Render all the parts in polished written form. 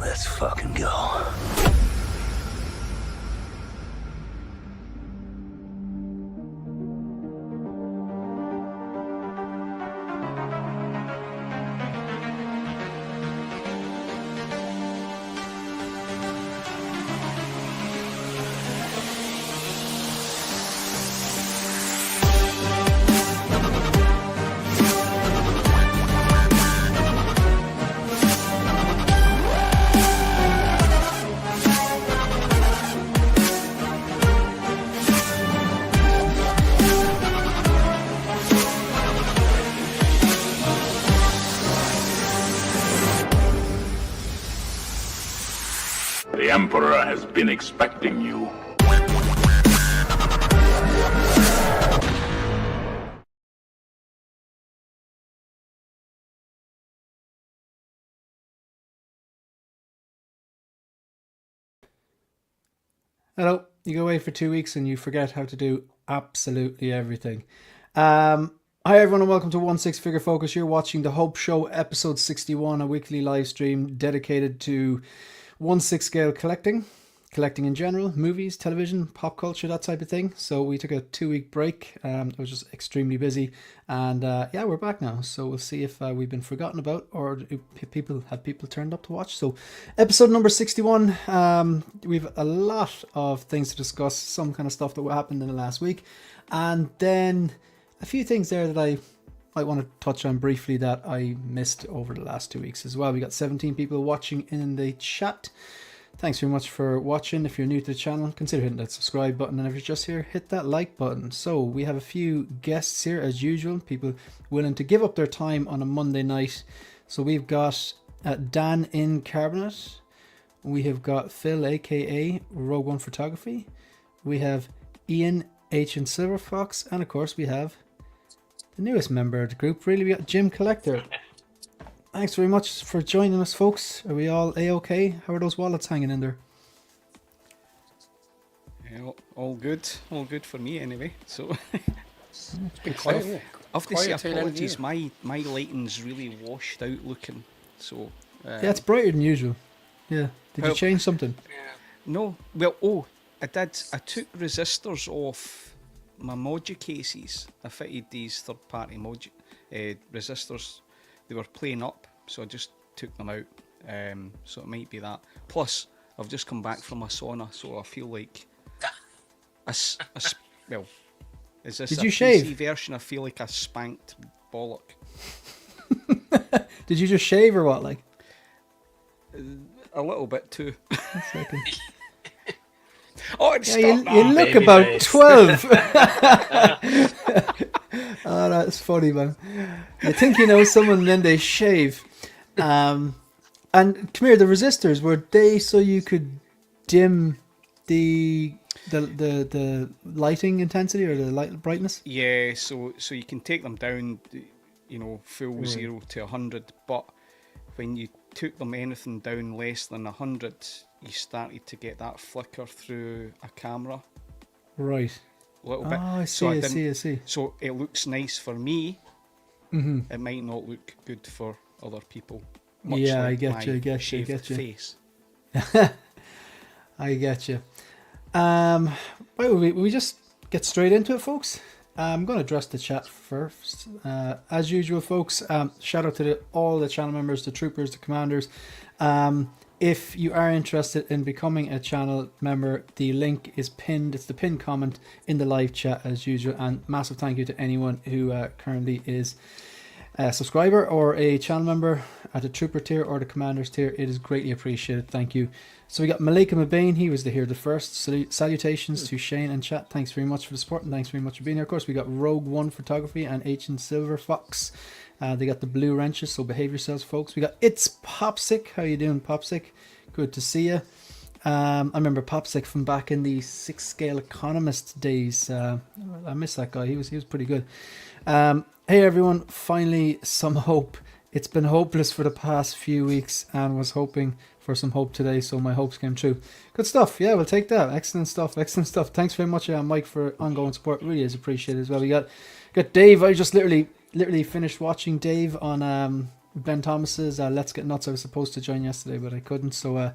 Let's fucking go. The Emperor has been expecting you. Hello, you go away for 2 weeks and you forget how to do absolutely everything. Hi everyone and welcome to 16 Figure Focus. You're watching The Hope Show episode 61, a weekly live stream dedicated to 1/6 scale collecting in general, movies, television, pop culture, that type of thing. So we took a 2-week break. I was just extremely busy, and yeah, we're back now. So we'll see if we've been forgotten about, or if people turned up to watch. So episode number 61. We've a lot of things to discuss, some kind of stuff that happened in the last week, and then a few things there that I might want to touch on briefly that I missed over the last 2 weeks as well. We got 17 people watching in the chat. Thanks very much for watching. If you're new to the channel, consider hitting that subscribe button, and if you're just here, hit that like button. So we have a few guests here as usual, people willing to give up their time on a Monday night. So we've got Dan in Carbonate, we have got Phil aka Rogue One Photography, we have Ian H and Silver Fox, and of course we have the newest member of the group, really, we got Jim Collector. Thanks very much for joining us, folks. Are we all A-okay? How are those wallets hanging in there? Yeah, all good for me anyway. So Good stuff. I have to say apologies, my lighting's really washed out looking. So Yeah, it's brighter than usual. Yeah. Did you change something? No, well, I did. I took resistors off my Moji cases. I fitted these third-party Moji resistors. They were playing up, so I just took them out. So it might be that. Plus, I've just come back from a sauna, so I feel like well, is this Did a you PC shave? version? I feel like a spanked bollock. Did you just shave or what? Like A little bit too. a second. Oh, it's Yeah, stop you now. look about 12. Oh, that's funny, man. You think you know someone, and then they shave. And come here, the resistors, were they so you could dim the lighting intensity or the light brightness? Yeah, so you can take them down, you know, full 0 to 100, but when you took them anything down less than 100, you started to get that flicker through a camera. Right. A little bit. Oh, I see, I see. So it looks nice for me. Mm-hmm. It might not look good for other people. Yeah, I like get you, my I get you, I shaved get you. face. I get you. Right, we just get straight into it, folks. I'm going to address the chat first. As usual, folks, shout out to all the channel members, the troopers, the commanders. If you are interested in becoming a channel member, the link is pinned. It's the pinned comment in the live chat as usual. And massive thank you to anyone who currently is a subscriber or a channel member at the trooper tier or the commanders tier. It is greatly appreciated. Thank you. So we got Malika Mabane. He was here the first. Salutations to Shane and chat. Thanks very much for the support and thanks very much for being here. Of course, we got Rogue One Photography and H and Silver Fox. They got the blue wrenches, so behave yourselves, folks. We got It's Popsick. How you doing, Popsick? Good to see you. I remember Popsick from back in the 6 scale economist days. I miss that guy. He was pretty good. Hey everyone, finally some hope. It's been hopeless for the past few weeks and was hoping for some hope today, so my hopes came true. Good stuff. Yeah, we'll take that. Excellent stuff. Excellent stuff. Thanks very much, Mike, for ongoing support. Really is appreciated as well. We got Dave. I just literally finished watching Dave on Ben Thomas's Let's Get Nuts. I was supposed to join yesterday, but I couldn't. So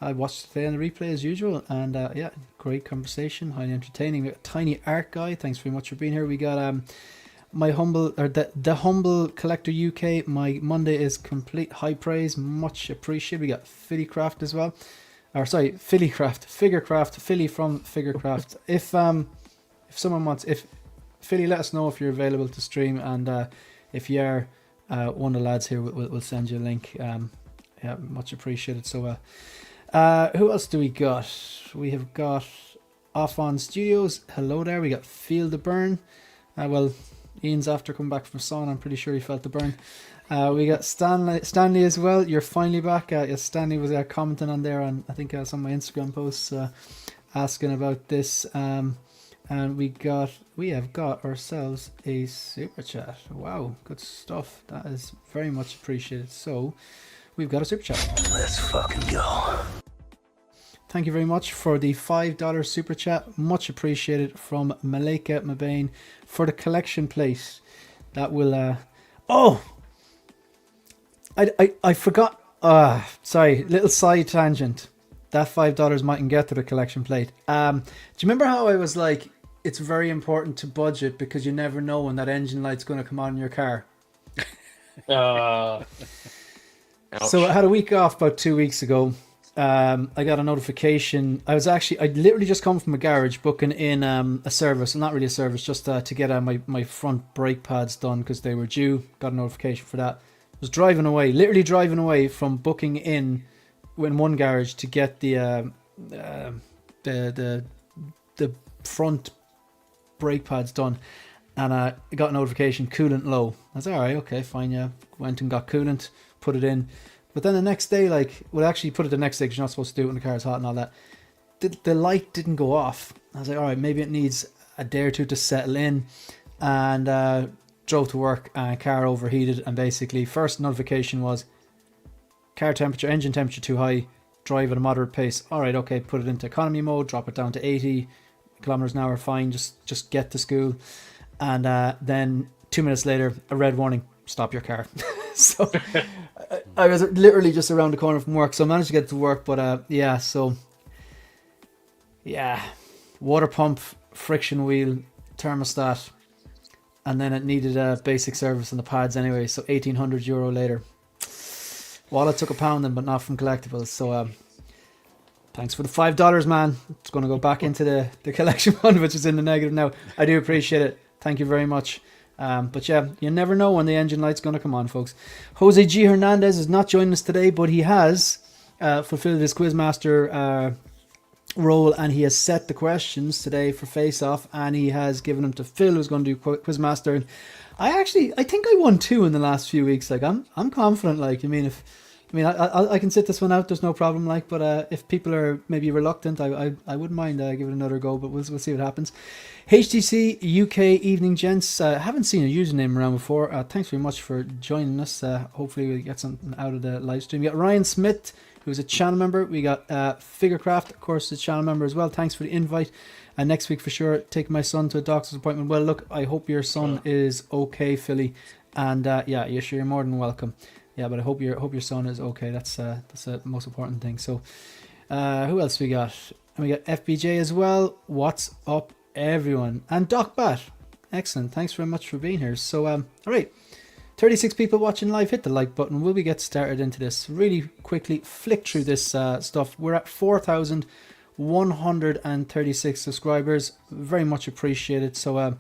I watched today on the replay as usual. And yeah, great conversation, highly entertaining. We got Tiny Art Guy. Thanks very much for being here. We got my humble, or the Humble Collector UK. My Monday is complete. High praise, much appreciated. We got Philly Craft as well. Or sorry, Philly Craft, Figurecraft, Philly from Figurecraft. If someone wants, if Philly, let us know if you're available to stream, and if you are, one of the lads here will send you a link. Yeah, much appreciated. So, who else do we got? We have got Off On Studios. Hello there. We got Feel the Burn. Well, Ian's after coming back from sauna. I'm pretty sure he felt the burn. We got Stanley as well. You're finally back. Yes, Stanley was commenting on there on, I think, some of my Instagram posts, asking about this. And we have got ourselves a super chat. Wow, good stuff. That is very much appreciated. So we've got a super chat. Let's fucking go. Thank you very much for the $5 super chat. Much appreciated from Malika Mabane for the collection plate. That will I forgot. Sorry, little side tangent. That $5 mightn't get to the collection plate. Do you remember how I was like, it's very important to budget because you never know when that engine light's going to come on in your car? Ouch. So I had a week off about 2 weeks ago. I got a notification. I literally just come from a garage booking in a service. Well, not really a service, just to get my front brake pads done because they were due. Got a notification for that. Was literally driving away from booking in one garage to get the front brake pads done, and I got a notification, coolant low. I was alright, okay, fine, yeah. Went and got coolant, put it in, but then the next day, actually put it the next day because you're not supposed to do it when the car's hot and all that. The light didn't go off. I was like, alright, maybe it needs a day or two to settle in, and drove to work and car overheated, and basically first notification was engine temperature too high, drive at a moderate pace. Alright, okay, put it into economy mode, drop it down to 80 kilometers an hour, fine, just get to school. And then 2 minutes later, a red warning, stop your car. So I was literally just around the corner from work, so I managed to get to work, but water pump, friction wheel, thermostat, and then it needed a basic service on the pads anyway, so €1,800 later. Wallet took a pounding, but not from collectibles. So thanks for the $5, man. It's going to go back into the collection fund, which is in the negative now. I do appreciate it. Thank you very much. But yeah, you never know when the engine light's going to come on, folks. Jose G. Hernandez is not joining us today, but he has fulfilled his Quizmaster role, and he has set the questions today for Face Off, and he has given them to Phil, who's going to do Quizmaster. I think I won 2 in the last few weeks. Like I'm confident. Like I can sit this one out. There's no problem. Like, but if people are maybe reluctant, I wouldn't mind giving it another go. But we'll see what happens. HTC UK evening, gents. Haven't seen a username around before. Thanks very much for joining us. Hopefully we get something out of the live stream. We got Ryan Smith, who's a channel member. We got Figurecraft, of course, a channel member as well. Thanks for the invite. And next week for sure, take my son to a doctor's appointment. Well, look, I hope your son is okay, Philly. And yeah, you're more than welcome. Yeah, but I hope your son is okay. That's the most important thing. So, who else we got? And we got FBJ as well. What's up, everyone? And Doc Bat. Excellent. Thanks very much for being here. So, all right. 36 people watching live. Hit the like button. Will we get started into this? Really quickly flick through this stuff. We're at 4,136 subscribers. Very much appreciated. So,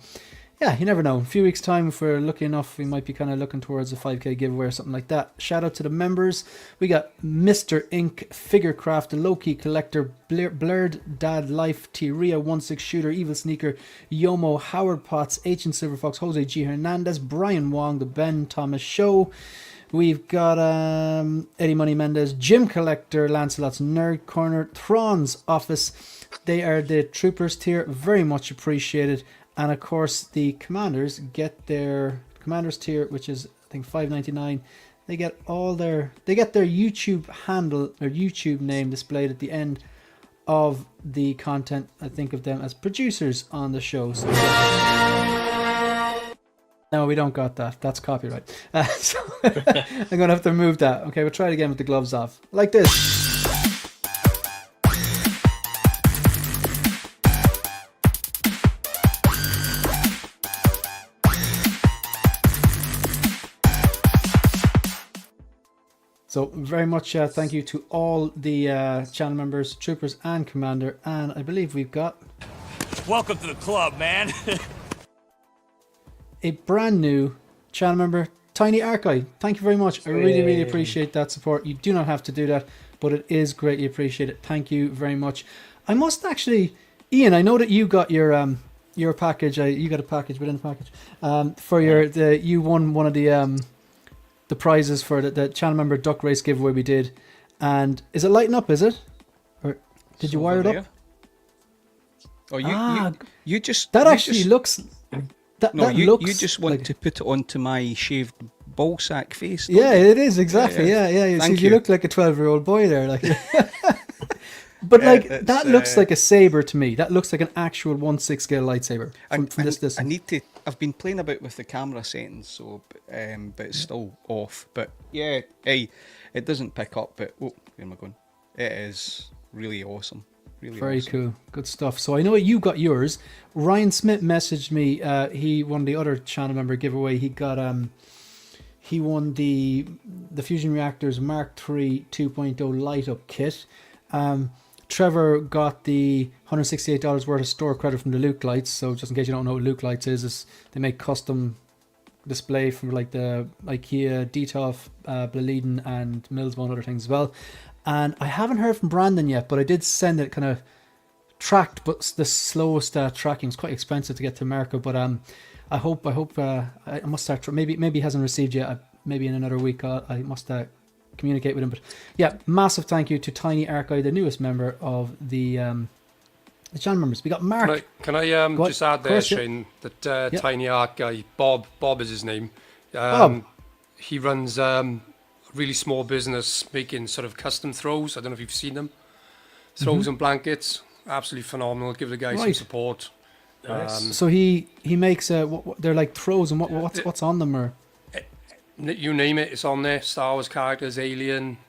yeah, you never know. In a few weeks' time, if we're lucky enough, we might be kind of looking towards a 5k giveaway or something like that. Shout out to the members. We got Mr. Inc., Figurecraft, the Low-Key Collector, Blurred Dad Life, T-Ria, 1-6 Shooter, Evil Sneaker, Yomo, Howard Potts, Ancient Silverfox, Jose G. Hernandez, Brian Wong, The Ben Thomas Show. We've got Eddie Money Mendez, Jim Collector, Lancelot's Nerd Corner, Thrawn's Office. They are the Troopers tier. Very much appreciated. And of course, the commanders get their commanders tier, which is I think $5.99. They get their YouTube handle or YouTube name displayed at the end of the content. I think of them as producers on the show. So No, we don't got that. That's copyright. So I'm going to have to move that. Okay, we'll try it again with the gloves off. Like this. So very much thank you to all the channel members, troopers and commander. And I believe we've got... Welcome to the club, man. a brand new channel member, Tiny Archive. Thank you very much. I really appreciate that support. You do not have to do that, but it is greatly appreciated. Thank you very much. I must actually, Ian, I know that you got your package. You got a package within the package. For you won one of the prizes for the channel member duck race giveaway we did. And is it lighting up? Is it? Or did you wire it up? Oh, you just that you actually just, looks. You just want to put it onto my shaved ball sack face. Yeah, it is exactly. Yeah. You look like a 12-year-old boy there, like. But like that looks like a saber to me. That looks like an actual 1/6 scale lightsaber from this distance. I need to. I've been playing about with the camera settings, so but it's still off. But yeah, hey, it doesn't pick up. But where am I going? It is really awesome. Really very awesome. Cool, good stuff. So I know you got yours. Ryan Smith messaged me. He won the other channel member giveaway. He got he won the Fusion Reactors Mark III 2.0 light up kit. Trevor got the $168 worth of store credit from the Luke Lights. So just in case you don't know what Luke Lights is they make custom display from like the IKEA, Detolf, Bleeden and Millsbone and other things as well. And I haven't heard from Brandon yet, but I did send it kind of tracked, but the slowest tracking is quite expensive to get to America. But I hope I must start. Maybe he hasn't received yet. Maybe in another week I must communicate with him. But yeah, massive thank you to Tiny Archive, the newest member of the channel members. We got Mark. Can I just add there, Shane, that Tiny Arc guy, Bob is his name. Bob. He runs a really small business making sort of custom throws. I don't know if you've seen them. Throws and blankets. Absolutely phenomenal. Give the guy some support. So he makes they're like throws, and what's on them, or you name it, it's on there. Star Wars characters, Alien,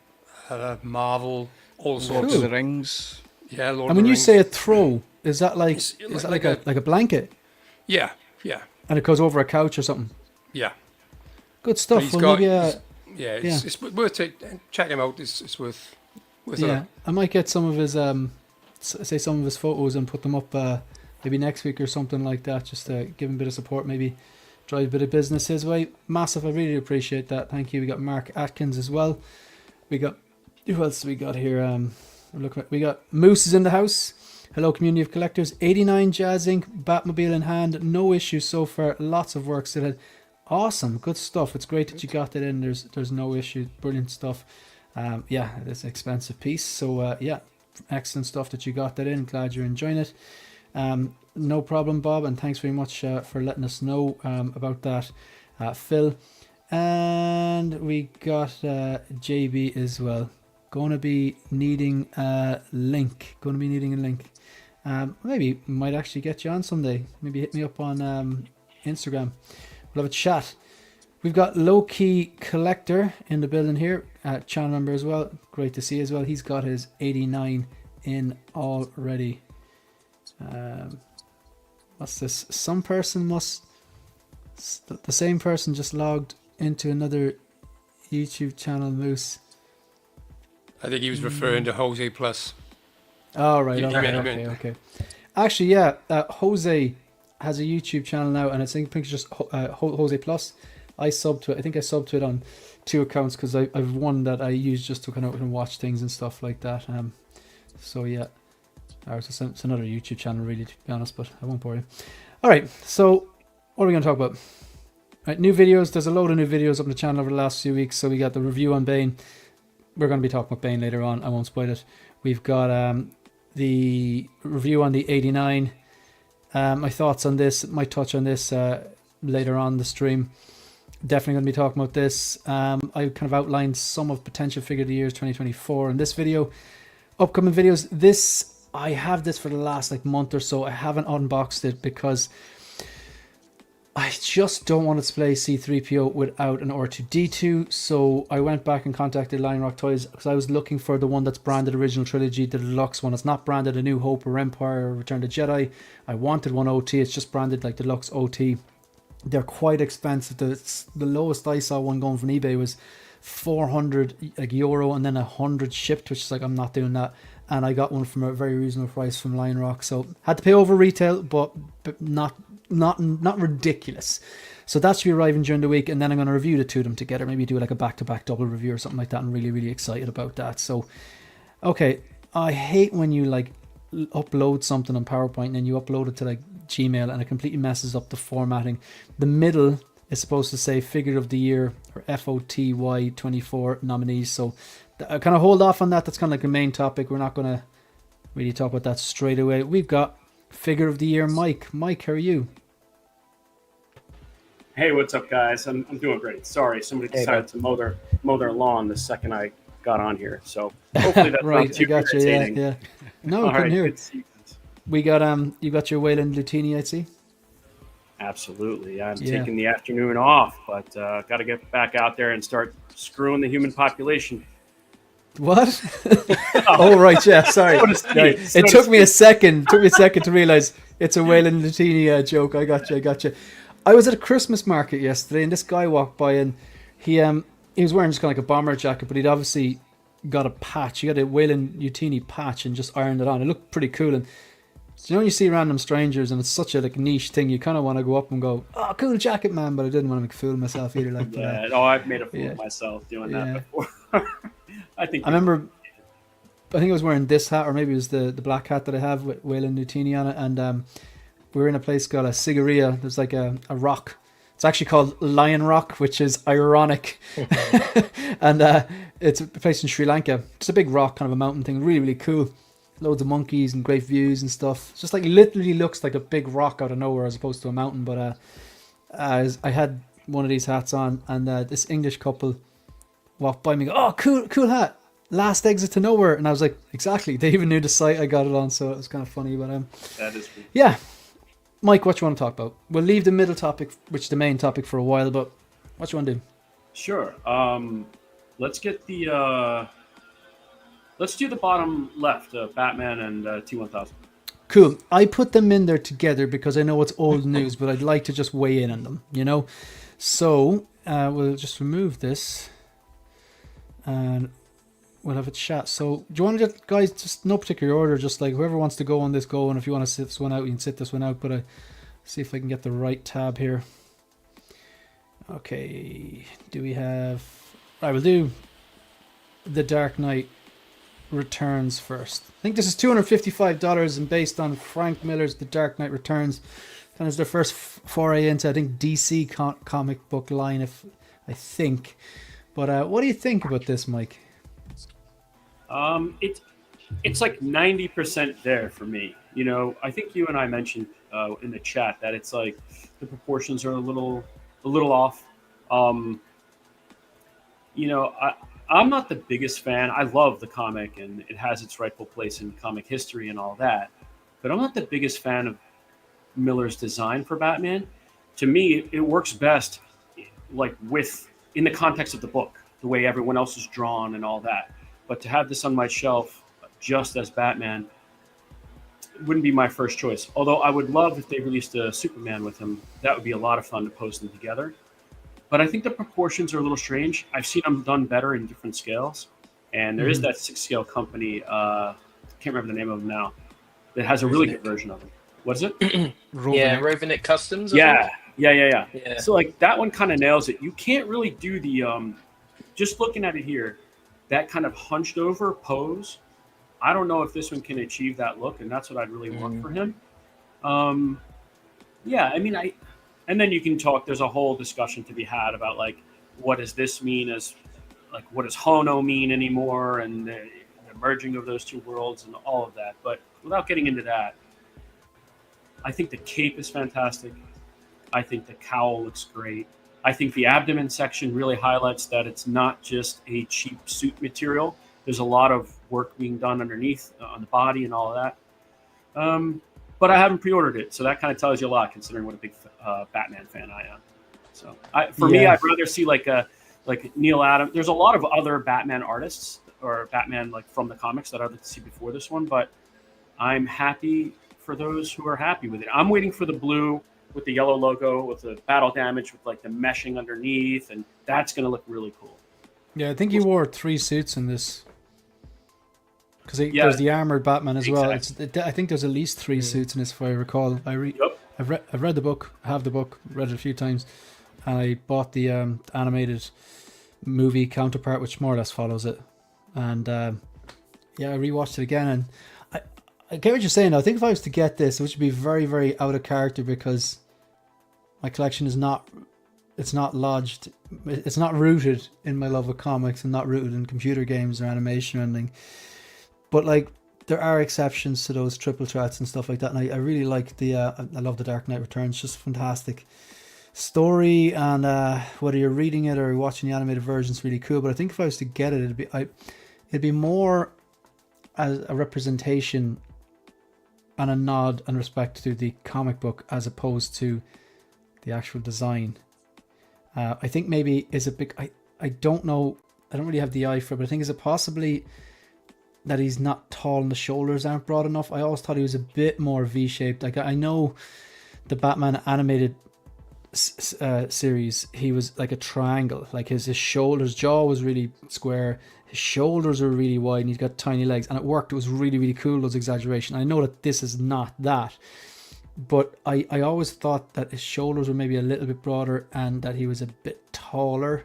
Marvel, all sorts. Lord of the Rings. Yeah, Lord of the Rings. And when you say a throw, is that like a blanket? Yeah. And it goes over a couch or something. Yeah. Good stuff. It's worth it. Check him out. It's worth it. I might get some of his some of his photos and put them up maybe next week or something like that, just to give him a bit of support, maybe drive a bit of business his way. Massive. I really appreciate that. Thank you. We got Mark Atkins as well. We got, who else we got here? We got Moose is in the house. Hello, community of collectors. 89 Jazz Inc. Batmobile in hand. No issues so far. Lots of work still ahead. Awesome. Good stuff. It's great that you got that in. There's no issue. Brilliant stuff. It's an expensive piece. So excellent stuff that you got that in. Glad you're enjoying it. No problem, Bob, and thanks very much for letting us know about that, Phil. And we got JB as well. Going to be needing a link. Maybe might actually get you on someday. Maybe hit me up on Instagram. We'll have a chat. We've got Low Key Collector in the building here, channel member as well. Great to see as well. He's got his 89 in already. What's this? The same person just logged into another YouTube channel, Moose. I think he was referring to Jose Plus. Oh, right. Okay. Actually, Jose has a YouTube channel now, and I think it's just Jose Plus. I subbed to it. I think I subbed to it on 2 accounts because I've one that I use just to kind of watch things and stuff like that. So yeah. It's another YouTube channel, really, to be honest, but I won't bore you. All right, so what are we going to talk about? Right, new videos. There's a load of new videos up on the channel over the last few weeks. So we got the review on Bane. We're going to be talking about Bane later on. I won't spoil it. We've got the review on the 89. My thoughts on this. Might touch on this later on the stream. Definitely going to be talking about this. I kind of outlined some of potential figure of the years 2024 in this video. Upcoming videos. I have this for the last month or so. I haven't unboxed it because I just don't want to display C-3PO without an R2-D2, so I went back and contacted Lion Rock Toys because I was looking for the one that's branded Original Trilogy, the deluxe one. It's not branded A New Hope or Empire or Return of the Jedi. I wanted one OT, it's just branded like deluxe OT. They're quite expensive. The lowest I saw one going from eBay was 400 euro and then 100 shipped, which is like, I'm not doing that. And I got one from a very reasonable price from Lion Rock, so had to pay over retail, but not ridiculous. So that should be arriving during the week, and then I'm going to review the two of them together, maybe do like a back-to-back double review or something like that. I'm really excited about that. So okay, I hate when you like upload something on PowerPoint and then you upload it to like Gmail and it completely messes up the formatting. The middle is supposed to say figure of the year or FOTY 24 nominees, so I kind of hold off on that. That's kind of like the main topic. We're not going to really talk about that straight away. We've got figure of the year Mike. Mike, how are you? Hey, what's up, guys? I'm doing great. Sorry, somebody decided to mow their lawn the second I got on here. So hopefully that's right, not too I got you. irritating. Yeah. No, I couldn't hear it. We got you got your Wayland Lutini, I'd see. Absolutely. I'm taking the afternoon off, but got to get back out there and start screwing the human population. What? Oh right, yeah. Sorry. It took me a second. To realize it's a Wayland Lutini joke. I got you. I was at a Christmas market yesterday, and this guy walked by, and he was wearing just kind of like a bomber jacket, but he'd obviously got a patch. He got a Wayland Lutini patch and just ironed it on. It looked pretty cool. And you know when you see random strangers and it's such a like niche thing, you kind of want to go up and go, "Oh, cool jacket, man!" But I didn't want to make a fool of myself either. Like, I've made a fool of myself doing that before. I remember. I think I was wearing this hat, or maybe it was the black hat that I have with Wayland Lutini on it, and we were in a place called a Cigaria. There's like a rock. It's actually called Lion Rock, which is ironic. And it's a place in Sri Lanka. It's a big rock, kind of a mountain thing. Really cool. Loads of monkeys and great views and stuff. It's just like literally looks like a big rock out of nowhere as opposed to a mountain. But I had one of these hats on, and this English couple walked by me and go, "Oh, cool hat. Last exit to nowhere." And I was like, exactly. They even knew the site I got it on, so it was kind of funny. But that is cool. Yeah. Mike, what you want to talk about? We'll leave the middle topic, which is the main topic, for a while, but what you want to do? Sure. Let's get let's do the bottom left, Batman and T-1000. Cool. I put them in there together because I know it's old news, but I'd like to just weigh in on them, you know? So we'll just remove this and we'll have a chat. So do you want to get, guys, just no particular order, just like whoever wants to go on this, go. And if you want to sit this one out, you can sit this one out. But see if I can get the right tab here. Okay. Do we have... I will do The Dark Knight Returns first. I think this is $255 and based on Frank Miller's The Dark Knight Returns. And it's their first foray into, I think, DC comic book line, I think. But what do you think about this, Mike? It's like 90% there for me. You know, I think you and I mentioned in the chat that it's like the proportions are a little off. You know, I'm not the biggest fan. I love the comic and it has its rightful place in comic history and all that. But I'm not the biggest fan of Miller's design for Batman. To me, it works best like in the context of the book, the way everyone else is drawn and all that. But to have this on my shelf just as Batman wouldn't be my first choice. Although I would love if they released a Superman with him. That would be a lot of fun to post them together. But I think the proportions are a little strange. I've seen them done better in different scales. And there is that 6-scale company, can't remember the name of them now, that has a really good version of them. What is it? Rovenick Customs. Yeah. So like that one kind of nails it. You can't really do the, just looking at it here, that kind of hunched over pose. I don't know if this one can achieve that look, and that's what I'd really want for him. Yeah, I mean, and then you can talk, there's a whole discussion to be had about like, what does this mean as, like, what does Hono mean anymore, and the merging of those two worlds and all of that. But without getting into that, I think the cape is fantastic. I think the cowl looks great. I think the abdomen section really highlights that it's not just a cheap suit material. There's a lot of work being done underneath on the body and all of that. but I haven't pre-ordered it, so that kind of tells you a lot, considering what a big Batman fan I am. So for me, I'd rather see like Neil Adams. There's a lot of other Batman artists or Batman like from the comics that I'd like to see before this one, but I'm happy for those who are happy with it. I'm waiting for the blue with the yellow logo with the battle damage with like the meshing underneath, and that's going to look really cool. Yeah, I think he wore 3 suits in this. Because there's the armored Batman as well. I think there's at least 3 suits in this, if I recall. I've read the book, I have the book, read it a few times, and I bought the animated movie counterpart, which more or less follows it. And I rewatched it again, and I get what you're saying. I think if I was to get this, it would be very, very out of character because my collection is not. It's not lodged. It's not rooted in my love of comics and not rooted in computer games or animation or anything. But like there are exceptions to those triple threats and stuff like that. And I really like I love the Dark Knight Returns. Just fantastic story, and whether you're reading it or watching the animated version, it's really cool. But I think if I was to get it, it'd be more as a representation and a nod and respect to the comic book as opposed to the actual design. I think maybe is a big. I don't know. I don't really have the eye for it, but I think is it possibly that he's not tall and the shoulders aren't broad enough. I always thought he was a bit more V-shaped. Like I know the Batman animated series, he was like a triangle. Like his jaw was really square. His shoulders were really wide, and he's got tiny legs, and it worked. It was really, really cool. Those exaggerations. I know that this is not that. But I always thought that his shoulders were maybe a little bit broader and that he was a bit taller.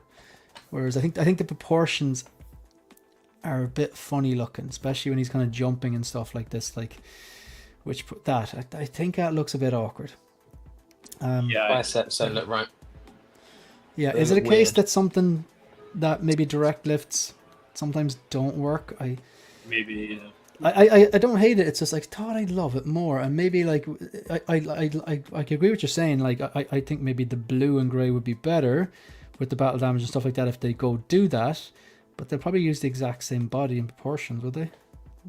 Whereas I think the proportions are a bit funny looking, especially when he's kind of jumping and stuff like this. I think that looks a bit awkward. Biceps don't look right. Yeah, is it a case that something that maybe direct lifts sometimes don't work? Maybe. I don't hate it. It's just like thought I'd love it more, and maybe like I agree with you're saying. Like I think maybe the blue and grey would be better with the battle damage and stuff like that if they go do that, but they'll probably use the exact same body and proportions, would they?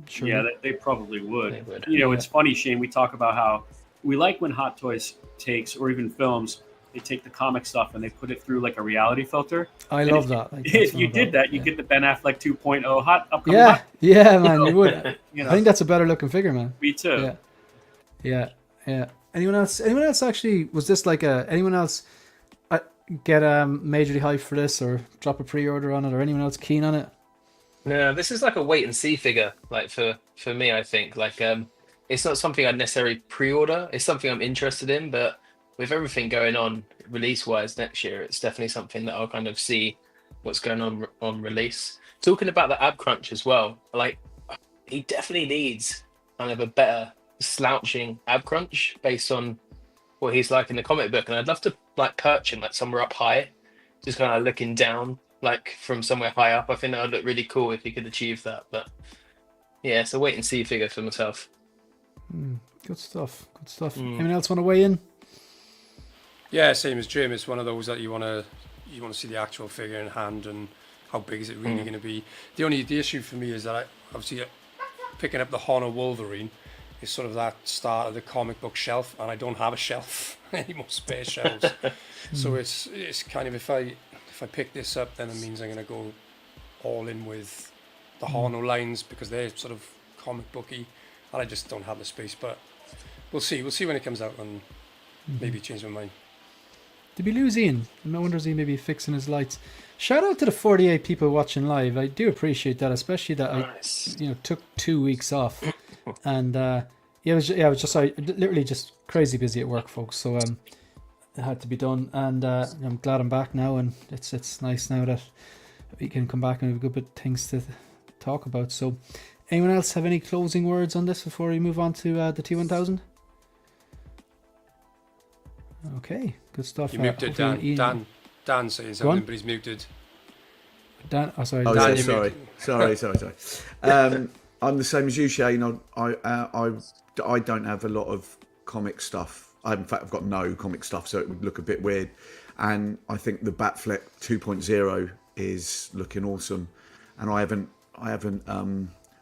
Sure. Yeah, they probably would. It's funny, Shane. We talk about how we like when Hot Toys takes, or even films, they take the comic stuff and they put it through like a reality filter. I love that. If you did that, you get the Ben Affleck 2.0 upcoming. Yeah, man, you would. I think that's a better looking figure, man. Me too. Yeah. Anyone else actually, was this like anyone else get majorly hyped for this or drop a pre-order on it, or anyone else keen on it? No, this is like a wait and see figure. Like for me, I think like it's not something I'd necessarily pre-order. It's something I'm interested in, but with everything going on release-wise next year, it's definitely something that I'll kind of see what's going on release. Talking about the ab crunch as well, like he definitely needs kind of a better slouching ab crunch based on what he's like in the comic book, and I'd love to like perch him like somewhere up high, just kind of looking down like from somewhere high up. I think that would look really cool if he could achieve that. But yeah, it's a wait and see figure for myself. Good stuff. Anyone else want to weigh in? Yeah, same as Jim. It's one of those that you want to see the actual figure in hand and how big is it really going to be. The issue for me is that obviously picking up the Honor Wolverine is sort of that start of the comic book shelf, and I don't have a shelf, any more spare shelves. So it's kind of if I pick this up, then it means I'm going to go all in with the Honor lines because they're sort of comic booky, and I just don't have the space. But we'll see when it comes out, and maybe change my mind. Did we lose Ian? I wonder is he maybe fixing his lights. Shout out to the 48 people watching live. I do appreciate that, especially that nice. I took 2 weeks off, and it was just literally just crazy busy at work, folks. So it had to be done, and I'm glad I'm back now, and it's nice now that we can come back and have a good bit of things to talk about. So, anyone else have any closing words on this before we move on to the T1000? Okay, good stuff. You muted Dan. Dan saying something, but he's muted. Dan, sorry. Oh, Dan, sorry. I'm the same as you, Shane. I don't have a lot of comic stuff. In fact, I've got no comic stuff, so it would look a bit weird. And I think the Batfleck 2.0 is looking awesome. And I haven't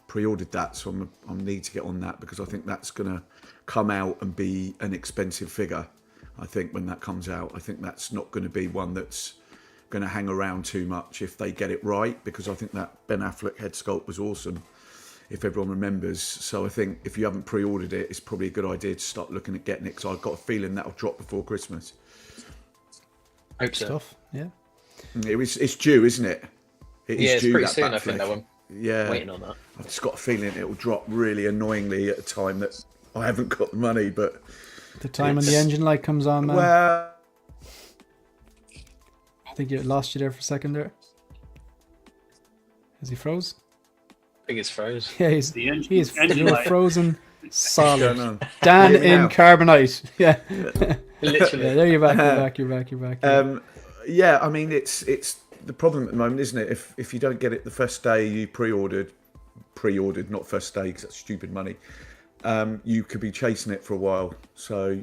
pre-ordered that, so I need to get on that because I think that's going to come out and be an expensive figure. I think when that comes out, I think that's not going to be one that's going to hang around too much if they get it right, because I think that Ben Affleck head sculpt was awesome, if everyone remembers. So I think if you haven't pre-ordered it, it's probably a good idea to start looking at getting it, because I've got a feeling that'll drop before Christmas. Hope so. Stuff, yeah. It's due, isn't it? It is Yeah, it's due, pretty that soon, I Batfleck. think, that one. Yeah. Waiting on that. I've just got a feeling it will drop really annoyingly at a time that I haven't got the money, but... The time when the engine light comes on, man. Well... I think you lost you there for a second there. Is he froze? I think it's froze. Yeah, he's The engine, he is engine light. frozen solid. Going on? Dan Hear me in now? carbonite. Yeah. Literally. Yeah, there you're back. You're back. Yeah, I mean, it's the problem at the moment, isn't it? If you don't get it the first day you pre-ordered, not first day because that's stupid money, you could be chasing it for a while. So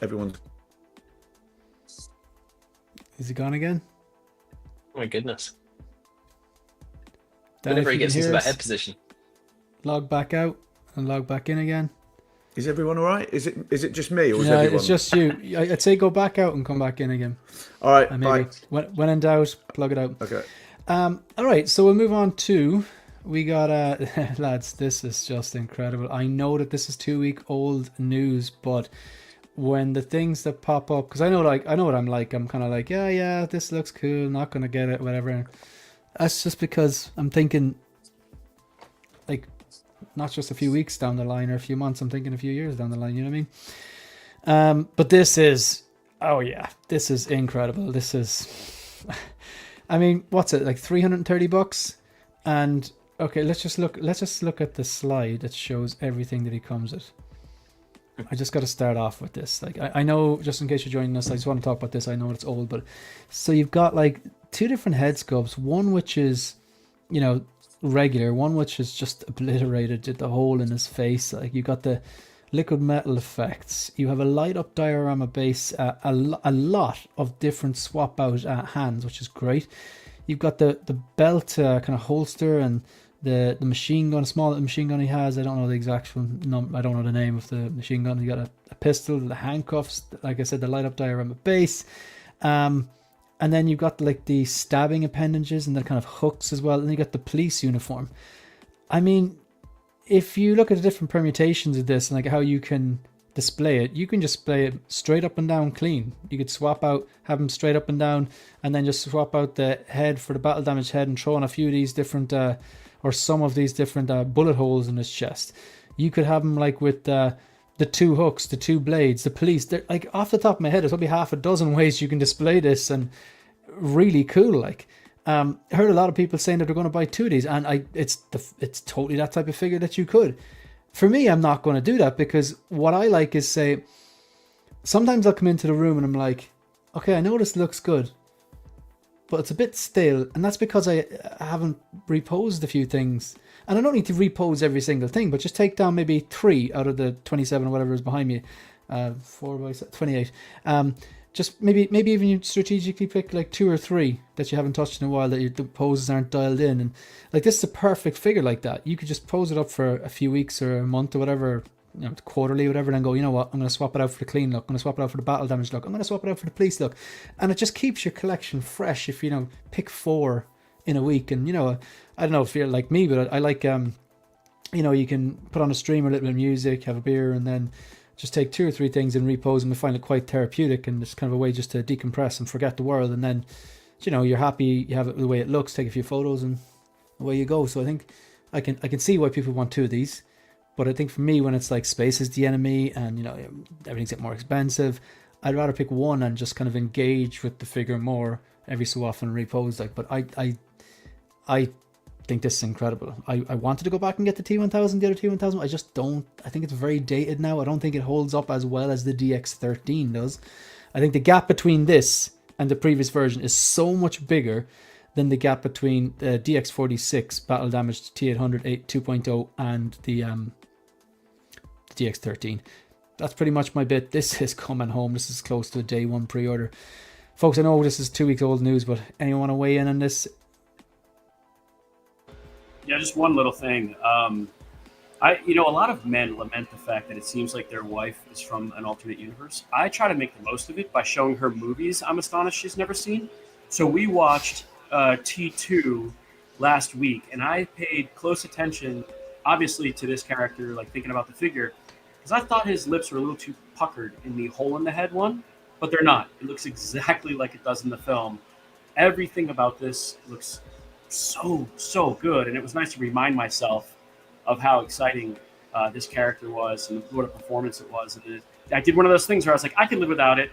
everyone's... Is he gone again? Oh my goodness. Dan, Whenever if he you gets can into hear that us, head position. log back out and log back in again. Is everyone all right? Is it just me, or is Yeah, everyone... it's just you. I'd say go back out and come back in again. All right, And bye. maybe when in doubt, plug it out. Okay. All right, so we'll move on to, we got lads, this is just incredible. I know that this is 2-week-old news, but when the things that pop up, because I know what I'm like. I'm kind of like, yeah, this looks cool. Not gonna get it, whatever. That's just because I'm thinking, like, not just a few weeks down the line or a few months. I'm thinking a few years down the line. You know what I mean? But this is, oh yeah, this is incredible. This is, I mean, what's it, like $330? And okay, let's just look at the slide that shows everything that he comes with. I just got to start off with this. Like, I know, just in case you're joining us, I just want to talk about this. I know it's old, but so you've got like 2 different head sculpts. One which is, you know, regular. One which is just obliterated, did the hole in his face. Like, you got the liquid metal effects. You have a light up diorama base. A lot of different swap out hands, which is great. You've got the belt kind of holster and the machine gun, small machine gun he has. I don't know the exact I don't know the name of the machine gun. You got a pistol, the handcuffs, like I said, the light up diorama base. And then you've got like the stabbing appendages and the kind of hooks as well. And you got the police uniform. I mean, if you look at the different permutations of this and like how you can display it, you can display it straight up and down clean. You could swap out, have them straight up and down, and then just swap out the head for the battle damage head and throw in a few of these different or some of these different bullet holes in his chest. You could have them like with the 2 hooks, the 2 blades, the police. They're, like, off the top of my head, there's probably half a dozen ways you can display this, and really cool. Like, I heard a lot of people saying that they're going to buy 2 of these, and it's totally that type of figure that you could. For me, I'm not going to do that, because what I like is, say, sometimes I'll come into the room and I'm like, okay, I know this looks good, but it's a bit stale, and that's because I haven't reposed a few things. And I don't need to repose every single thing, but just take down maybe 3 out of the 27 or whatever is behind me. 4 by 28. Just maybe even you strategically pick like 2 or 3 that you haven't touched in a while, that the poses aren't dialed in. And like, this is a perfect figure like that. You could just pose it up for a few weeks or a month or whatever, you know, quarterly or whatever, and go, you know what, I'm going to swap it out for the clean look. I'm going to swap it out for the battle damage look. I'm going to swap it out for the police look. And it just keeps your collection fresh if, you know, pick 4 in a week. And, you know, I don't know if you're like me, but I like, you know, you can put on a stream or a little bit of music, have a beer, and then just take 2 or 3 things and repose them. I find it quite therapeutic, and it's kind of a way just to decompress and forget the world. And then, you know, you're happy, you have it the way it looks, take a few photos, and away you go. So I think I can see why people want 2 of these. But I think for me, when it's like space is the enemy and, you know, everything's getting more expensive, I'd rather pick 1 and just kind of engage with the figure more every so often, repose. Like, but I think this is incredible. I wanted to go back and get the T1000, the other T1000. I just don't. I think it's very dated now. I don't think it holds up as well as the DX13 does. I think the gap between this and the previous version is so much bigger than the gap between the DX46 battle damage T800 2.0 and the DX13. That's pretty much my bit. This is coming home. This is close to a day 1 pre-order. Folks, I know this is 2 weeks old news, but anyone want to weigh in on this? Yeah, just one little thing. A lot of men lament the fact that it seems like their wife is from an alternate universe. I try to make the most of it by showing her movies I'm astonished she's never seen. So we watched T2 last week, and I paid close attention, obviously, to this character, like thinking about the figure, because I thought his lips were a little too puckered in the hole in the head one, but they're not. It looks exactly like it does in the film. Everything about this looks so good, and it was nice to remind myself of how exciting this character was and what a performance it was. And I did one of those things where I was like, I can live without it,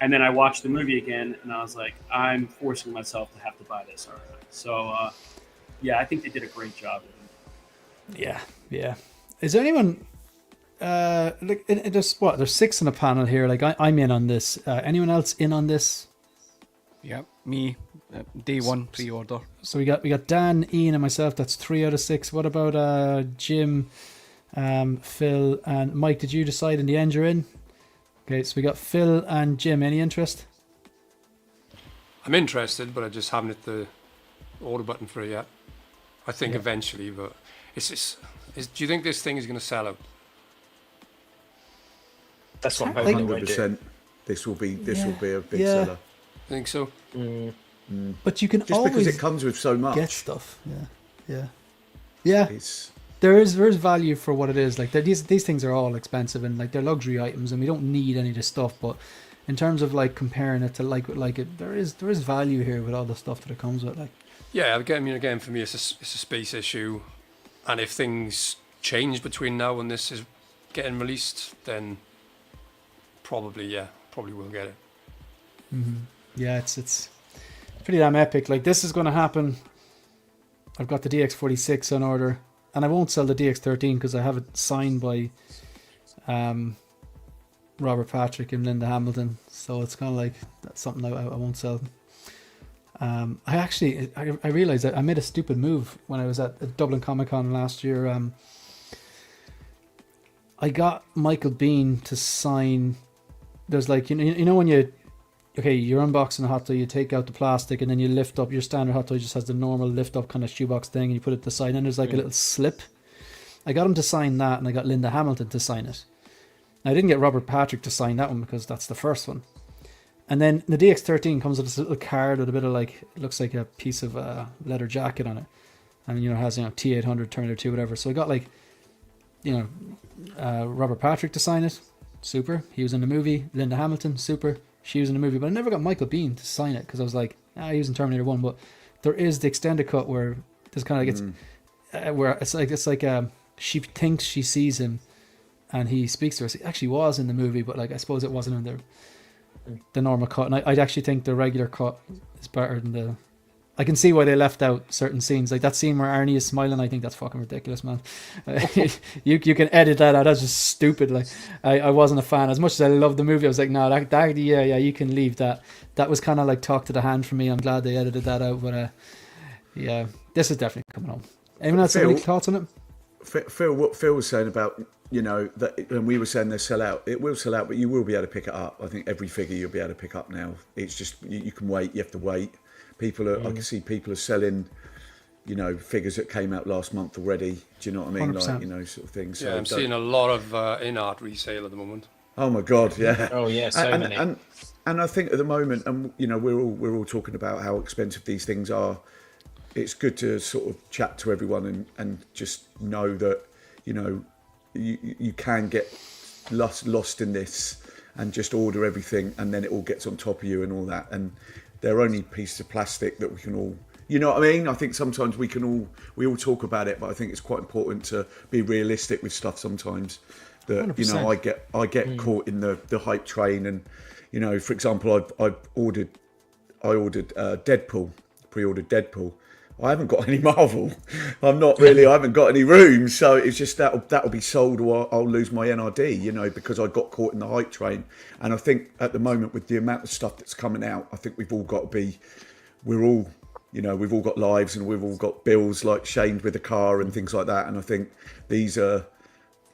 and then I watched the movie again, and I was like, I'm forcing myself to have to buy this. All right. So, I think they did a great job with it. Yeah. Is there anyone? There's 6 in a panel here. Like I'm in on this. Anyone else in on this? Yeah, me. Day one pre-order. So we got Dan, Ian, and myself. That's 3 out of 6. What about Jim, Phil, and Mike? Did you decide in the end you're in? Okay, so we got Phil and Jim. Any interest? I'm interested, but I just haven't hit the order button for it yet. I think eventually, but do you think this thing is going to sell out? That's what I'm hoping. 100%. This will be a big seller. I think so. But you can Just always because it comes with so much. get stuff. Yeah. It's There is value for what it is. Like these things are all expensive and like they're luxury items, and we don't need any of this stuff. But in terms of like comparing it to there is value here with all the stuff that it comes with. Like again, for me, it's a space issue, and if things change between now and this is getting released, then probably we'll get it. Yeah, it's pretty damn epic. Like this is going to happen. I've got the DX46 on order, and I won't sell the DX13 because I have it signed by Robert Patrick and Linda Hamilton. So it's kind of like that's something I won't sell. I realized that I made a stupid move when I was at Dublin Comic Con last year. I got Michael Biehn to sign. There's like you know when you're unboxing a hot toy, you take out the plastic and then you lift up. Your standard hot toy just has the normal lift up kind of shoebox thing, and you put it to the side, and there's like a little slip. I got him to sign that, and I got Linda Hamilton to sign it. Now, I didn't get Robert Patrick to sign that one because that's the first one. And then the DX13 comes with this little card with a bit of like, it looks like a piece of leather jacket on it, and it has T800, Turner 2, whatever. So I got like Robert Patrick to sign it. Super. He was in the movie. Linda Hamilton. Super. She was in the movie, but I never got Michael Biehn to sign it because I was like, he was in Terminator 1. But there is the extended cut where there's kind of like where it's like she thinks she sees him, and he speaks to her. So he actually was in the movie, but like I suppose it wasn't in the normal cut. And I'd actually think the regular cut is better than the. I can see why they left out certain scenes, like that scene where Arnie is smiling. I think that's fucking ridiculous, man. You can edit that out. That's just stupid. Like I wasn't a fan. As much as I loved the movie, I was like, no, that you can leave that. That was kind of like talk to the hand for me. I'm glad they edited that out. But this is definitely coming on. Anyone else have any thoughts on it? Phil, what Phil was saying about that, and we were saying they sell out. It will sell out, but you will be able to pick it up. I think every figure you'll be able to pick up now. It's just you can wait. You have to wait. People are. I can see people are selling, figures that came out last month already. Do you know what I mean? 100%. Like, sort of things. So I'm seeing a lot of INART resale at the moment. Oh my god, yeah. Oh yeah, so many. And I think at the moment, and we're all talking about how expensive these things are. It's good to sort of chat to everyone and just know that you can get lost in this and just order everything, and then it all gets on top of you and all that. And they're only pieces of plastic that we can all, you know what I mean? I think sometimes we all talk about it, but I think it's quite important to be realistic with stuff sometimes. That 100%. I get caught in the hype train, and for example, I ordered Deadpool, pre-ordered Deadpool. I haven't got any Marvel. I haven't got any room, so it's just that'll be sold, or I'll lose my NRD, because I got caught in the hype train. And I think at the moment, with the amount of stuff that's coming out, I think we've all got to be, we've all got lives and we've all got bills like Shane with a car and things like that. And I think these are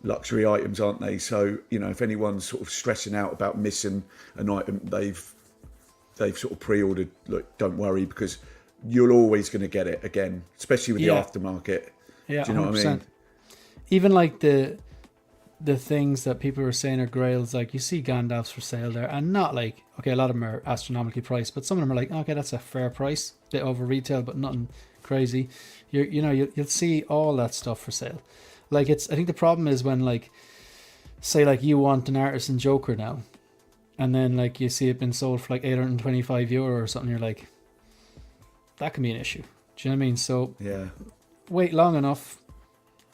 luxury items, aren't they? So, if anyone's sort of stressing out about missing an item they've sort of pre-ordered, look, don't worry, because you're always going to get it again, especially with the Yeah. aftermarket. Yeah, Do you know what I 100%. mean? Even like the things that people were saying are grails, like you see Gandalfs for sale there, and not like, okay, a lot of them are astronomically priced, but some of them are like, okay, that's a fair price, bit over retail, but nothing crazy. You'll see all that stuff for sale. Like I think the problem is when like, say like you want an Artisan Joker now, and then like you see it been sold for like €825 or something, you're like, that can be an issue. Do you know what I mean? So Yeah. wait long enough,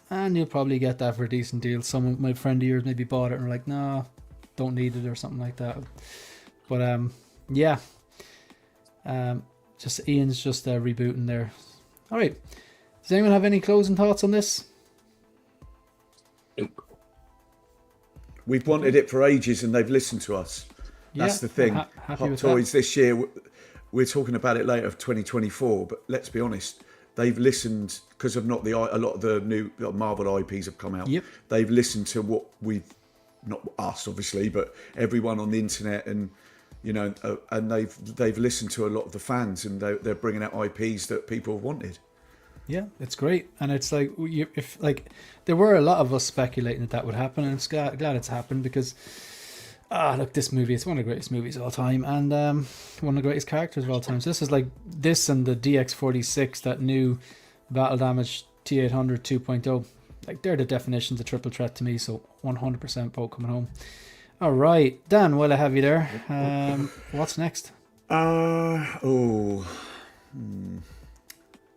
and you'll probably get that for a decent deal. My friend of yours maybe bought it and were like, no, don't need it or something like that. But yeah, just Ian's just rebooting there. All right, does anyone have any closing thoughts on this? We've wanted it for ages, and they've listened to us. That's Yeah, the thing. I'm happy Hot with Toys this year. We're talking about it later of 2024, but let's be honest. They've listened because of a lot of the new Marvel IPs have come out. Yep. They've listened to what we've, not us obviously, but everyone on the internet, and and they've listened to a lot of the fans, and they're bringing out IPs that people have wanted. Yeah, it's great, and it's like if like there were a lot of us speculating that would happen, and it's glad it's happened because look, this movie, it's one of the greatest movies of all time, and one of the greatest characters of all time. So this is like this and the DX46, that new Battle Damage T800 2.0, like they're the definitions of triple threat to me. So 100% both coming home. All right, Dan, while I have you there, what's next?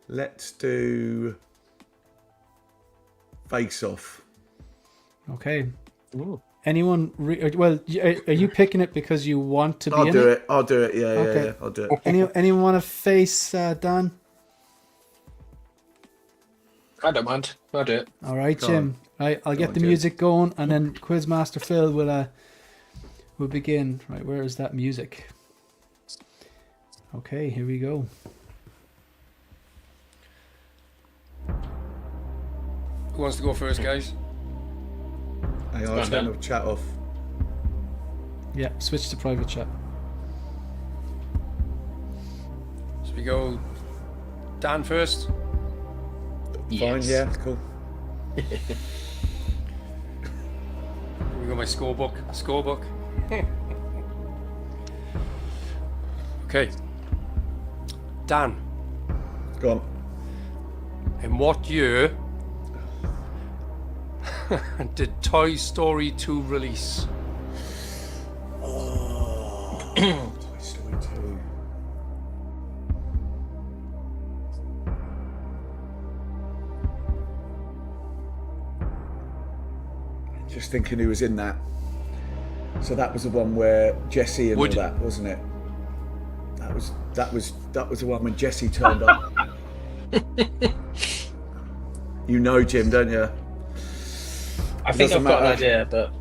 Let's do Face Off. Okay. Ooh. Anyone? Well, are you picking it because you want to be in it? I'll do it. Yeah, Okay. yeah, I'll do it. Anyone want to face Dan? I don't mind. I'll do it. All right, Go Jim. Right, I'll get on, the Jim. music going, and then Quizmaster Phil will begin. Right, where is that music? Okay, here we go. Who wants to go first, guys? Hang on, I'll turn the chat off. Yeah, switch to private chat. So we go Dan first. Fine, yeah, cool. Here we go, my scorebook. Okay. Dan, Go on. in what year did Toy Story 2 release? Toy Story 2. Just thinking who was in that. So that was the one where Jesse and Would- all that, wasn't it? That was the one when Jesse turned up. You know Jim, don't you? I think doesn't I've got an matter. idea, but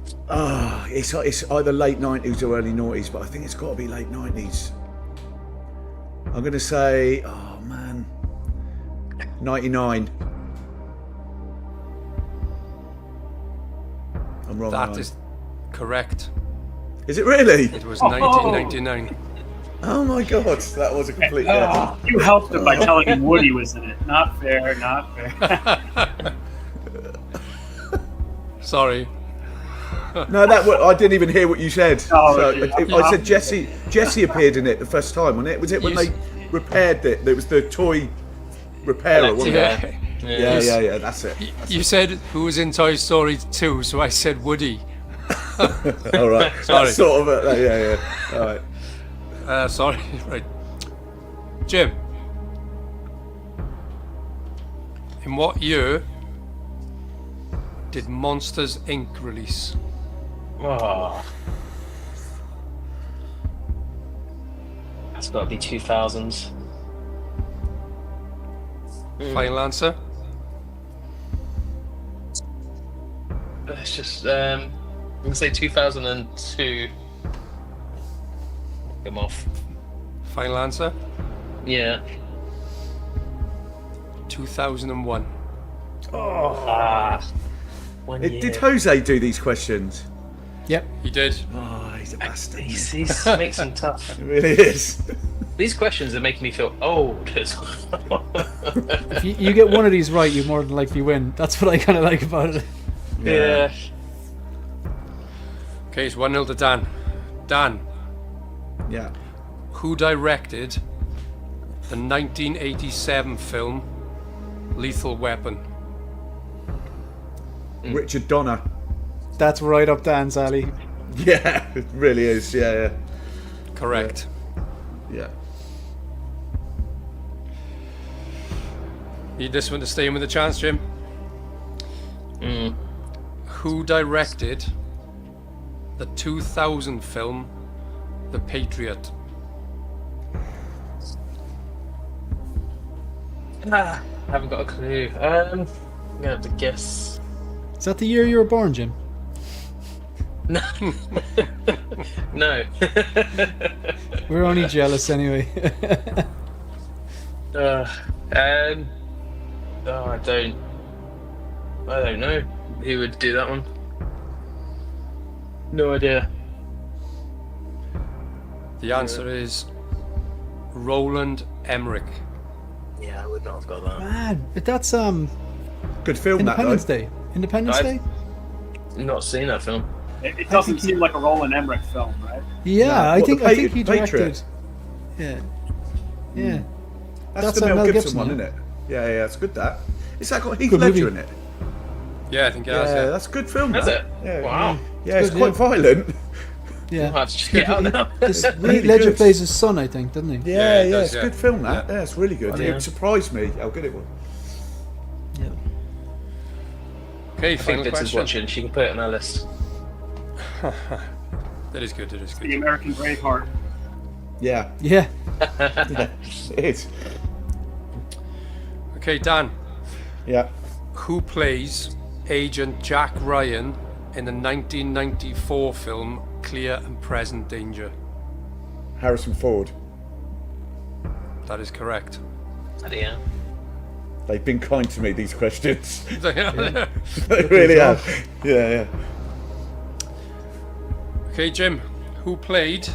It's either late 90s or early 90s, but I think it's got to be late 90s. I'm going to say, 99. I'm wrong. That aren't I? is correct. Is it really? It was 1999. Oh my god, that was a complete guess. You helped him by telling him Woody was in it. Not fair, not fair. Sorry. No, I didn't even hear what you said. Oh, So, okay. I said Jesse appeared in it the first time, wasn't it? Was it when they repaired it? There was the toy repairer, wasn't it? Yeah, that's it. You said who was in Toy Story 2, so I said Woody. All right. Sorry. That's sort of it. Yeah. All right. Sorry. Right. Jim. In what year did Monsters Inc. release? oh, that's got to be 2000s. Final answer? It's just I'm gonna say 2002. I'm off. Final answer? Yeah. 2001. One year. Did Jose do these questions? Yep. He did. Oh, he's a bastard. He's makes them tough. It really is. These questions are making me feel old. If you get one of these right, you more than likely win. That's what I kind of like about it. Yeah. Okay, it's 1-0 to Dan. Dan, Yeah. who directed the 1987 film Lethal Weapon? Richard Donner. That's right up Dan's alley. Yeah, it really is. Yeah, Correct. yeah. Need this one to stay in with a chance, Jim. Who directed the 2000 film The Patriot? I haven't got a clue. I'm gonna have to guess. Is that the year you were born, Jim? No. No. We're only jealous anyway. Oh, I don't know who would do that one. No idea. The answer is Roland Emmerich. Yeah, I would not have got that. Man, but that's Good film, Independence that Day. Independence I've- Day? Not seen that film. It doesn't seem like a Roland Emmerich film, right? Yeah, No, I what, think the I think he Patriot? directed. Yeah. Yeah. though. That's the Mel Gibson one, isn't it? Yeah, it's good. That. Is that got Heath Good Ledger movie. in it? Yeah, I think it has. Yeah, Yeah. that's a good film. Is that. it? Yeah. Wow. Yeah, it's good, quite yeah. violent. I'll Yeah. have to check it out now. This, really Ledger good. plays his son, I think, doesn't he? Yeah, it does, it's a yeah. good film. That. Yeah, it's really good. Yeah. It surprised me how good it was. Yeah. Okay, I think final Liz is question. watching. She can put it on our list. That is good, that is The good. American Braveheart. Yeah, Yeah. it is. Okay, Dan, Yeah. who plays Agent Jack Ryan in the 1994 film Clear and Present Danger? Harrison Ford. That is correct. Yeah. They've been kind to me, these questions. Okay, They really have. Yeah. Jim, who played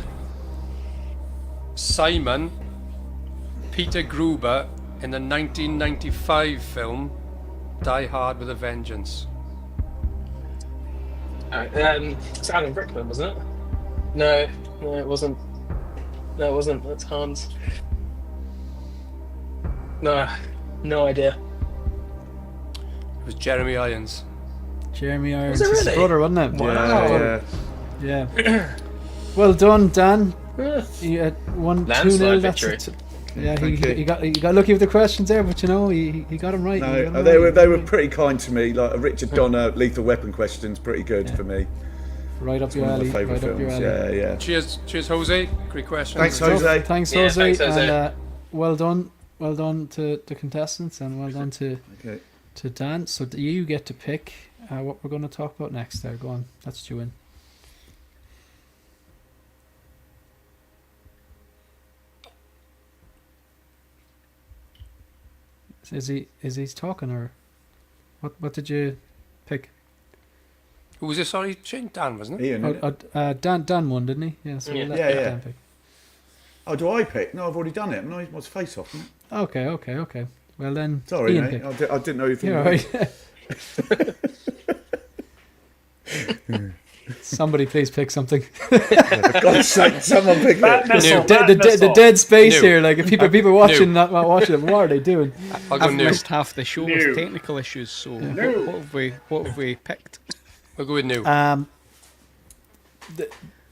Simon Peter Gruber in the 1995 film Die Hard with a Vengeance? It's Alan Rickman, wasn't it? No, it wasn't. No, it wasn't. That's Hans. No idea. It was Jeremy Irons. Jeremy Irons' it his really? brother, wasn't it? Yeah. Yeah. Well done, Dan. You had 1-2-0. Landslide That's victory. it. Yeah, Thank you. he got lucky with the questions there, but you know he got them right. He got 'em No, right. they were pretty kind to me. Like a Richard Donner Lethal Weapon question's pretty good for me. right up your One of alley. my favourite Right up your films. alley. Yeah. Cheers, Jose. Great question. Thanks, Good stuff. Jose. Thanks, Yeah, Jose. thanks, Jose. And well done to the contestants, and well done Okay. to Dan. So you get to pick what we're going to talk about next. There, go on. That's you in. Is he talking, or what did you pick? Who was this? Sorry, Shane? Dan, wasn't it? Ian, innit? Dan won, didn't he? Yeah. So we'll let Yeah. Dan pick. Oh, do I pick? No, I've already done it. No, it was face off. Isn't it? Okay. Well then, Sorry, Ian mate. pick. I didn't know if you. Yeah, right. Somebody please pick something. For God's sake, someone pick it. Batmissile, The Batmissile. dead space No. here. Like if people watching, not watching, what are they doing? I'll go I've new. missed half the show No. with technical issues, so what have we picked? We'll go with new.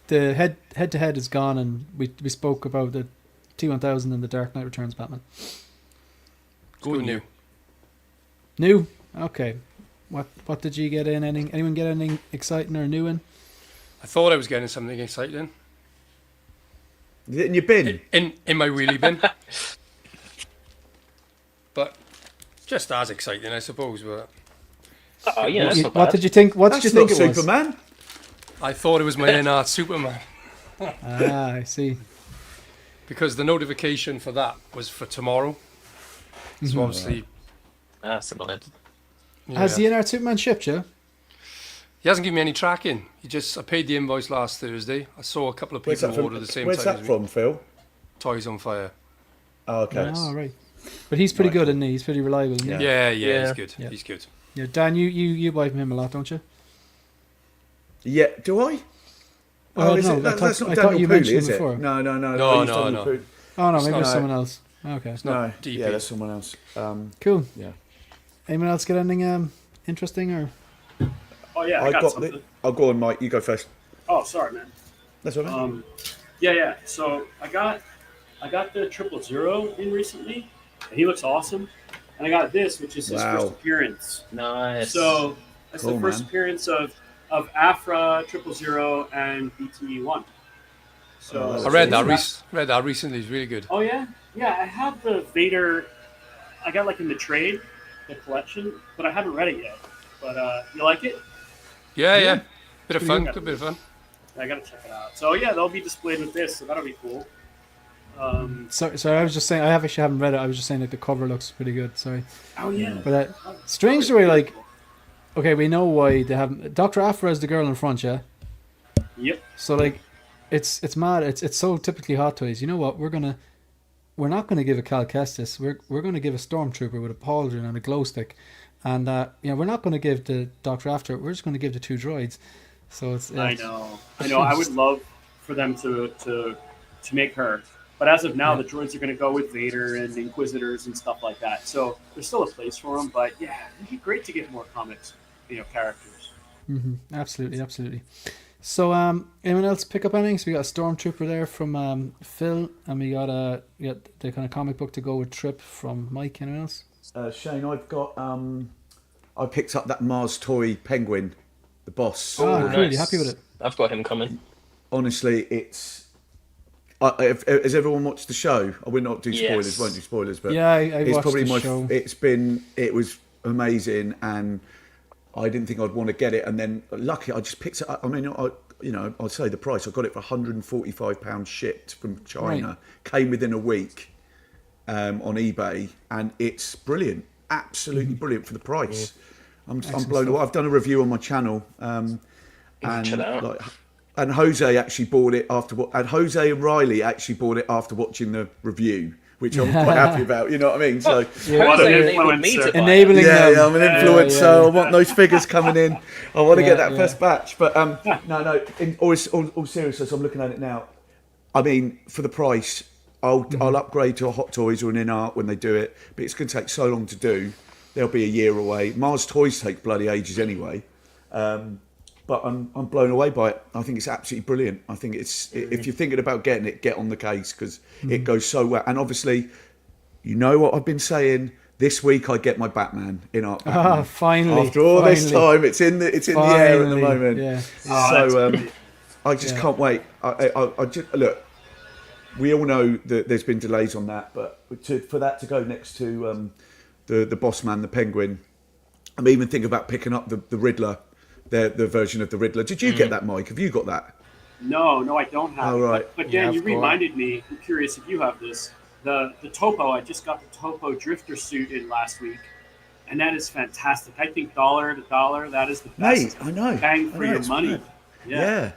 The head to head is gone, and we spoke about the T1000 and the Dark Knight Returns Batman. Go with new. New, okay. What did you get in? Anyone get anything exciting or new in? I thought I was getting something exciting Is it in your bin? in my wheelie bin, but just as exciting, I suppose. But Oh, yeah, that's not What bad. did you think? What That's did you think not it was? Superman. I thought it was my INART Superman Ah, I see. because the notification for that was for tomorrow. So obviously, That's annoying. Has the INART Superman shipped you? he hasn't given me any tracking. I paid the invoice last Thursday. I saw a couple of Where's people that order the same Where's time that as me. from, Phil? Toys on Fire. Oh, okay. Oh, right. But he's pretty good, isn't he? He's pretty reliable. Isn't he? Yeah, Yeah. he's good. Yeah. He's good. Yeah, Dan, you buy from him a lot, don't you? Yeah, do I? Oh, is no, it? That's not I thought Daniel you Pooley, mentioned is him it? before. No. No, I use no, Daniel no. Pooley. Oh, no, maybe not- it's someone else. Okay, No, DP. yeah, that's someone else. cool. Yeah. Anyone else get anything interesting or? Oh yeah, I got something. I'll go on, Mike. You go first. Oh, sorry, man. That's all right. Yeah. So I got the 000 in recently. And he looks awesome. And I got this, which is his Wow. first appearance. Nice. So that's Cool, the first man. appearance of Afra 000 and BT1. So Oh, I read that. that's- Read that recently. It's really good. Oh yeah, yeah. I have the Vader. I got like in the trade, the collection, but I haven't read it yet. But you like it? Yeah. Bit of fun. good. Good bit of fun. I gotta check it out. So yeah, they'll be displayed with this, so that'll be cool. Sorry, I was just saying I haven't read it. I was just saying that the cover looks pretty good. Sorry, Oh yeah. but strange the way like. Okay, we know why they haven't. Dr. Afra is the girl in front, yeah. Yep. So like, it's mad. It's so typically Hot Toys. You know what? We're not gonna give a Cal Kestis. We're gonna give a Stormtrooper with a pauldron and a glow stick, and we're not gonna give the Dr. Afra. We're just gonna give the two droids. So it's. I know. I would love for them to make her, but as of now, the droids are going to go with Vader and Inquisitors and stuff like that. So there's still a place for them, but yeah, it'd be great to get more comics, characters. Absolutely. So, anyone else pick up anything? So we got a Stormtrooper there from Phil, and we got the kind of comic book to go with Trip from Mike. Anyone else? Shane, I've got. I picked up that Mars toy penguin, the boss. Oh, cool. nice. You happy with it? I've got him coming. Honestly, it's. Has everyone watched the show? I will not do spoilers. Yes. Won't do spoilers, but Yeah, I it's watched probably the show. It was amazing, and I didn't think I'd want to get it, and then lucky I just picked it up. I mean, I'd say the price. I got it for £145 shipped from China. Right. Came within a week on eBay, and it's brilliant. Absolutely brilliant for the price. I'm blown away. I've done a review on my channel, and Check it out. and Jose actually bought it and Jose and Riley actually bought it after watching the review, which I'm quite happy about. You know what I mean? So What an Jose enabled me to influencer. buy it. Enabling them. yeah, I'm an influencer. So I want those figures coming in. I want to Yeah, get that yeah. first batch. But no. In all seriousness, I'm looking at it now. I mean, for the price, I'll upgrade to a Hot Toys or an INART when they do it. But it's going to take so long to do. They'll be a year away. Mars Toys take bloody ages anyway. But I'm blown away by it. I think it's absolutely brilliant. I think if you're thinking about getting it, get on the case because it goes so well. And obviously, you know what I've been saying. This week I get my Batman in art. Batman. Finally. After all this finally. time, it's in the air at the Finally, moment. yeah. So I just can't wait. I just look. We all know that there's been delays on that, but for that to go next to the boss man, the Penguin, I'm even thinking about picking up the Riddler. The version of the Riddler. Did you get that, Mike? Have you got that? No, I don't have Oh, it. right. But Yeah, Dan, you I've got it. reminded me. I'm curious if you have this. The Topo. I just got the Topo Drifter suit in last week, and that is fantastic. I think dollar to dollar, that is the best Mate, I know. bang I for know, your it's money. good. Yeah. Yeah,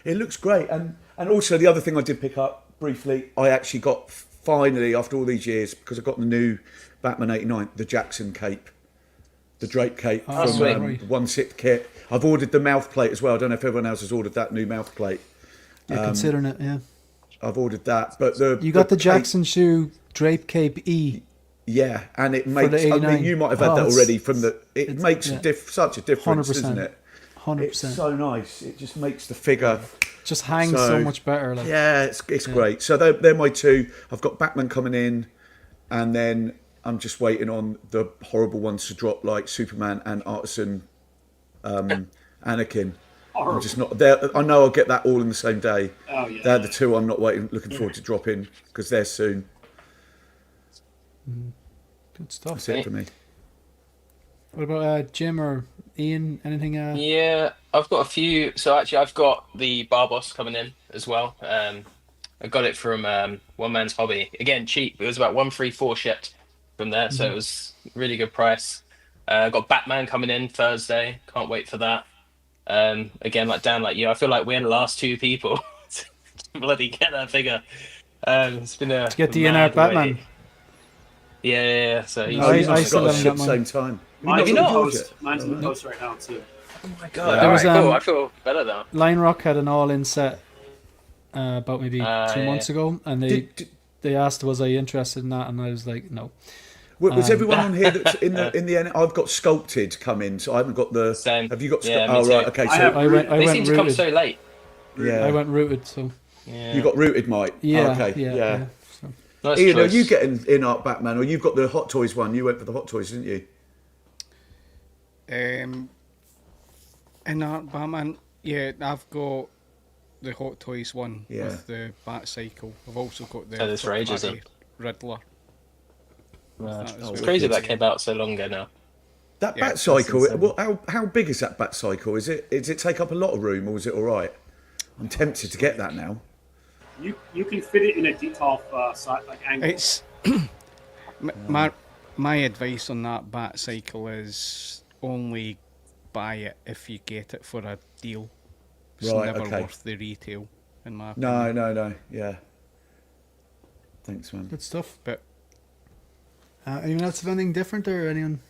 it looks great. And also the other thing I did pick up briefly, I actually got finally after all these years because I got the new Batman '89, the Jackson cape, the Drake cape from sweet. Right. 1/6 kit. I've ordered the mouth plate as well. I don't know if everyone else has ordered that new mouth plate. You're considering it, yeah. I've ordered that, but You got the cape- Jackson Shoe Drape Cape E. Yeah, and it makes. the I 89. mean, you might have had Oh, that it's- already from the. It it's- makes yeah. such a difference, 100%. doesn't it? 100%. It's so nice. It just makes the figure. Just hangs so much better. Like. Yeah, it's great. So they're my two. I've got Batman coming in, and then I'm just waiting on the horrible ones to drop, like Superman and Artisan Anakin. I'm just not there. I know I'll get that all in the same day. Oh yeah. They're the two I'm not looking forward to dropping because they're soon. Good stuff. That's it for me. What about Jim or Ian? Anything? Yeah, I've got a few. So actually, I've got the Barboss coming in as well. I got it from One Man's Hobby. Again, cheap. It was about 134 shipped from there, so it was really good price. Got Batman coming in Thursday. Can't wait for that. Again, like Dan, like you, I feel like we're the last two people to bloody get that figure. It's been a To get the mad INART Batman. wait. Yeah. So he's, No, You I must still have got a haven't ship got at the mine. same time. Mine's you in the not? post. Mine's in the post right now too. oh my god! There All was, right, cool. um, I feel better now. Line Rock had an all-in set about maybe 2 Yeah. months ago, and they asked was I interested in that, and I was like, no. Was everyone on here that's in the end? I've got sculpted come in, so I haven't got the. Same. Have you got? Yeah, me oh right, too. okay. I So have- I went They seem to come rooted. so late. yeah, I went rooted, so Yeah. you got rooted, Mike. yeah, Okay. yeah. So. Nice Ian, choice. are you getting INART Batman, or you've got the Hot Toys one? You went for the Hot Toys, didn't you? INART Batman, yeah, I've got the Hot Toys one Yeah. with the Batcycle. I've also got the Oh, that's for ages, third-party Riddler. Mad. That's It's what crazy it that is. came out so long ago now. That Yeah, bat that's cycle. insane. Well, how big is that bat cycle? Is it take up a lot of room, or is it all right? I'm tempted to get that now. You can fit it in a detolf side like angle. It's my advice on that Batcycle is only buy it if you get it for a deal. It's Right, never okay. worth the retail, in my opinion. No. Yeah. Thanks, man. Good stuff. But Anyone else have anything different, or anyone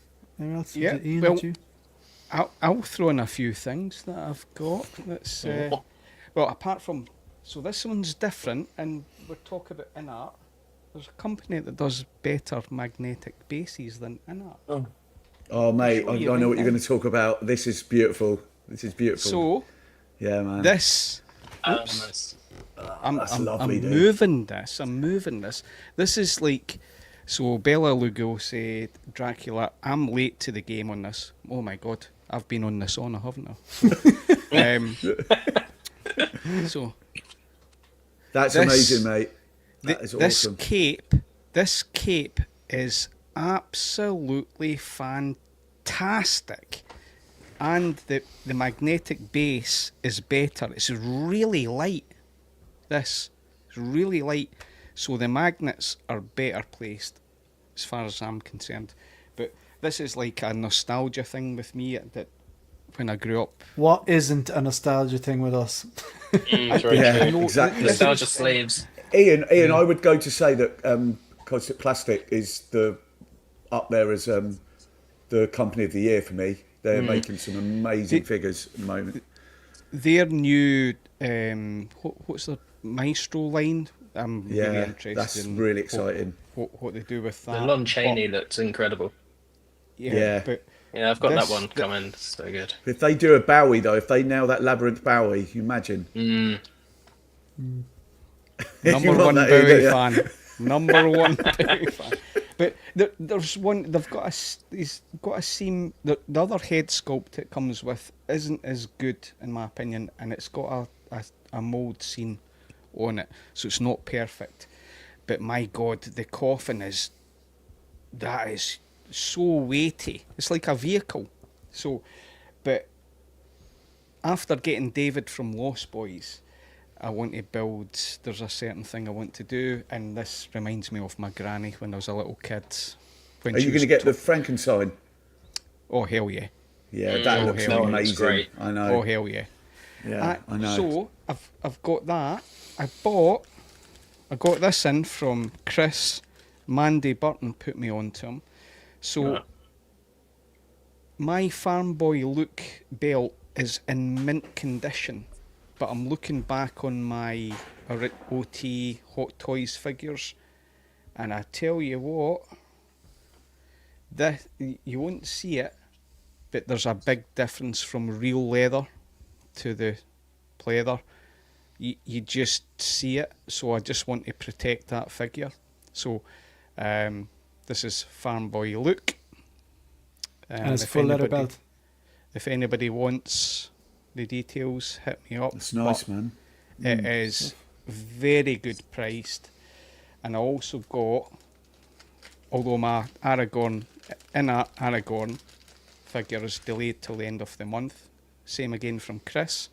else? Yeah, Ian, well- did you? I'll throw in a few things that I've got. That's well, apart from this one's different, and we're talking about INART. There's a company that does better magnetic bases than INART. Oh, mate, Sure I you know think what you're that. going to talk about. This is beautiful. So yeah, man. this, Nice. I'm lovely, dude. moving this. I'm moving this. This is like, so Bela Lugosi, Dracula. I'm late to the game on this. Oh my god, I've been on this honor, haven't I? So That's this- amazing, mate. That is awesome. This cape is absolutely fantastic, and the magnetic base is better. It's really light. This is really light, so the magnets are better placed, as far as I'm concerned. But this is like a nostalgia thing with me that when I grew up. What isn't a nostalgia thing with us? Very Yeah, true. know- exactly. Nostalgia slaves. Ian, I would go to say that Cosmic Plastic is up there as the company of the year for me. They're making some amazing figures at the moment. Their new what's the Maestro line? I'm really Yeah, interested. that's in really exciting. What they do with that. The Lon Chaney But- looks incredible. Yeah. But Yeah, I've got This- that one coming. So good. If they do a Bowie though, if they nail that Labyrinth Bowie, you imagine. number You want one that, Ian, Bowie don't you? fan. Number one Bowie fan. But there's one. They've got he's got a seam. The other head sculpt it comes with isn't as good in my opinion, and it's got a mould scene on it, so it's not perfect. But my God, the coffin is so weighty. It's like a vehicle. So, but after getting David from Lost Boys, I want to build. There's a certain thing I want to do, and this reminds me of my granny when I was a little kid. When Are she you was going to get to- the Frankenstein? Oh hell yeah! Yeah, that Oh, looks hell yeah. amazing. It's great. I know. Oh hell yeah! Yeah, I know. So I've got that. I got this in from Chris. Mandy Burton put me onto him. So my Farm Boy Luke belt is in mint condition, but I'm looking back on my OT Hot Toys figures, and I tell you what, you won't see it, but there's a big difference from real leather to the pleather. You just see it, so I just want to protect that figure. So this is Farm Boy Luke. And it's a if full leather anybody- belt. If anybody wants the details, hit me up. That's nice, But man. It is very good priced. And I also got, although my Aragorn figure is delayed till the end of the month, same again from Chris.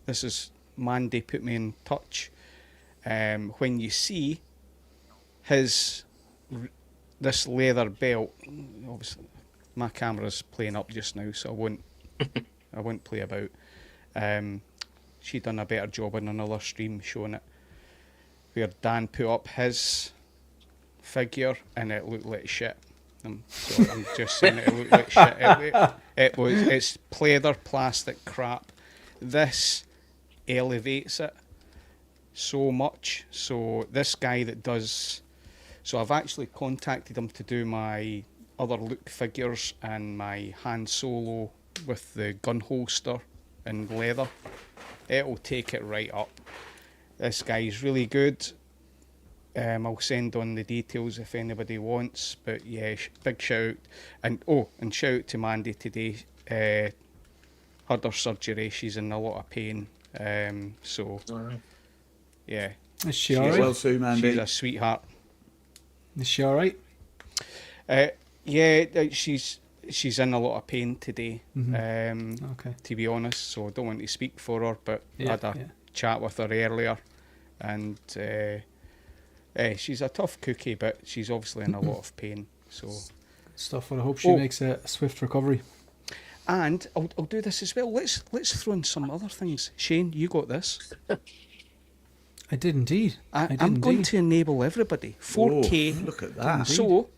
This is Mandy put me in touch. When you see this leather belt, obviously my camera's playing up just now, so I won't play about. She done a better job in another stream showing it. where Dan put up his figure and it looked like shit. So I'm just saying it looked like shit. It's pleather plastic crap. This elevates it so much. So this guy that does, so I've actually contacted him to do my other Luke figures and my Han Solo with the gun holster and leather. It'll take it right up. This guy's really good. I'll send on the details if anybody wants. But yeah, big shout out. And shout out to Mandy today. Had her surgery. She's in a lot of pain. So yeah. Is she Get alright? well soon, Mandy. She's a sweetheart. Is she alright? Yeah, she's in a lot of pain today. Okay. To be honest, so I don't want to speak for her, but I had a yeah. chat with her earlier, and she's a tough cookie, but she's obviously in a lot of pain. So Stuff. Well, I hope she makes a swift recovery. and I'll do this as well. Let's throw in some other things. Shane, you got this. I did indeed. I'm going to enable everybody 4K. Oh, look at that. So,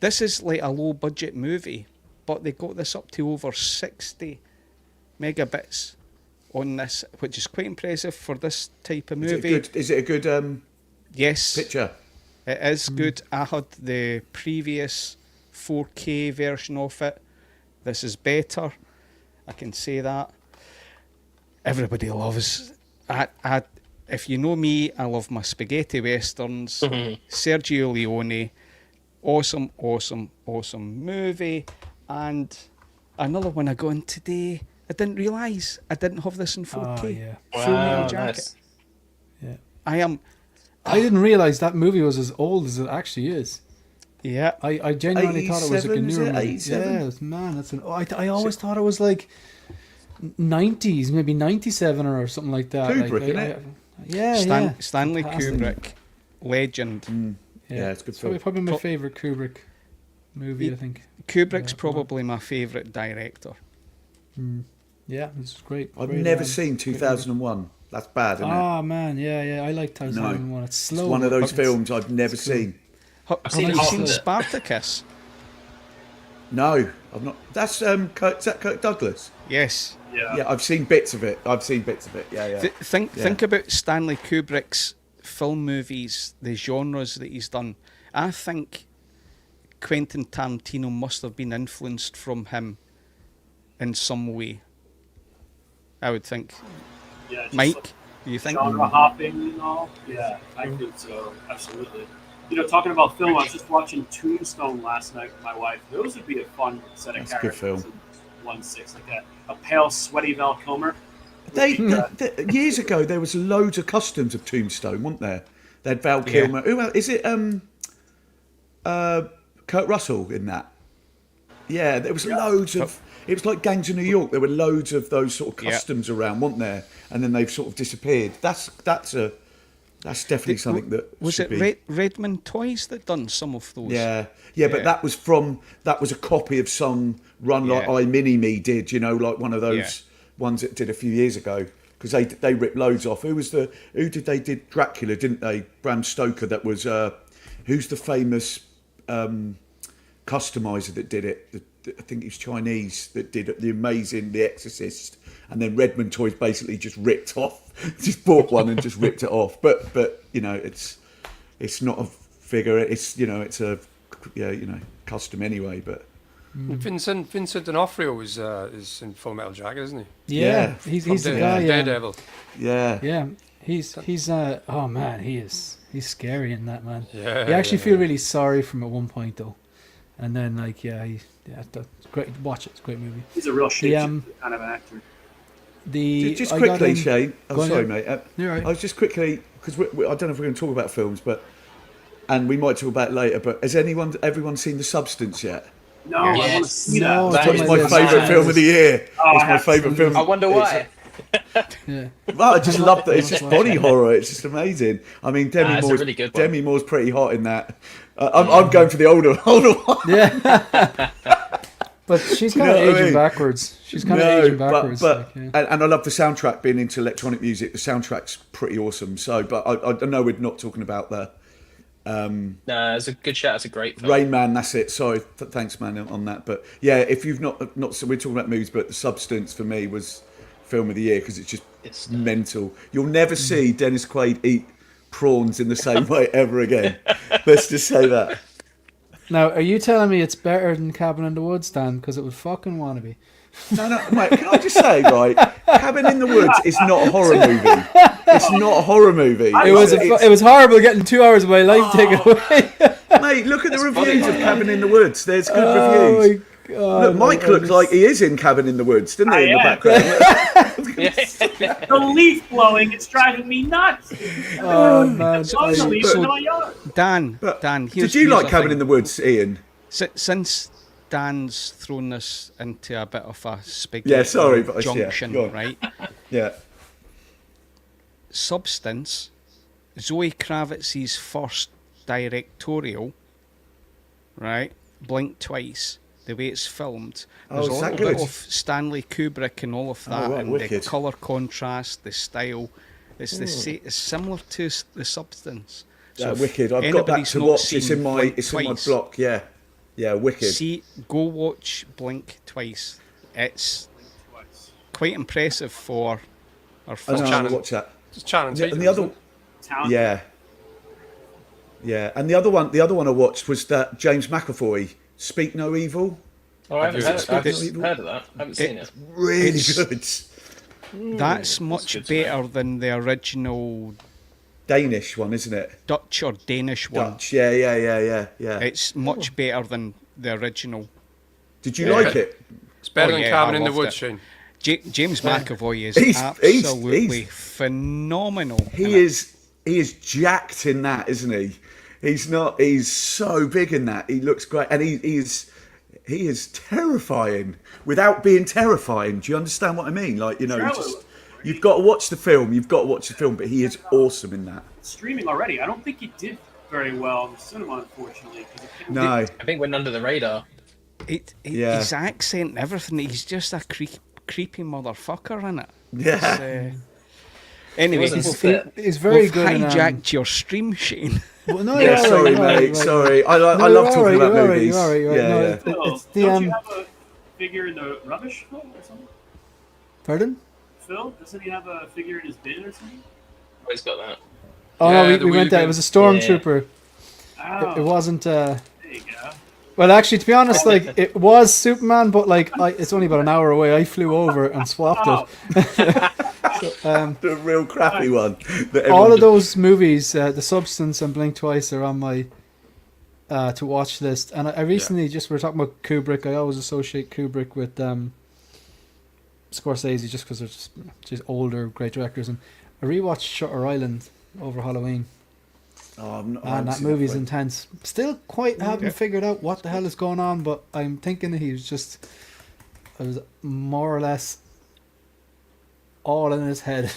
this is like a low budget movie, but they got this up to over 60 megabits on this, which is quite impressive for this type of movie. Is it a good Yes, picture? it is good. I had the previous 4K version of it. This is better. I can say that. Everybody loves. If you know me, I love my spaghetti westerns. Sergio Leone, awesome movie. And another one I got in today. I didn't realise I didn't have this in 4K. Oh, yeah. Full Metal Wow, Jacket. nice. Yeah. I didn't realise that movie was as old as it actually is. Yeah. I genuinely thought it was like a 87, newer is it? movie. 87? Yeah, man, that's I always thought it was like 90s, maybe 97 or something like that. Kubrick, innit? Yeah, Stanley Fantastic. Kubrick, legend. Yeah, it's good Probably, film. probably my favourite Kubrick movie, I think. Kubrick's probably my favourite director. Yeah, this is great. I've Great, never um, seen 2001. That's bad, isn't it? Oh man, yeah, I like 2001. It's slow. It's one of those but films I've never seen. Have seen you half seen of it. Spartacus? No, I've not. That's is that Kirk Douglas? Yes. Yeah, I've seen bits of it. Yeah. Think about Stanley Kubrick's film movies, the genres that he's done. I think Quentin Tarantino must have been influenced from him in some way. I would think. Yeah, just Mike, like you think? genre hopping and all. Yeah, I think so. Absolutely. You know, talking about film, I was just watching Tombstone last night with my wife. Those would be a fun set of That's a good characters. film. In 1/6, like a pale, sweaty Val Kilmer. Years ago, there was loads of costumes of Tombstone, weren't there? They had Val Kilmer. Who else? Is it Kurt Russell in that? Yeah, there was loads of. It was like Gangs of New York. There were loads of those sort of costumes around, weren't there? And then they've sort of disappeared. That's definitely something that Was should it be. Redmond Toys that done some of those? Yeah, but that was a copy of some run like Yeah. I Mini Me did, you know, like one of those Yeah. ones that did a few years ago, because they ripped loads off. Who did Dracula, didn't they? Bram Stoker. That was who's the famous customizer that did it? I think he was Chinese that did the amazing The Exorcist, and then Redmond Toys basically just ripped off, just bought one and just ripped it off. But you know, it's not a figure. It's it's a custom anyway. But Vincent D'Onofrio is in Full Metal Jacket, isn't he? Yeah, he's the guy. Yeah. Daredevil. yeah, He's oh man, he's scary in that, man. Yeah, You actually feel really sorry for him at one point though, and then that's great. Watch it, it's a great movie. He's a real shape The, kind of actor. Just quickly, Shane. Go I'm on, sorry, yeah. mate. You're right. I was just quickly, because I don't know if we're going to talk about films, and we might talk about it later. But has everyone seen The Substance yet? No, I want to Yes. see No, that. it's It's on my list. favourite film of the year. Oh, It's my favourite film. I wonder why. Yeah. Well, I just love that. It's just body horror. It's just amazing. I mean, Demi it's a Moore's, really good one. Demi Moore's pretty hot in that. I'm going for the older one. Yeah. But she's Do you kind of know what I aging mean? backwards. She's kind of aging backwards. But like, yeah. and I love the soundtrack. Being into electronic music, the soundtrack's pretty awesome. So, but I know we're not talking about the No, it's a good shout. It's a great film. Rain Man. That's it. Sorry, thanks, man, on that. But yeah, if you've not, so we're talking about movies, but The Substance for me was film of the year because it's just mental. You'll never see Dennis Quaid eat prawns in the same way ever again. Let's just say that. Now, are you telling me it's better than Cabin in the Woods, Dan? Because it would fucking want to be. No, mate, can I just say, right, Cabin in the Woods is not a horror movie. It's not a horror movie. It was horrible getting 2 hours of my life taken away. Mate, look at the reviews of Cabin in the Woods. There's good Oh reviews. my God. Look, Mike looks like he is in Cabin in the Woods, doesn't he, in the background? The leaf blowing, it's driving me nuts. Oh, man. It's on the leaf in my yard. Dan, Did you like Cabin in the Woods, Ian? Since Dan's thrown this into a bit of a spaghetti Yeah, sorry, but junction, go on. right? Yeah. Substance, Zoe Kravitz's first directorial, right? Blink Twice, the way it's filmed. There's a is that little bit good? of Stanley Kubrick and all of that, right, and wicked. the colour contrast, the style. It's it's similar to The Substance. So if Wicked. I've got that anybody's to not watch. It's seen in my Blink in my Twice, block. Yeah, wicked. Go watch Blink Twice. It's quite impressive for our I first. know, I'll watch that. Just Channing Tatum. And the other, Talented. yeah, and the other one I watched was that James McAvoy, Speak No Evil. Oh, I haven't heard of that. It's- I haven't seen it. Really It's- good. That's much good to know. better than the original Danish one, isn't it? Dutch or Danish one. Dutch. Yeah. It's much better than the original. Did you like it? It's better Oh, than yeah, Cabin I in the loved Woods, it. Shane. James McAvoy is He's- absolutely phenomenal. in He it. is jacked in that, isn't he? He's so big in that. He looks great, and he is terrifying without being terrifying. Do you understand what I mean? Like, you know, you've got to watch the film. But he is awesome in that. Streaming already. I don't think it did very well in the cinema, unfortunately. No, I think went under the radar. Yeah. His accent and everything, he's just a creepy motherfucker in it. yeah. Anyway, wasn't fit. He's very we've good in, hijacked your stream, Shane. Well, no, Yeah, you're sorry, all right, mate. right. Sorry, I No, love you're talking all right, about you're all right, movies. you're all right, you're all right. Yeah, No, yeah. it's the Don't you have a figure in the rubbish film or something? Pardon? Phil, doesn't he have a figure in his bin or something? Always got that. Oh Yeah, no, the we went there. It wheelie was a stormtrooper. Oh, It wasn't. there you go. Well, actually, to be honest, like it was Superman, but like it's only about an hour away. I flew over and swapped it. The real crappy one. that All everyone of those movies, The Substance and Blink Twice, are on my to watch list. And I recently just we were talking about Kubrick. I always associate Kubrick with Scorsese just because they're just older, great directors. And I rewatched Shutter Island over Halloween. Oh, I haven't And that seen movie's one. intense. Still quite haven't figured out what the hell is going on, but I'm thinking that I was more or less all in his head.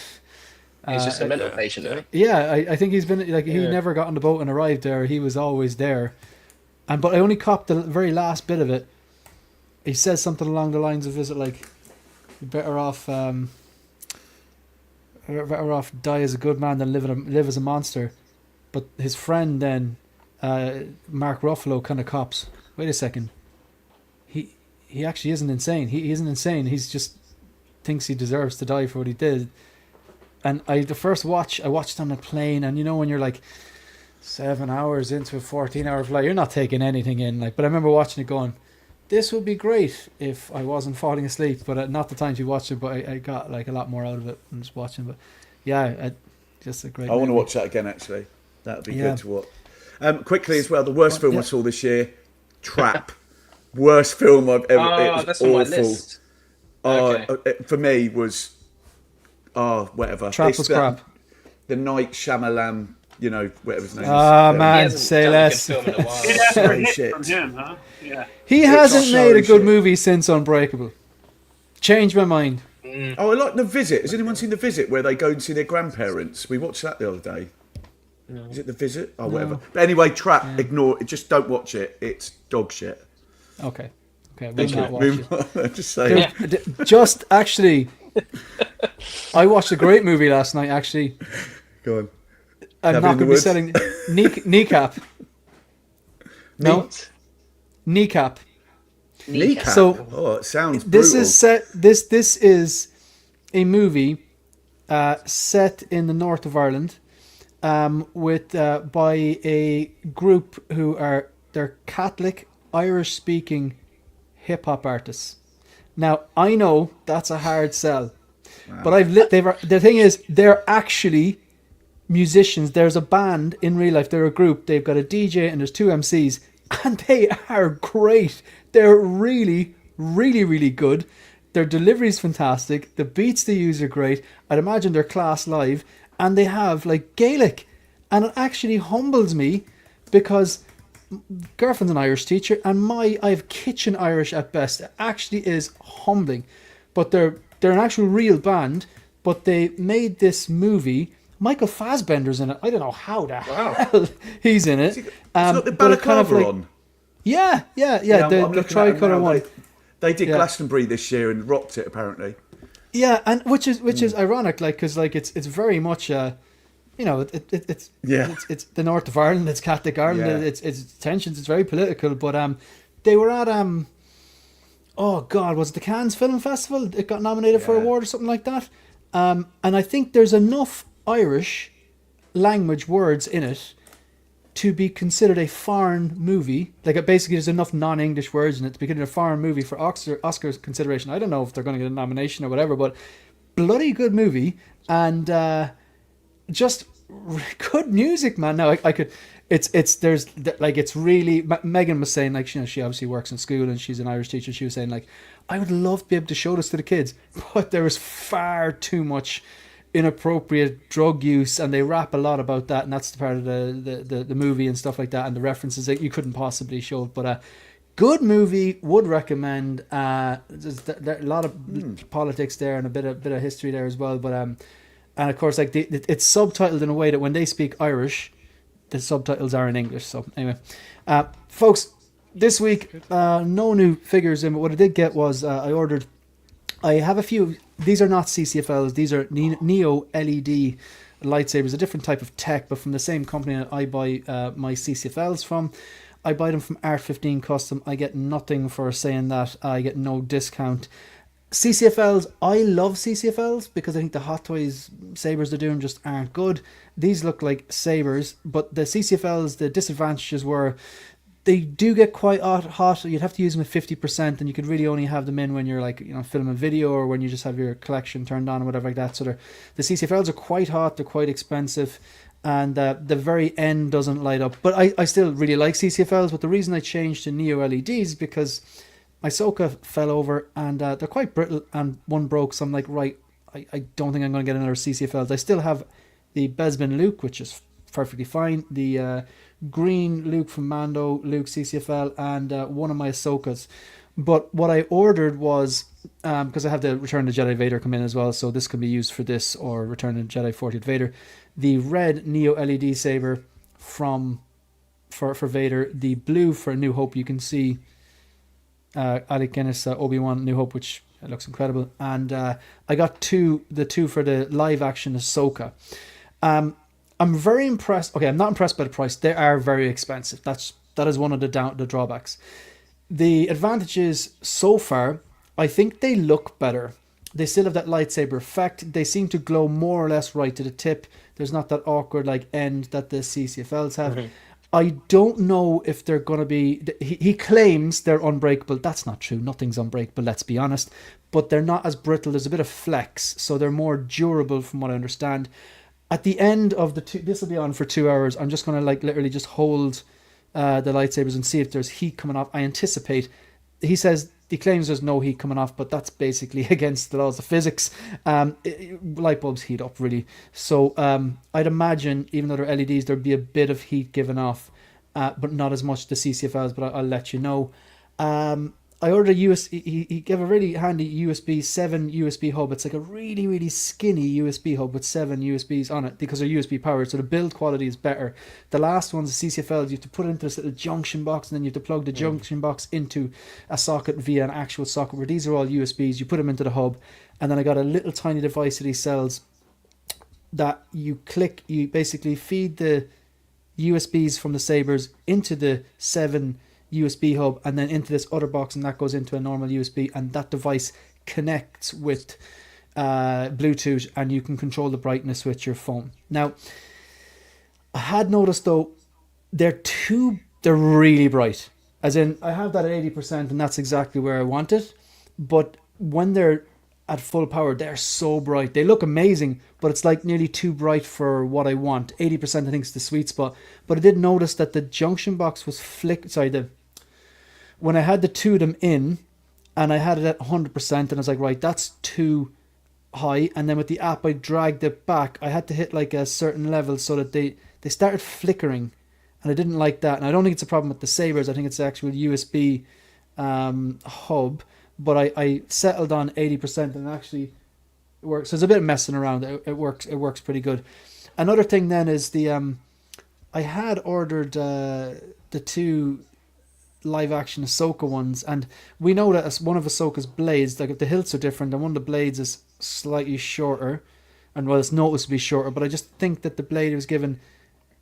He's just a mental patient, isn't he? Yeah, I think he's been like he never got on the boat and arrived there. He was always there, but I only copped the very last bit of it. He says something along the lines of, "Is it like you're better off die as a good man than live as a monster?" But his friend then, Mark Ruffalo, kind of cops. Wait a second. He actually isn't insane. He isn't insane. He's just thinks he deserves to die for what he did. And the first watch, I watched on a plane, and you know when you're like 7 hours into a 14-hour flight, you're not taking anything in. Like, but I remember watching it going, this would be great if I wasn't falling asleep. But not the times you watched it, but I got like a lot more out of it and just watching. But yeah, just a great. I want to movie. watch that again. Actually, that'd be Yeah. good to watch. Quickly as well, the worst film I saw this year, Trap. Worst film I've ever. It Oh, was that's on my awful. list. Okay. For me was, whatever. Trap It's was the- crap. The Night Shyamalan, whatever his name is. Ah, He man, hasn't say done a good less. film in a while. It asked for a hit shit. from him, huh? Yeah. He hasn't so made a good shit. movie since Unbreakable. Changed my mind. Oh, I like The Visit. Has anyone seen The Visit where they go and see their grandparents? We watched that the other day. Is it The Visit? Oh, whatever. But anyway, Trap, ignore it. Just don't watch it. It's dog shit. Okay. Okay, we'll not watch it. Just say Just actually, I watched a great movie last night. Actually, go on. I'm Cabin not in the going to be Woods? selling kneecap. No, kneecap. Kneecap. So- Oh, it sounds This brutal. is set. This is a movie set in the north of Ireland, with by a group who are they're Catholic Irish speaking hip hop artists. Now I know that's a hard sell, but the thing is they're actually musicians. There's a band in real life. They're a group. They've got a DJ and there's two MCs, and they are great. They're really, really, really good. Their delivery is fantastic. The beats they use are great. I'd imagine they're class live, and they have like Gaelic, and it actually humbles me because girlfriend's an Irish teacher, and I have kitchen Irish at best. It actually is humbling, but they're an actual real band. But they made this movie. Michael Fassbender's in it. I don't know how the hell he's in it. It's got the but it balaclava kind of on. Yeah. I'm The looking at it tricolour now. one. They did Yeah. Glastonbury this year and rocked it apparently. Yeah, and which is ironic, like because like it's very much it's it's the north of Ireland, it's Catholic Ireland, Yeah. it's tensions, it's very political. But they were at oh god, was it the Cannes Film Festival? It got nominated for an award or something like that. And I think there's enough Irish language words in it to be considered a foreign movie. Like basically there's enough non-English words in it to be considered a foreign movie for Oscar consideration. I don't know if they're going to get a nomination or whatever, but bloody good movie, and just good music, man. Now I could it's really Megan was saying, like, she obviously works in school and she's an Irish teacher. She was saying, like, I would love to be able to show this to the kids, but there is far too much inappropriate drug use, and they rap a lot about that, and that's the part of the movie and stuff like that, and the references that you couldn't possibly show. But good movie, would recommend. There's a lot of politics there and a bit of history there as well. But and of course, like it's subtitled in a way that when they speak Irish, the subtitles are in English. So anyway, folks, this week no new figures in, but what I did get was I have a few. These are not CCFLs. These are Neo LED lightsabers, a different type of tech, but from the same company that I buy my CCFLs from. I buy them from Art 15 Custom. I get nothing for saying that. I get no discount. CCFLs, I love CCFLs because I think the Hot Toys sabers they're doing just aren't good. These look like sabers, but the CCFLs, the disadvantages were they do get quite hot. You'd have to use them at 50%, and you could really only have them in when you're like, filming a video or when you just have your collection turned on or whatever like that. So the CCFLs are quite hot. They're quite expensive, and the very end doesn't light up. But I still really like CCFLs. But the reason I changed to Neo LEDs is because my Soka fell over, and they're quite brittle, and one broke. So I'm like, right, I don't think I'm going to get another CCFLs. I still have the Bespin Luke, which is perfectly fine. The green Luke from Mando, Luke CCFL, and one of my Ahsokas. But what I ordered was, because I have the Return of the Jedi Vader come in as well, so this can be used for this or Return of the Jedi 40th Vader. The red Neo LED saber for Vader, the blue for New Hope. You can see Alec Guinness, Obi-Wan New Hope, which looks incredible. And I got the two for the live action Ahsoka. I'm very impressed. Okay, I'm not impressed by the price. They are very expensive. That is one of the drawbacks. The advantages so far, I think they look better. They still have that lightsaber effect. They seem to glow more or less right to the tip. There's not that awkward end that the CCFLs have. Mm-hmm. I don't know if they're going to be... He claims they're unbreakable. That's not true. Nothing's unbreakable, let's be honest. But they're not as brittle. There's a bit of flex, so they're more durable from what I understand. At the end of this will be on for 2 hours. I'm just going to literally just hold the lightsabers and see if there's heat coming off. I anticipate. He claims there's no heat coming off, but that's basically against the laws of physics. Light bulbs heat up really. So I'd imagine, even though they're LEDs, there'd be a bit of heat given off, but not as much the CCFLs. But I'll let you know. I ordered a USB. He gave a really handy USB 7 USB hub. It's like a really, really skinny USB hub with 7 USBs on it because they're USB powered. So the build quality is better. The last one's a CCFL. You have to put it into this little junction box, and then you have to plug the junction box into a socket via an actual socket. Where these are all USBs. You put them into the hub, and then I got a little tiny device that he sells that you click. You basically feed the USBs from the Sabers into the 7 USB hub and then into this other box, and that goes into a normal USB, and that device connects with Bluetooth, and you can control the brightness with your phone. Now, I had noticed though, they're really bright. As in, I have that at 80%, and that's exactly where I want it. But when they're at full power, they're so bright. They look amazing, but it's like nearly too bright for what I want. 80% I think is the sweet spot. But I did notice that the junction box was when I had the two of them in, and I had it at 100%, and I was like, right, that's too high. And then with the app, I dragged it back. I had to hit like a certain level so that they started flickering, and I didn't like that. And I don't think it's a problem with the Sabers. I think it's the actual USB hub. But I settled on 80%, and it actually works. So it's a bit of messing around. It works pretty good. Another thing then is I had ordered the 2 live action Ahsoka ones, and we know that one of Ahsoka's blades, like if the hilts are different, and one of the blades is slightly shorter, and well, it's noticeably shorter, but I just think that the blade was given,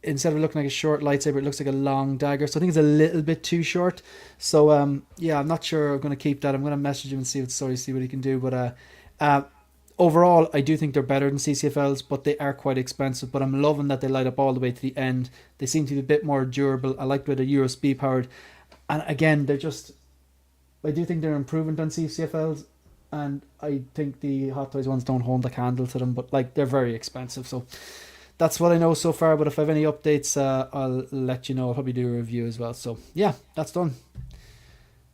instead of looking like a short lightsaber, it looks like a long dagger. So I think it's a little bit too short. So yeah, I'm not sure I'm going to keep that. I'm going to message him and see what he can do. But overall, I do think they're better than CCFLs, but they are quite expensive. But I'm loving that they light up all the way to the end. They seem to be a bit more durable. I like that they're USB powered. And again, I do think they're an improvement on CCFLs. And I think the Hot Toys ones don't hold a candle to them. But like, they're very expensive. So that's what I know so far, but if I have any updates, I'll let you know. I'll probably do a review as well. So yeah, that's done.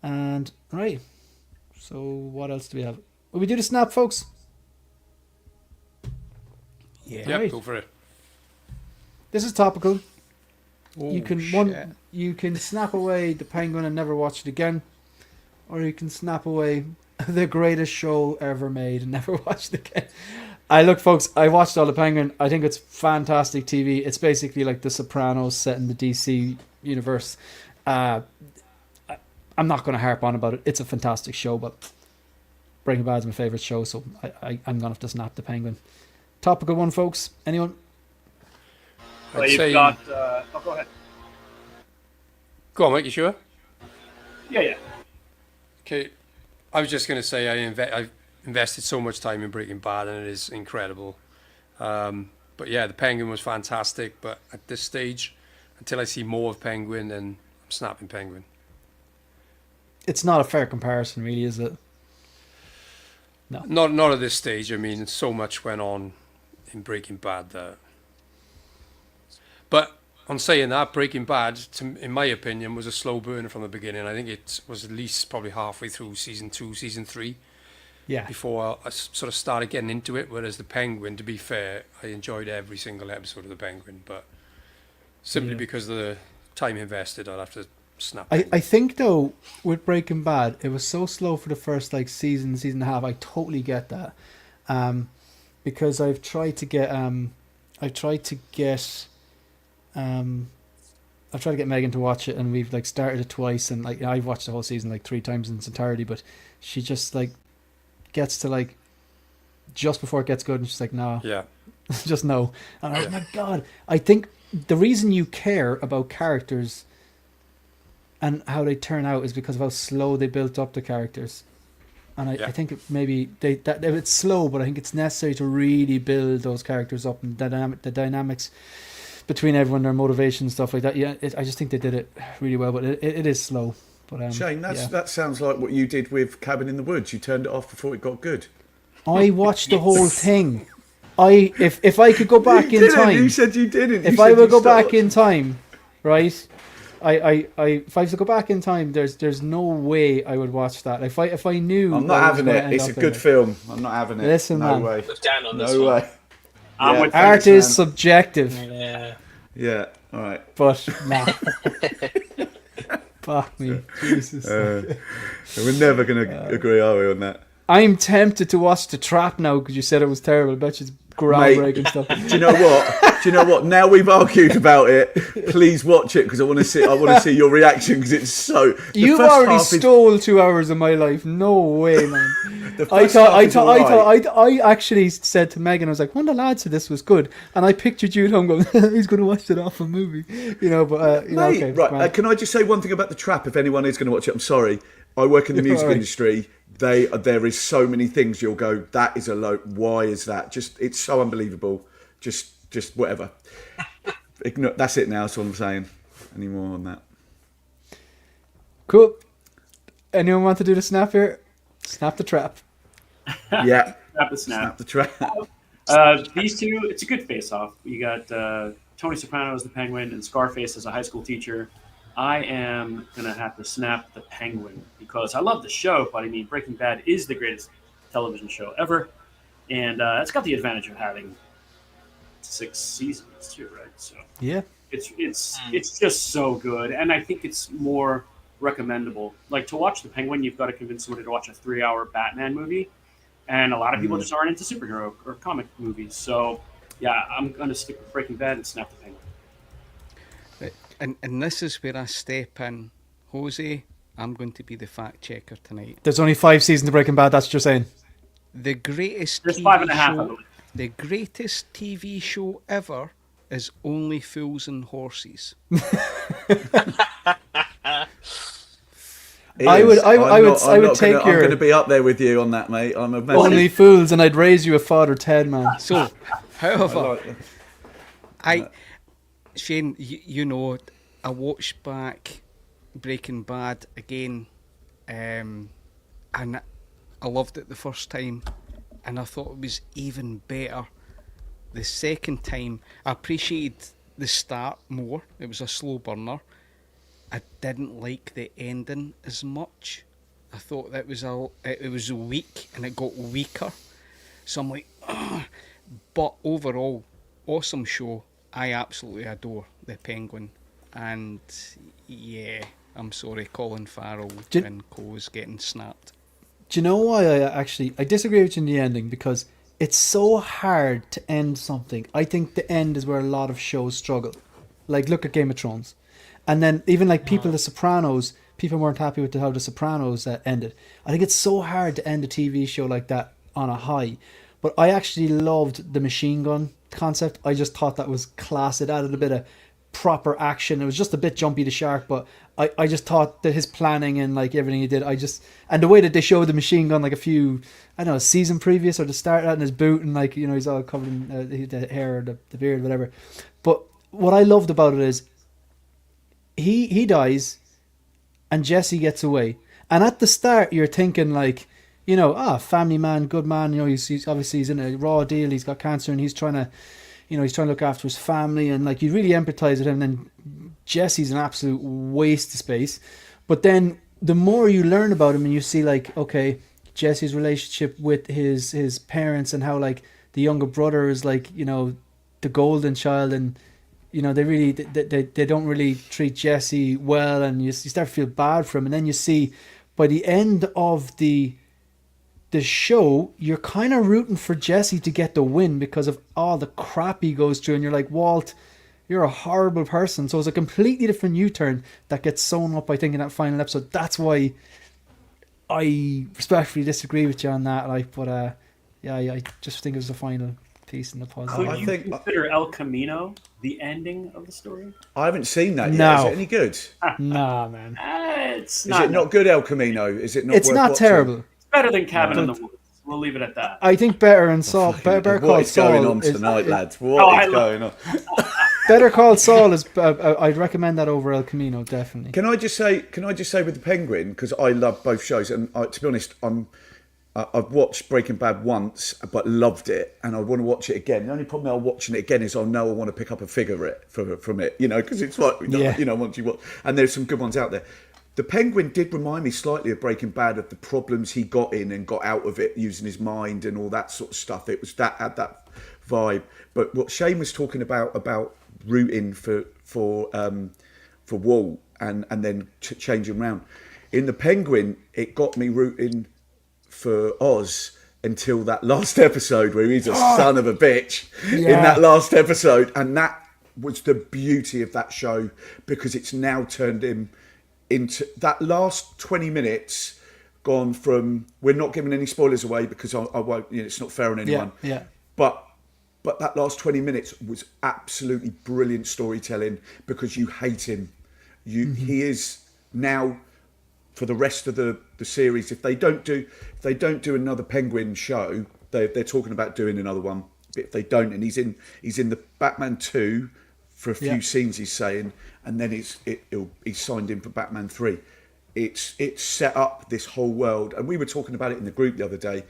And right, so what else do we have? Will we do the snap, folks? Yeah, right. Go for it. This is topical. Oh, you can snap away the Penguin and never watch it again, or you can snap away the greatest show ever made and never watch it again. Look, folks, I watched all the Penguin. I think it's fantastic TV. It's basically like The Sopranos set in the DC universe. I'm not going to harp on about it. It's a fantastic show, but Breaking Bad is my favourite show, so I'm going to have to snap the Penguin. Topical one, folks. Anyone? Well, you've got... go ahead. Go on, Mike, you sure? Yeah. Okay, I was just going to say I've invested so much time in Breaking Bad, and it is incredible. But yeah, the Penguin was fantastic. But at this stage, until I see more of Penguin, then I'm snapping Penguin. It's not a fair comparison, really, is it? No. Not at this stage. I mean, so much went on in Breaking Bad that. But on saying that, Breaking Bad, in my opinion, was a slow burner from the beginning. I think it was at least probably halfway through season 2, season 3. Yeah. Before I sort of started getting into it, whereas the Penguin, to be fair, I enjoyed every single episode of the Penguin, but simply because of the time invested, I'll have to snap. I think though with Breaking Bad, it was so slow for the first like season and a half. I totally get that, because I've tried to get Megan to watch it, and we've like started it twice, and like I've watched the whole season like 3 times in its entirety, but she just like gets to like just before it gets good, and she's like, no, just no. And I'm like, my God, I think the reason you care about characters and how they turn out is because of how slow they built up the characters. And I think maybe it's slow, but I think it's necessary to really build those characters up, and the dynamics between everyone, their motivation, stuff like that. Yeah, I just think they did it really well, but it is slow. But Shane, that sounds like what you did with Cabin in the Woods. You turned it off before it got good. I watched the whole thing. If I could go back in time, you said you didn't. If I would go back in time, right? If I was to go back in time, there's no way I would watch that. If I knew, I'm not having it. It's a good film. I'm not having it. Listen, no man. way. Down on this No one. way. Art is subjective. Yeah. Yeah. All right. But nah. Fuck me, Jesus. We're never going to agree, are we, on that? I'm tempted to watch The Trap now because you said it was terrible. I bet you it's groundbreaking stuff. Do you know what? Now we've argued about it. Please watch it because I want to see your reaction because it's so. You've already stole 2 hours of my life. No way, man. I actually said to Megan, I was like, one of the lads said this was good, and I pictured you at home going, he's going to watch it off a movie, But okay, right. Can I just say one thing about The Trap? If anyone is going to watch it, I'm sorry. I work in the music industry. There is so many things you'll go, that is a low. Why is that? It's so unbelievable. Just whatever. That's it now. That's all I'm saying. Any more on that? Cool. Anyone want to do the snap here? Snap the trap. Yeah. Snap the trap. These two, it's a good face-off. You got Tony Soprano as the Penguin and Scarface as a high school teacher. I am going to have to snap the Penguin because I love the show, but I mean, Breaking Bad is the greatest television show ever. And it's got the advantage of having 6 seasons too, right? So yeah, it's just so good. And I think it's more recommendable. Like to watch the Penguin, you've got to convince somebody to watch a 3-hour Batman movie. And a lot of people just aren't into superhero or comic movies. So yeah, I'm going to stick with Breaking Bad and snap the Penguin. And this is where I step in. Jose, I'm going to be the fact checker tonight. There's only 5 seasons of Breaking Bad, that's what you're saying. The greatest There's TV 5.5, I show, believe. the greatest TV show ever is Only Fools and Horses. I would take your. I'm going to be up there with you on that, mate. I'm a Only Fools, and I'd raise you a Father Ted, man. So, however, Shane, I watched back Breaking Bad again, and I loved it the first time, and I thought it was even better the second time. I appreciated the start more. It was a slow burner. I didn't like the ending as much. I thought that it was weak, and it got weaker. So I'm like, ugh. But overall, awesome show. I absolutely adore the Penguin, and yeah, I'm sorry, Colin Farrell and co is getting snapped. Do you know why I disagree with you in the ending? Because it's so hard to end something. I think the end is where a lot of shows struggle. Like, look at Game of Thrones. And then even like The Sopranos, people weren't happy with how The Sopranos ended. I think it's so hard to end a TV show like that on a high. But I actually loved the machine gun concept. I just thought that was class. It added a bit of proper action. It was just a bit jumpy to shark, but I just thought that his planning and like everything he did, and the way that they showed the machine gun like a season previous or the start out in his boot, and like, he's all covered in the hair or the beard, whatever. But what I loved about it is he dies and Jesse gets away. And at the start you're thinking like, family man, good man, he's obviously he's in a raw deal, he's got cancer and he's trying to look after his family, and like you really empathize with him. And then Jesse's an absolute waste of space. But then the more you learn about him and you see like, okay, Jesse's relationship with his parents and how like the younger brother is like, the golden child, and they really they don't really treat Jesse well, and you start to feel bad for him. And then you see by the end of the show, you're kind of rooting for Jesse to get the win because of all the crap he goes through, and you're like, Walt, you're a horrible person. So it's a completely different U-turn that gets sewn up, I think, in that final episode. That's why I respectfully disagree with you on that. I just think it was the final piece in the puzzle. Could you consider El Camino the ending of the story? I haven't seen that yet. No. Is it any good? Nah, man. It's Is it not good, El Camino? Is it not? It's worth not watching? terrible. better than Cabin in the Woods. We'll leave it at that. I think Better Call Saul. What is going on tonight, lads? What is going on? Better Call Saul is. I'd recommend that over El Camino, definitely. Can I just say with the Penguin, because I love both shows, and to be honest, I've watched Breaking Bad once, but loved it, and I want to watch it again. The only problem with watching it again is I know I want to pick up a figure from it, because it's like, once you watch, and there's some good ones out there. The Penguin did remind me slightly of Breaking Bad, of the problems he got in and got out of it using his mind and all that sort of stuff. It was had that vibe. But what Shane was talking about rooting for Walt and then change him round. In the Penguin, it got me rooting for Oz until that last episode where he's a son of a bitch in that last episode, and that was the beauty of that show, because it's now turned him into that last 20 minutes gone from, we're not giving any spoilers away because I won't, it's not fair on anyone, but that last 20 minutes was absolutely brilliant storytelling, because you hate him. He is now, for the rest of the series, if they don't do another Penguin show, they're talking about doing another one. But if they don't, and he's in the Batman 2 for a few scenes, he's saying, and then he's signed in for Batman 3. It's set up this whole world, and we were talking about it in the group the other day.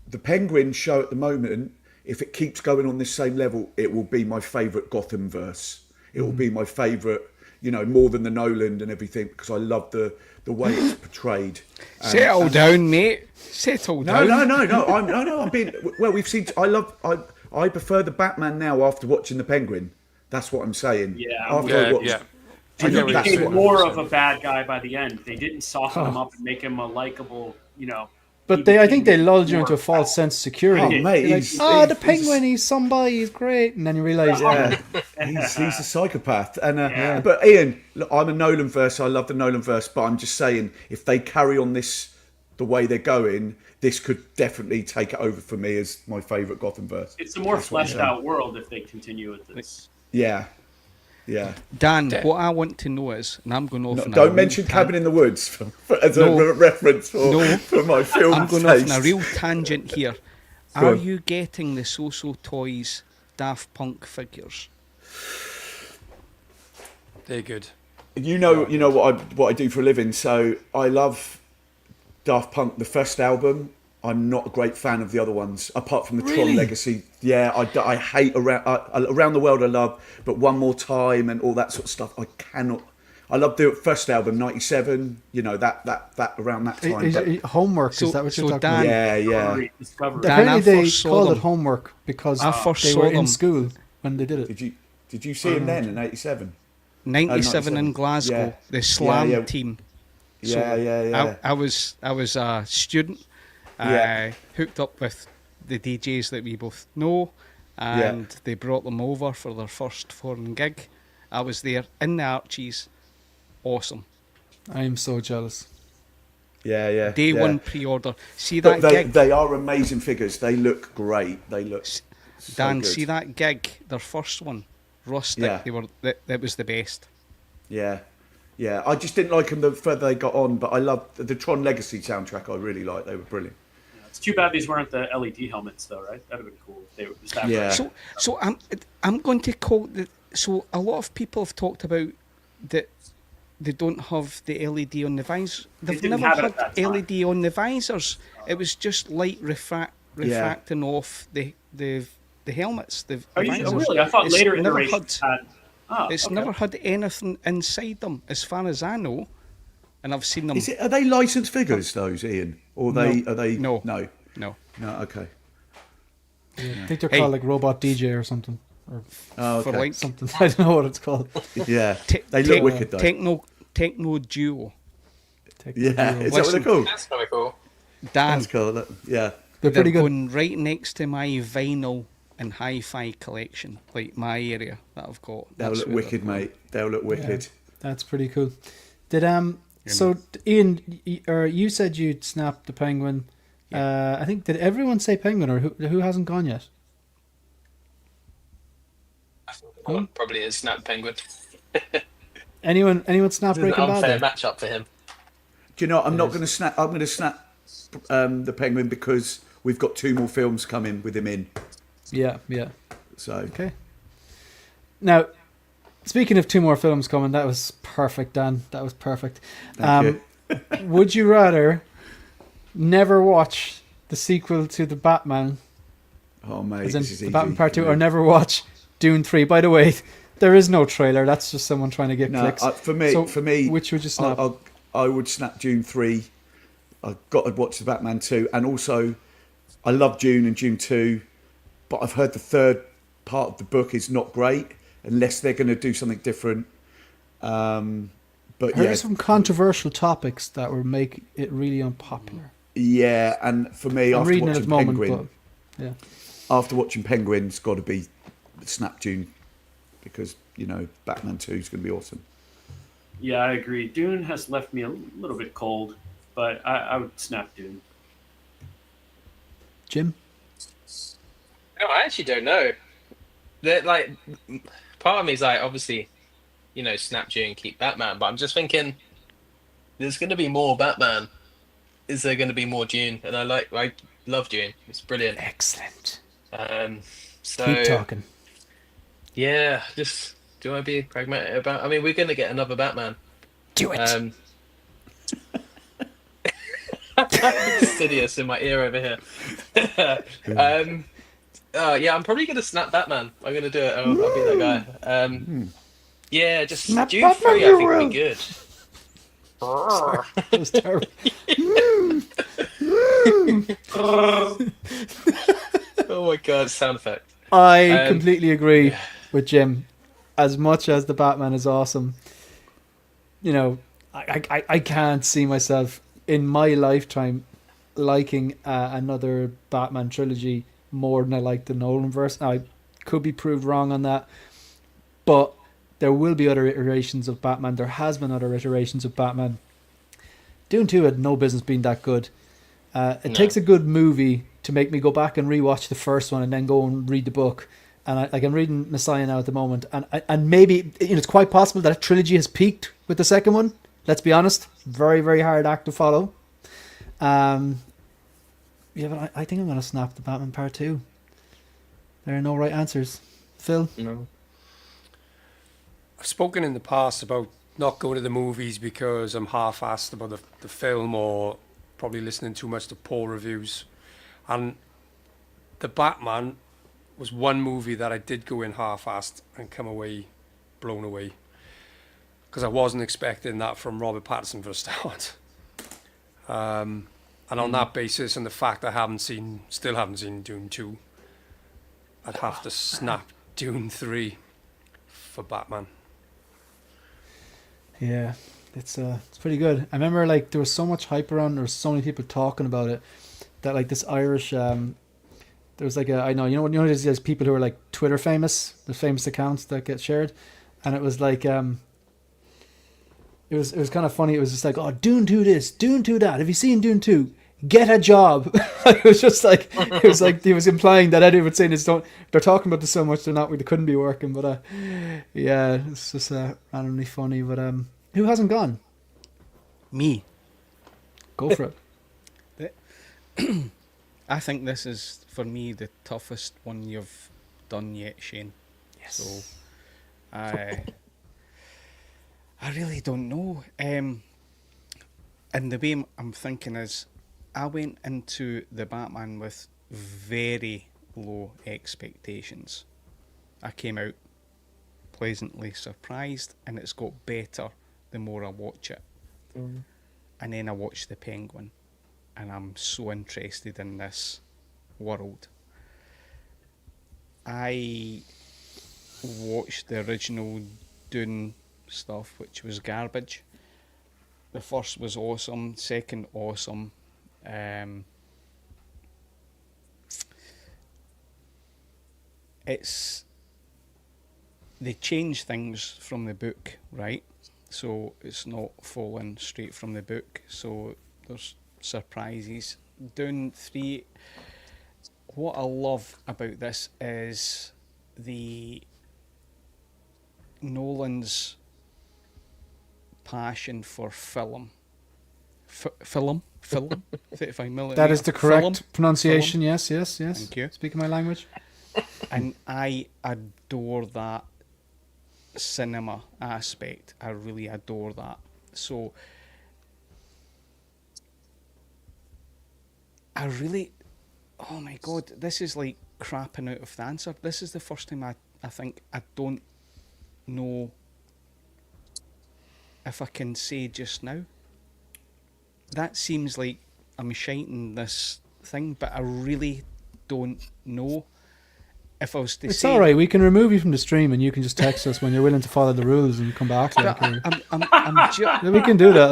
The Penguin show at the moment, if it keeps going on this same level, it will be my favourite Gotham verse. It will be my favourite, more than the Nolan and everything, because I love the way it's portrayed. Settle down, mate. Settle down. No. I'm being We've seen. I prefer the Batman now after watching the Penguin. That's what I'm saying. Yeah, He became more of a bad guy by the end. They didn't soften him up and make him a likable, But I think they lulled you into a false sense of security. Oh, mate, the Penguin, he's somebody, he's great, and then you realise, he's a psychopath. And but Ian, look, I'm a Nolan verse. I love the Nolan verse, but I'm just saying, if they carry on the way they're going, this could definitely take it over for me as my favourite Gotham verse. It's a more fleshed out world if they continue with this. Yeah. Dan, what I want to know is, and I'm going off. Don't mention Cabin in the Woods as a reference for my film. I'm going off on a real tangent here. Are you getting the So-So Toys Daft Punk figures? They're good. You know what I do for a living, so I love Daft Punk, the first album. I'm not a great fan of the other ones, apart from the Tron Legacy. Yeah, I hate Around the World I love, but One More Time and all that sort of stuff, I cannot. I love the first album, 97, that around that time. Homework, is that what you're talking about? Yeah. Apparently they called it Homework because they were in school when they did it. Did you see him then in 87? 97 in Glasgow, the Slam team. So Yeah. I was a student. Hooked up with the DJs that we both know, and they brought them over for their first foreign gig. I was there in the Archies. Awesome. I am so jealous. Yeah. Day one pre-order. See that gig? They are amazing figures. They look great. They look. Dan, so see that gig? Their first one, Rustic. Yeah. That was the best. Yeah. I just didn't like them the further they got on, but I loved the Tron Legacy soundtrack. I really liked. They were brilliant. It's too bad these weren't the LED helmets, though, right? That'd have been cool. They were just So I'm going to call the. So a lot of people have talked about that they don't have the LED on the visors. They've never had LED on the visors. It was just light refracting off the helmets. The visors. Really? I thought later iterations had. It's never had anything inside them, as far as I know, and I've seen them. Are they licensed figures, those, Ian? Or are they? No. Okay. I think they're called like Robot DJ or something. Or for like something. I don't know what it's called. Yeah. They look wicked though. Techno Duo. Yeah. Is that what they're called? That's kind of cool. Dan. That's cool. Yeah. They're pretty good. Going right next to my vinyl and hi-fi collection, like my area that I've got. They'll look wicked, mate. They'll look wicked. That's pretty cool. Did so Ian, you said you'd snap the Penguin. I think, did everyone say Penguin, or who hasn't gone yet? Probably is Snap Penguin. Anyone snap This is Breaking an unfair Bad? matchup for him. Do you know? I'm not going to snap. I'm going to snap the Penguin because we've got 2 more films coming with him in. Yeah. So okay. Now, speaking of 2 more films coming, that was perfect, Dan. That was perfect. Thank you. Would you rather never watch the sequel to the Batman, Oh mate, as in this is the easy. Batman Part 2, or never watch Dune 3? By the way, there is no trailer. That's just someone trying to get clicks. For me, which would you snap? I would snap Dune 3. I've got to watch the Batman 2, and also I love Dune and Dune 2, but I've heard the third part of the book is not great unless they're going to do something different. But There yeah, are some controversial topics that will make it really unpopular. yeah, and for me, I'm after reading it at watching the moment, Penguin, but yeah. after watching Penguin, it's got to be Snap Dune because Batman 2 is going to be awesome. Yeah, I agree. Dune has left me a little bit cold, but I would snap Dune. Jim? No, I actually don't know. That like part of me is like obviously, snap June, keep Batman, but I'm just thinking there's going to be more Batman. Is there going to be more June? And I love June. It's brilliant. Excellent. So Keep talking. yeah, just do I be pragmatic about? I mean, we're going to get another Batman. Do it. Sidious in my ear over here. Yeah, I'm probably gonna snap Batman. I'm gonna do it. I'll be that guy. Yeah, just Snap June Batman, 3. I you think will. would be good. That was terrible. Oh my god, sound effect. I completely agree yeah. with Jim. As much as the Batman is awesome, I can't see myself in my lifetime liking another Batman trilogy more than I like the Nolanverse. Now, I could be proved wrong on that, but there will be other iterations of Batman. There has been other iterations of Batman. Dune 2 had no business being that good. It takes a good movie to make me go back and rewatch the first one and then go and read the book. And I'm reading Messiah now at the moment, and maybe it's quite possible that a trilogy has peaked with the second one. Let's be honest, very, very hard act to follow. Yeah, but I think I'm gonna snap the Batman Part 2. There are no right answers. Phil? No. I've spoken in the past about not going to the movies because I'm half-assed about the film or probably listening too much to poor reviews. And the Batman was one movie that I did go in half-assed and come away blown away. Because I wasn't expecting that from Robert Pattinson for a start. And on that basis and the fact I still haven't seen Dune 2, I'd have to snap Dune 3 for Batman. Yeah, it's pretty good. I remember there was so much hype around. There was so many people talking about it that this Irish there was there's people who are Twitter famous, the famous accounts that get shared, and it was it was kind of funny. It was just oh, Dune 2 this, Dune 2 that. Have you seen Dune 2? Get a job. It was just he was implying that Eddie was saying they're talking about this so much they couldn't be working, but yeah, it's just randomly funny. But who hasn't gone? Me. Go for it. I think this is, for me, the toughest one you've done yet, Shane. Yes. So, I really don't know. And the way I'm thinking is, I went into the Batman with very low expectations. I came out pleasantly surprised, and it's got better the more I watch it. And then I watched the Penguin, and I'm so interested in this world. I watched the original Dune stuff, which was garbage. The first was awesome, second awesome. They change things from the book, right? So it's not falling straight from the book, so there's surprises. Dune 3, what I love about this is the Nolan's passion for film. Film? 35mm. That is the correct film. pronunciation. Yes. Thank you. Speaking my language. And I adore that cinema aspect. I really adore that. So oh my god, this is like crapping out of the answer. This is the first time I think I don't know if I can say just now. That seems like I'm shiting this thing, but I really don't know. if I was to It's say, all right. We can remove you from the stream, and you can just text us when you're willing to follow the rules and come back. Like, or, I'm yeah, we can do that.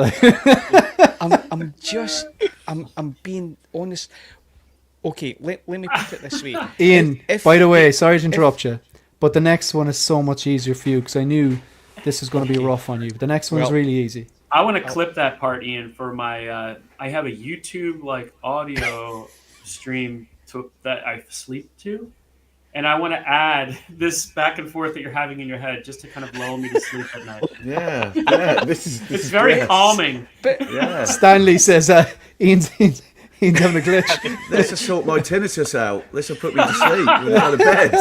Like. I'm being honest. Okay, let me put it this way. Ian, If- by the way, sorry to interrupt you, but the next one is so much easier for you because I knew this was going to be rough on you. The next one's Well- really easy. I want to clip that part, Ian, for my. I have a YouTube like audio stream that I sleep to, and I want to add this back and forth that you're having in your head just to kind of lull me to sleep at night. Yeah. This It's is very great. calming. Yeah. Stanley says Ian's having a glitch. Let's just sort my tinnitus out. Let's just put me to sleep. We'll go to bed.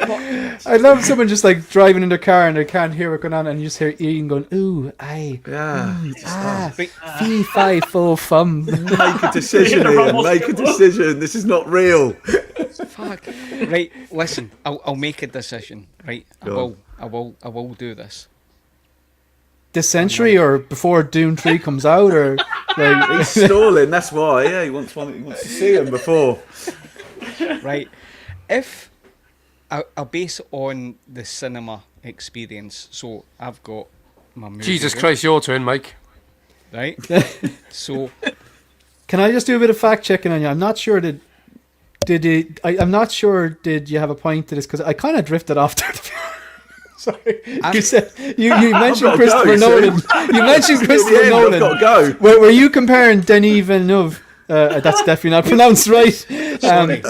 I love someone just like driving in their car and they can't hear what's going on, and you just hear Ian going, "Ooh, aye, Yeah. fee, fi, fo, fum." Make a decision, Ian. Make a decision. This is not real. Fuck. Right, listen, I'll make a decision. Right, I Go will do this. This century or before Doom 3 comes out, or like, He's stalling. That's why. Yeah, he wants to see him before. Right, if I'll base it on the cinema experience. So I've got my movie. Jesus room, Christ, your turn, Mike. Right. So can I just do a bit of fact checking on you? I'm not sure I'm not sure did you have a point to this because I kind of drifted off there. Sorry, you said you mentioned Christopher Nolan. You mentioned Christopher Nolan. I've got to go. Were you comparing Denis Villeneuve? That's definitely not pronounced right.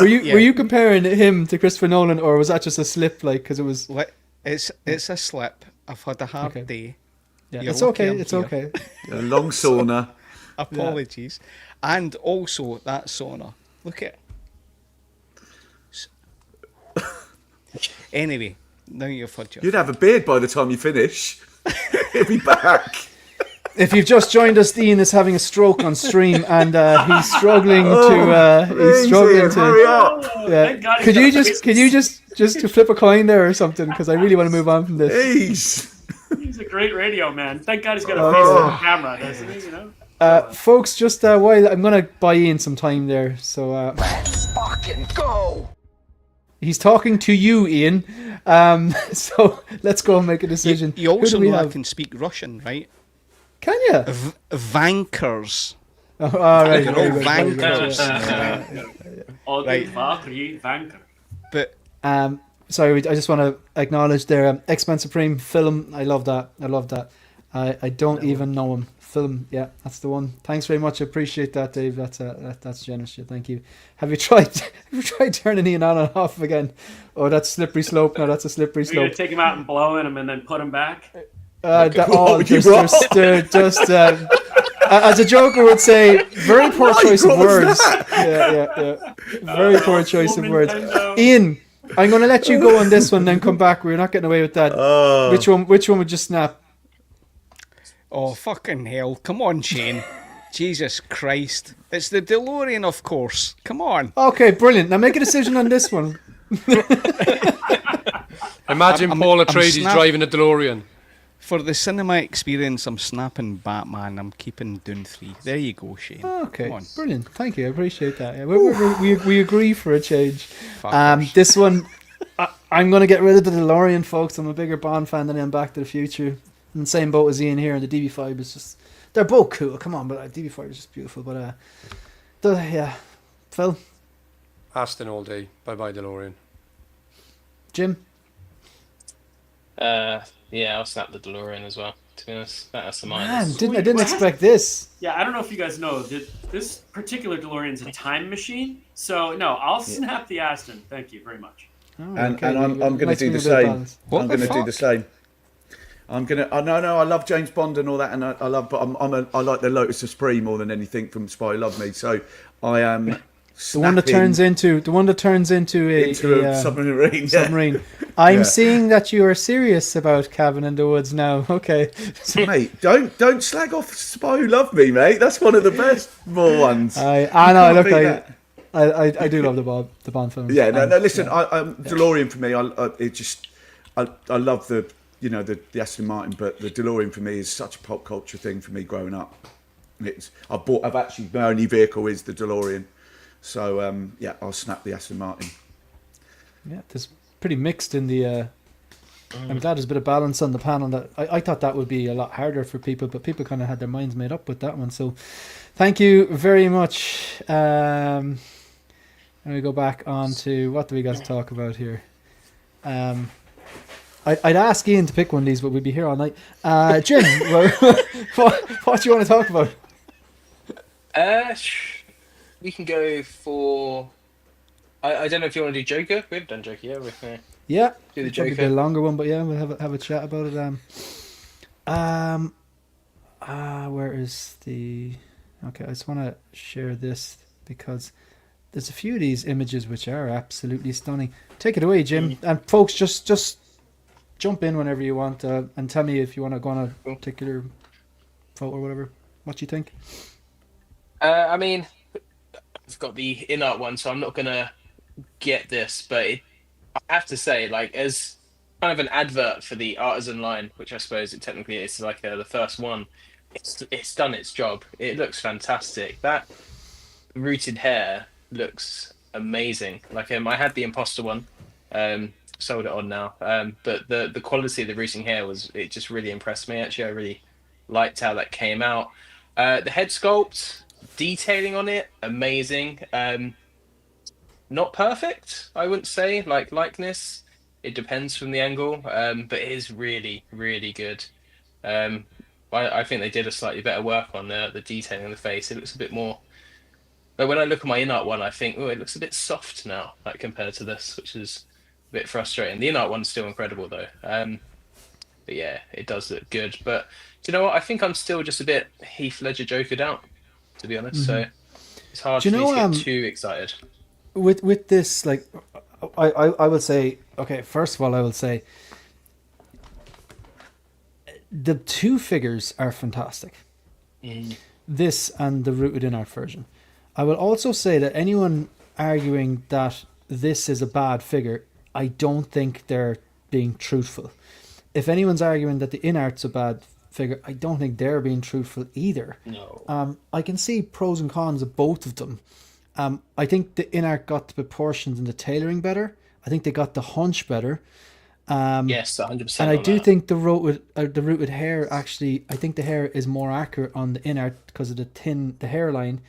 Were you comparing him to Christopher Nolan, or was that just a slip? Like, because it was. it's a slip. I've had a hard day. Yeah, You're it's lucky okay. I'm It's here. okay. A long sauna. Apologies. And also that sauna. Look at. Anyway, now you've had your. You'd have a beard by the time you finish. He'll be back. If you've just joined us, Ian is having a stroke on stream, and he's struggling Please, Ian, hurry up. Yeah. Thank God he's Could got you a just face. to flip a coin there or something? Because I really want to move on from this. Please. He's a great radio man. Thank God he's got a face on the camera, doesn't he? You know. Folks, just while I'm gonna buy Ian some time there, so Let's fucking go! he's talking to you, Ian. So let's go and make a decision. You Who also do we know I have? can speak Russian, right? Can you? Vankers. Oh, all right. They're all very good, very good, vankers. All Right. the Valkyrie Vanker. But Sorry, I just want to acknowledge their X-Men Supreme film. I love that. I don't even know him. Film, yeah, that's the one. Thanks very much. I appreciate that, Dave. That's generous. Thank you. Have you tried turning Ian on and off again? Oh, that's slippery slope. No, that's a slippery We're gonna slope. take him out and blow in him and then put him back. As a joker would say, very poor choice of words. Yeah. Very poor choice of words. Nintendo. Ian, I'm going to let you go on this one, then come back. We're not getting away with that. Which one would you snap? oh fucking hell! Come on, Shane. Jesus Christ! It's the DeLorean, of course. Come on. Okay, brilliant. Now make a decision on this one. Imagine Paul Atreides snap- driving a DeLorean. For the cinema experience, I'm snapping Batman. I'm keeping Dune 3. There you go, Shane. Okay, Come on. brilliant. Thank you. I appreciate that. Yeah, we agree for a change. Fuckers. This one, I'm going to get rid of the DeLorean, folks. I'm a bigger Bond fan than I am Back to the Future. In the same boat as Ian here, and the DB5 is just... They're both cool, come on, but DB5 is just beautiful. But, yeah. Phil? Aston all day. Bye-bye, DeLorean. Jim? Yeah, I'll snap the DeLorean as well. To be honest, that's the Man, minus. I didn't expect this. Yeah, I don't know if you guys know that this particular DeLorean is a time machine. So no, I'll snap the Aston. Thank you very much. Oh, And okay, I'm going to nice do the bit of same. balance. What I'm the going to do fuck? the same. I'm gonna. No, I love James Bond and all that, and I love. But I like the Lotus Esprit more than anything from Spy Love Me. So I am. The one that turns into a submarine. submarine. I'm seeing that you are serious about Cabin in the Woods now. Okay. Mate, don't slag off Spy Who Loved Me, mate. That's one of the best more ones. I know. Can't Look, beat that. I do love the Bond films. Yeah, no. And, Listen, DeLorean for me. I love the Aston Martin, but the DeLorean for me is such a pop culture thing for me growing up. I've actually my only vehicle is the DeLorean, so yeah, I'll snap the Aston Martin. Yeah, there's pretty mixed in the. I'm glad there's a bit of balance on the panel. That I thought that would be a lot harder for people, but people kind of had their minds made up with that one. So, thank you very much. And we go back on to what do we got to talk about here? I'd ask Ian to pick one of these, but we'd be here all night. Jim, what do you want to talk about? We can go for. I don't know if you want to do Joker. We've done Joker, yeah. Yeah, Do the it's probably Joker. a longer one, but yeah, we'll have a chat about it. Where is the? Okay, I just want to share this because there's a few of these images which are absolutely stunning. Take it away, Jim, and folks, just jump in whenever you want and tell me if you want to go on a particular photo or whatever. What you think? I mean, I've got the INART one, so I'm not gonna get this, but I have to say, like, as kind of an advert for the Artisan line, which I suppose it technically is like the first one, it's done its job. It looks fantastic. That rooted hair looks amazing. Like, I had the Imposter one, sold it on now, but the quality of the rooting hair it just really impressed me. Actually, I really liked how that came out. The head sculpt, detailing on it, amazing. Not perfect, I wouldn't say. Like likeness, it depends from the angle, but it is really, really good. I think they did a slightly better work on the detailing of the face. It looks a bit more. But when I look at my INART one, I think, oh, it looks a bit soft now, like compared to this, which is a bit frustrating. The INART one's still incredible though. But yeah, it does look good. But do you know what? I think I'm still just a bit Heath Ledger Jokered out, to be honest. So it's hard for me to get too excited. With this, like, I will say, okay, first of all, I will say the two figures are fantastic. This and the rooted INART version. I will also say that anyone arguing that this is a bad figure, I don't think they're being truthful. If anyone's arguing that the INART's a bad figure, I don't think they're being truthful either. No. I can see pros and cons of both of them. I think the INART got the proportions and the tailoring better. I think they got the hunch better. Yes, 100%. And I do think the rooted hair, actually, I think the hair is more accurate on the INART because of the hairline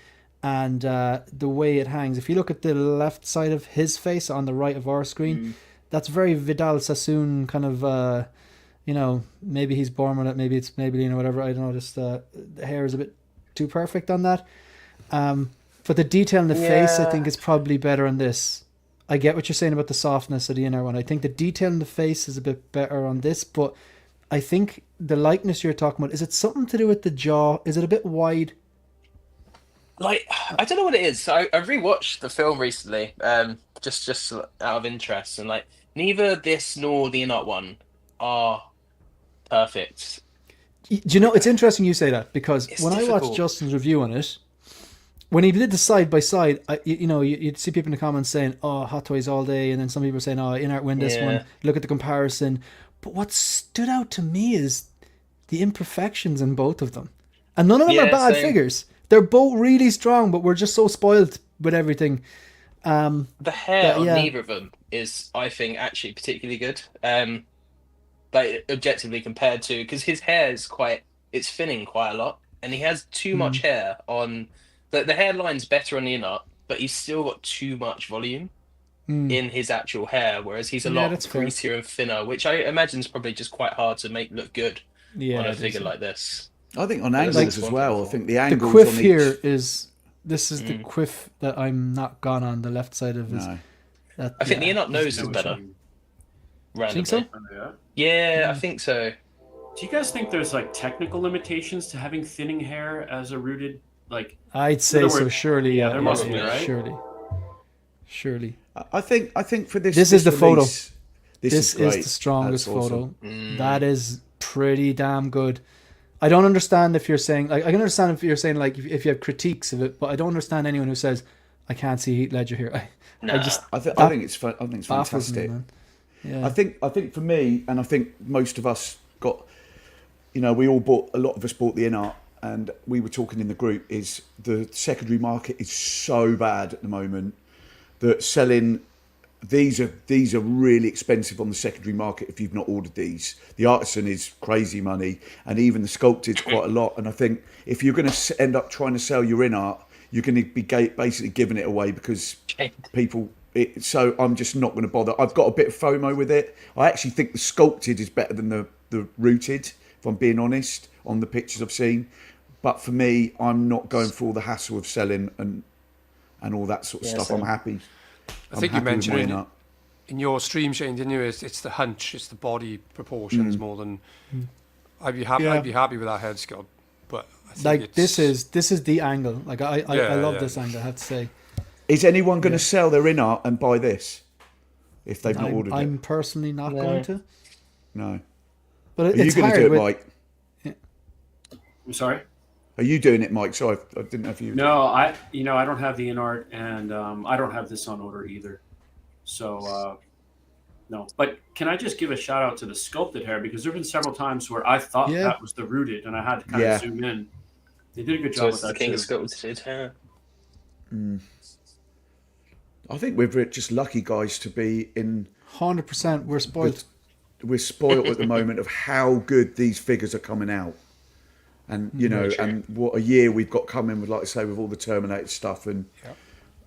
and the way it hangs. If you look at the left side of his face on the right of our screen, that's very Vidal Sassoon kind of, maybe he's born with it, maybe it's Maybelline or whatever. I don't know, just the hair is a bit too perfect on that. But the detail in the face, I think, is probably better on this. I get what you're saying about the softness of the INART one. I think the detail in the face is a bit better on this, but I think the likeness you're talking about, is it something to do with the jaw? Is it a bit wide? Like, I don't know what it is. I rewatched the film recently, just out of interest, and like neither this nor the INART one are perfect. Do you know, it's interesting you say that, because when I watched Justin's review on it, when he did the side by side, you'd see people in the comments saying, "Oh, Hot Toys all day," and then some people saying, "Oh, INART win this one." Look at the comparison. But what stood out to me is the imperfections in both of them, and none of them are bad figures. They're both really strong, but we're just so spoiled with everything. The hair on neither of them is, I think, actually particularly good. Like objectively compared to, because his hair is it's thinning quite a lot, and he has too much hair on. The hairline's better on the INART, but he's still got too much volume in his actual hair, whereas he's a lot greasier and thinner, which I imagine is probably just quite hard to make look good on a figure like this. I think on angles as well. I think the angles. The quiff here is the quiff that I'm not gone on the left side of his. I think the INART nose is better. Think so? Yeah, I think so. Do you guys think there's like technical limitations to having thinning hair as a rooted? Like, I'd say so, surely. Yeah, there must be, right? Surely. I think for this. This is the release, photo. This is the strongest photo. That is pretty damn good. I don't understand if you're saying, like, I can understand if you're saying, like, if you have critiques of it, but I don't understand anyone who says, I can't see Heath Ledger here. I think it's fantastic. Yeah. I think for me, and I think most of us got, a lot of us bought the INART, and we were talking in the group, is the secondary market is so bad at the moment that selling these are really expensive on the secondary market if you've not ordered these. The artisan is crazy money, and even the sculpted's quite a lot. And I think if you're going to end up trying to sell your INART, you're going to be basically giving it away because people. So I'm just not going to bother. I've got a bit of FOMO with it. I actually think the sculpted is better than the rooted, if I'm being honest, on the pictures I've seen. But for me, I'm not going for all the hassle of selling and all that sort of stuff. Same. I'm happy. I think you mentioned in your stream, Shane, didn't you? It's the hunch, it's the body proportions more than. I'd be happy. Yeah. I'd be happy with that head sculpt, but I think Like this is the angle. Like I love this angle. I have to say. Is anyone going to sell their INART and buy this if they've not ordered I'm it? personally not going to. No. But Are you it's going to hard do it, with, Mike? I'm sorry. Are you doing it, Mike? Sorry, I didn't know if you. No, I don't have the INART, and I don't have this on order either. So no. But can I just give a shout out to the sculpted hair, because there've been several times where I thought that was the rooted, and I had to kind of zoom in. They did a good job with So that the king too. of sculpted hair. I think we're just lucky, guys, to be in. 100%. We're spoiled. We're spoiled at the moment of how good these figures are coming out, and and what a year we've got coming with, like I say, with all the Terminator stuff and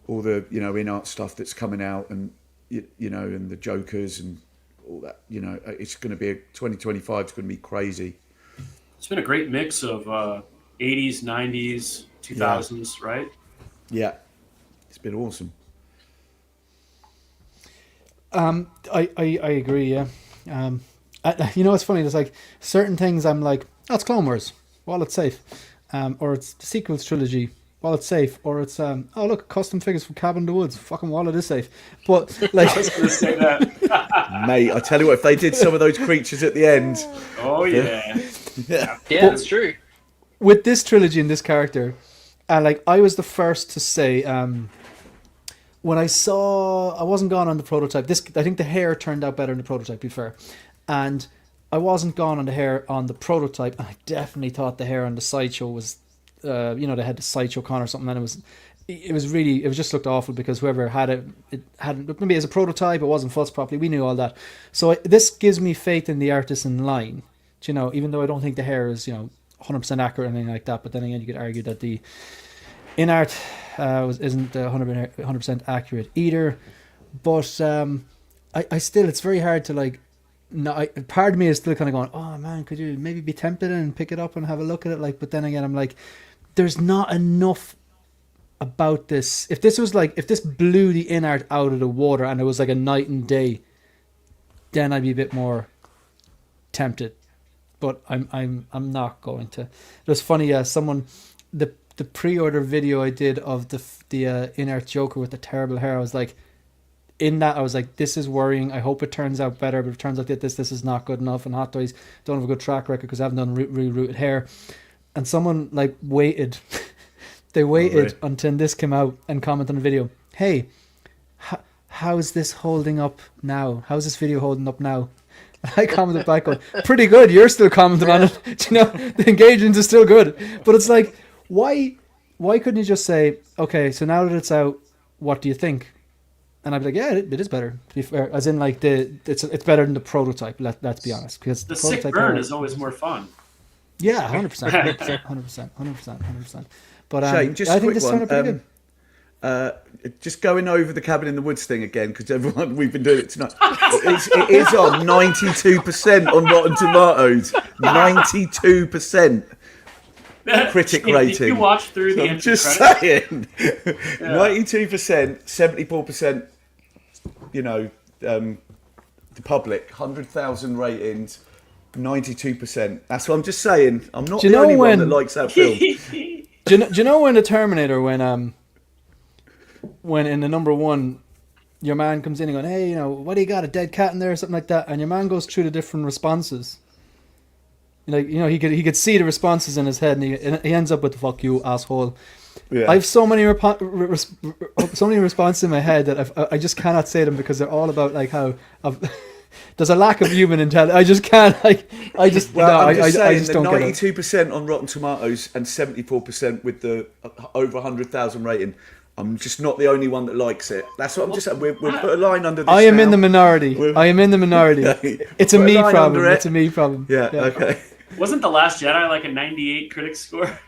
all the INART stuff that's coming out, and and the Jokers and all that. It's going to be 2025. It's going to be crazy. It's been a great mix of 80s, 90s, 2000s, right? Yeah, it's been awesome. I agree. Yeah. It's funny. There's like certain things I'm like, oh, it's Clone Wars, wallet safe, or it's the sequels trilogy, wallet safe, or it's oh look, custom figures from Cabin in the Woods, fucking wallet is safe. But like, I was going to say that. Mate, I tell you what, if they did some of those creatures at the end, Oh yeah. yeah, That's true. with this trilogy and this character, like I was the first to say, when I wasn't gone on the prototype. I think the hair turned out better in the prototype, to be fair, and I wasn't gone on the hair on the prototype. And I definitely thought the hair on the sideshow was, they had the sideshow con or something, and it was just looked awful because whoever had it hadn't, maybe as a prototype, it wasn't fussed properly. We knew all that, so this gives me faith in the artist in line. Even though I don't think the hair is 100% accurate or anything like that, but then again, you could argue that the INART isn't 100% accurate either. But I still, it's very hard to like. No, part of me is still kind of going, oh man, could you maybe be tempted and pick it up and have a look at it? Like, but then again, I'm like, there's not enough about this. If this blew the INART out of the water and it was like a night and day, then I'd be a bit more tempted. But I'm not going to. It was funny. Someone the pre-order video I did of the INART Joker with the terrible hair, I was like, this is worrying. I hope it turns out better, but it turns out that this is not good enough. And Hot Toys don't have a good track record because I haven't done really rooted hair. And someone like waited, they waited until this came out and commented on the video. Hey, how is this holding up now? How's this video holding up now? And I commented back going, pretty good. You're still commenting on it. The engagement is still good. But it's like, why couldn't you just say, okay, so now that it's out, what do you think? And I'd be like, yeah, it is better, to be fair. As in, like, it's better than the prototype, let's be honest. Because the sick burn is always more fun. Yeah, 100%. 100%. But Shane, just I a think quick this turned out pretty good. just going over the Cabin in the Woods thing again, because we've been doing it tonight. It is on 92% on Rotten Tomatoes. 92%. Critic rating. You watch through the I'm just credits? saying. 92%, 74%. The public, 100,000 ratings, 92%. That's what I'm just saying. I'm not the only one that likes that film. Do you know when the Terminator, when in the number one, your man comes in and going, hey, what do you got, a dead cat in there or something like that, and your man goes through the different responses. He could see the responses in his head, and he ends up with the "fuck you, asshole." Yeah. I have so many responses in my head that I just cannot say them because they're all about like how there's a lack of human intelligence. I just can't. I just don't get it. 92% on Rotten Tomatoes and 74% with the over 100,000 rating. I'm just not the only one that likes it. That's what I'm just saying. We'll put a line under this. I am in now. the minority. I am in the minority. It's a Put me line problem. under it. It's a me problem. Yeah, okay. Wasn't The Last Jedi like a 98 critic score?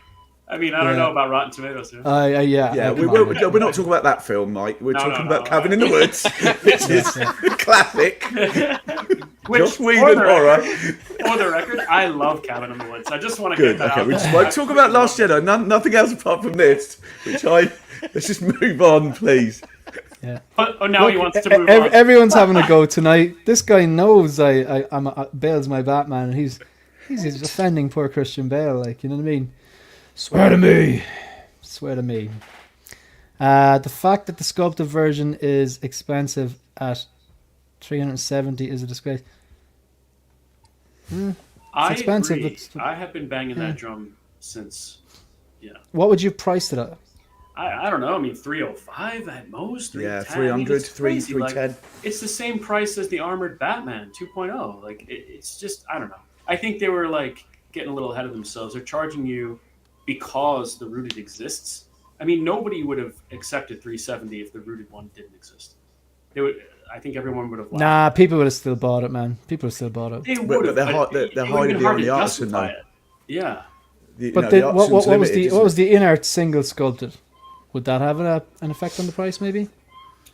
I mean, I don't know about Rotten Tomatoes here. Yeah. Yeah, come we're on. not talking about that film, Mike. We're talking about no. Cabin in the Woods, which is classic. Which, Joss Whedon horror. For the record, I love Cabin in the Woods. I just want to Good. get that Okay, out. we just won't talk about Last Jedi. Nothing else apart from this. Let's just move on, please. Yeah. Oh, now he wants to move on. Everyone's having a go tonight. This guy knows Bale's my Batman, and he's defending poor Christian Bale. Like, you know what I mean? Swear to me. Swear to me. The fact that the sculpted version is expensive at $370 is a disgrace. It's expensive. Agree. But I have been banging that drum since. Yeah. what would you price it at? I don't know. I mean, 305 at most. 310. Yeah, I mean, 300, it's crazy. 310. Like, it's the same price as the Armored Batman 2.0. Like, it's just, I don't know. I think they were like getting a little ahead of themselves. They're charging you because the Rooted exists. I mean, nobody would have accepted 370 if the Rooted one didn't exist. They would. I think everyone would have laughed. Nah, people would have still bought it, man. People would have still bought it. They would have. they're hiding behind the artisan, though. Yeah. But what was the INART single sculpted? Would that have an effect on the price? Maybe.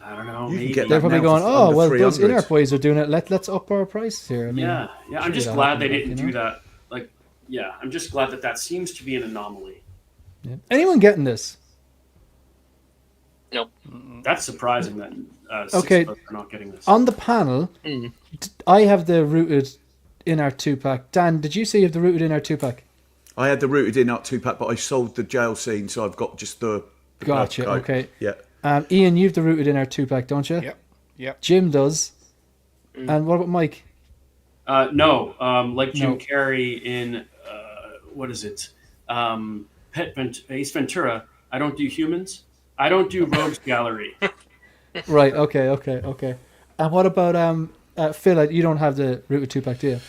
I don't know. You can Maybe. get They're that probably now going, for oh under well, those 300. INART boys are doing it. Let's up our prices here. I mean, Yeah. I'm sure just that'll glad happen, they like, didn't you know? do that. Like, yeah, I'm just glad that seems to be an anomaly. Yeah. Anyone getting this? Nope. That's surprising that Okay. six of us are not getting this. On the panel, I have the Rooted INART 2-pack. Dan, did you say you have the Rooted INART 2-pack? I had the Rooted INART 2-pack, but I sold the jail scene, so I've got just the Gotcha. coat. Okay. Yeah. Ian, you've the Rooted INART 2-pack, don't you? Yep. Jim does. And what about Mike? No, like Jim No. Carrey in what is it? Ace Ventura. I don't do humans. I don't do Rogues Gallery. Right. Okay. And what about Phil? You don't have the Rooted 2-pack, do you?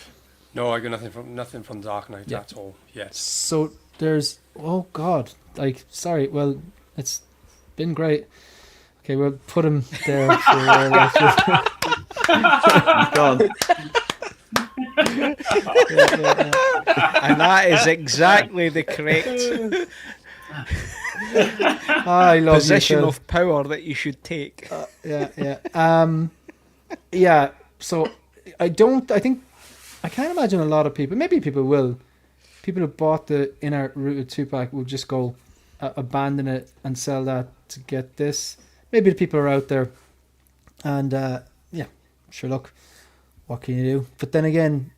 No, I got nothing from Dark Knight at all. Yes. So there's God. Like, sorry. Well, it's been great. Okay, we'll put him there. He's gone. And that is exactly the correct I love position you, Phil. of power that you should take. Yeah. So I can't imagine a lot of people. Maybe people will. People who bought the INART Rooted 2-pack will just go abandon it and sell that to get this. Maybe the people are out there, and sure. Look, what can you do? But then again,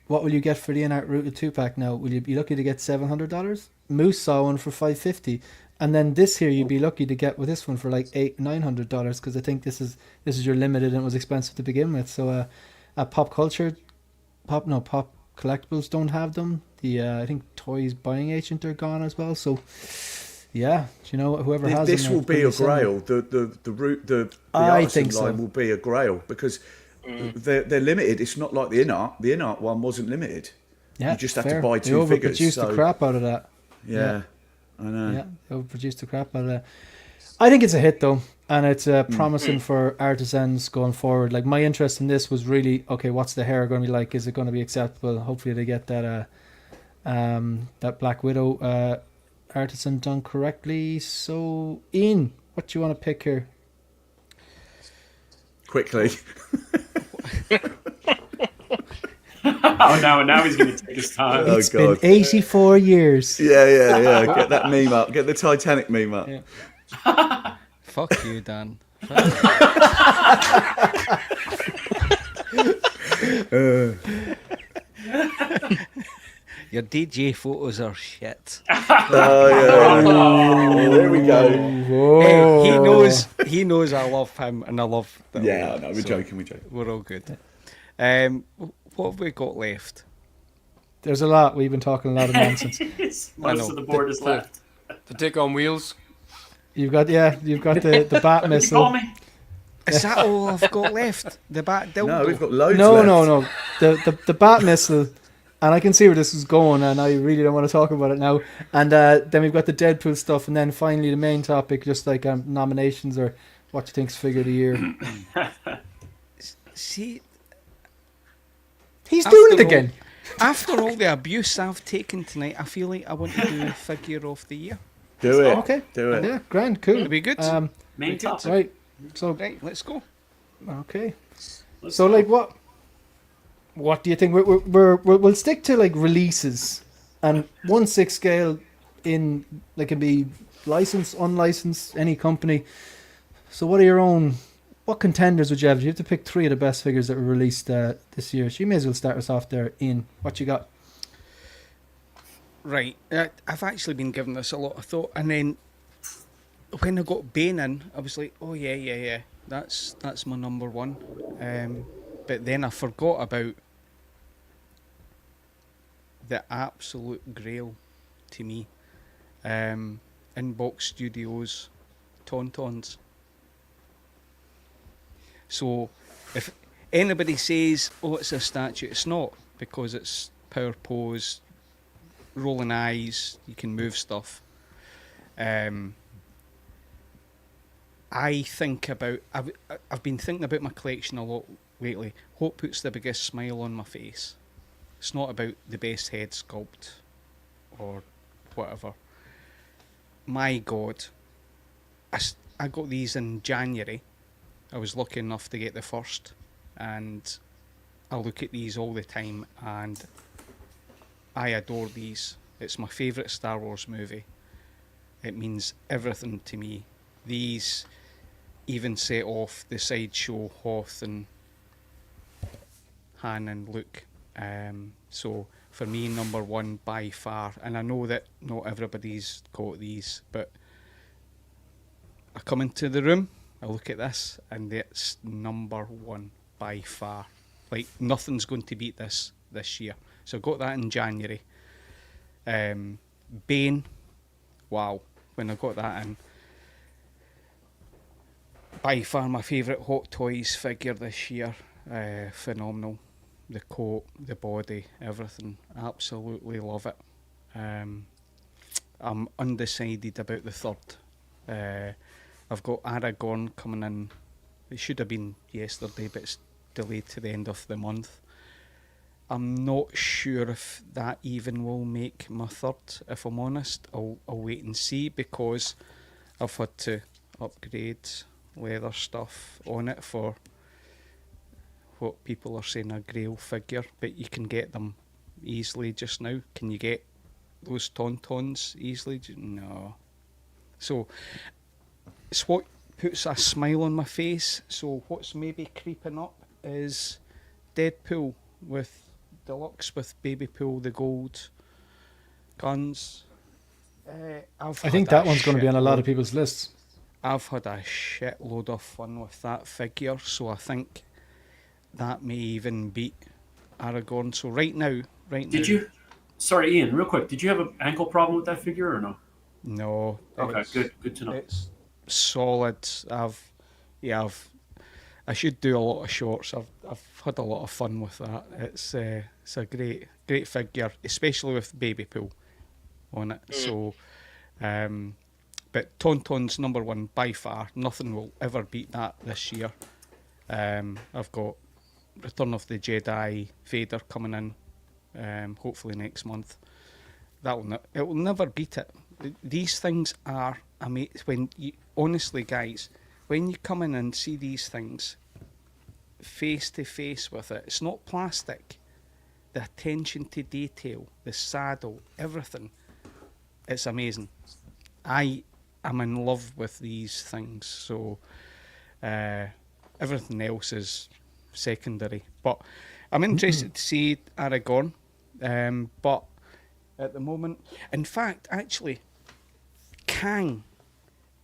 what will you get for the INART Rooted 2-pack now? Will you be lucky to get $700? Moose saw one for $550, and then this here you'd be lucky to get with this one for like $900 because I think this is your limited and it was expensive to begin with. So pop collectibles don't have them. The I think Toys Buying Agent are gone as well. So yeah, whoever has This them, will be a send them. grail. The I artisan think so. line will be a grail because they're limited. It's not like the INART. The INART one wasn't limited. Yeah, You just have to fair. buy They two figures. overproduced So the crap out of that. yeah, I know. Yeah, they overproduced the crap out of that. I think it's a hit though, and it's promising for artisans going forward. Like, my interest in this was really, okay, what's the hair going to be like? Is it going to be acceptable? Hopefully they get that that Black Widow artisan done correctly. So Ian, what do you want to pick here? Quickly. Now he's going to take his time. Oh, It's God. been 84 years. Yeah. Get that meme up. Get the Titanic meme up. Yeah. Fuck you, Dan. Your DJ photos are shit. There we go. Whoa. Hey, he knows I love him and I love that. Yeah, no, we're joking. We're all good. What have we got left? There's a lot. We've been talking a lot of nonsense. Most of the board is left. The Dick on Wheels. You've got the Batmissile. You call me? Is that all I've got left? The bat dildo? No, we've got loads No, left. no. The Batmissile And I can see where this is going, and I really don't want to talk about it now. And then we've got the Deadpool stuff, and then finally the main topic, just like nominations or what you think's figure of the year. See, He's after doing it all- again. After all the abuse I've taken tonight, I feel like I want to do figure of the year. Do it. Okay. Do it. Yeah, grand, cool. It'll be good. Main topic. Right. So Right, let's go. okay. Let's So go. like what do you think? We'll stick to like releases and 1/6 scale in like can be licensed, unlicensed, any company. So what contenders would you have? You have to pick 3 of the best figures that were released this year. So you may as well start us off there. Ian, what you got? Right, I've actually been giving this a lot of thought, and then when I got Bane in, I was like, oh yeah, that's my number one. But then I forgot about the absolute grail to me. Inbox Studios Tauntauns. So if anybody says, oh, it's a statue, it's not, because it's power pose, rolling eyes, you can move stuff. I've been thinking about my collection a lot lately. What puts the biggest smile on my face? It's not about the best head sculpt or whatever. My God, I got these in January. I was lucky enough to get the first, and I look at these all the time, and I adore these. It's my favourite Star Wars movie. It means everything to me. These even set off the sideshow Hoth and Han and Luke. So for me, number one by far. And I know that not everybody's got these, but I come into the room, I look at this, and it's number one by far. Like, nothing's going to beat this year. So I got that in January. Bane, wow, when I got that in. By far my favourite Hot Toys figure this year. Phenomenal. The coat, the body, everything. Absolutely love it. I'm undecided about the third. I've got Aragorn coming in. It should have been yesterday, but it's delayed to the end of the month. I'm not sure if that even will make my third, if I'm honest. I'll wait and see, because I've had to upgrade leather stuff on it for what people are saying a grail figure, but you can get them easily just now. Can you get those Tauntauns easily? No. So it's what puts a smile on my face. So what's maybe creeping up is Deadpool with Deluxe with Baby Pool, the gold guns. I think that one's going to be on a lot of people's lists. I've had a shitload of fun with that figure, so I think that may even beat Aragorn. So right now... Did you... Sorry, Ian, real quick. Did you have an ankle problem with that figure or no? No. Okay, good to know. It's solid. I should do a lot of shorts. I've had a lot of fun with that. It's a great figure, especially with Baby Pool on it. So, but Tauntaun's number one by far. Nothing will ever beat that this year. I've got Return of the Jedi Vader coming in, hopefully next month. It will never beat it. These things are amazing. Honestly, guys, when you come in and see these things face to face with it, it's not plastic. The attention to detail, the saddle, everything, it's amazing. I am in love with these things, so everything else is secondary. But I'm interested to see Aragorn, but at the moment, in fact, actually, Kang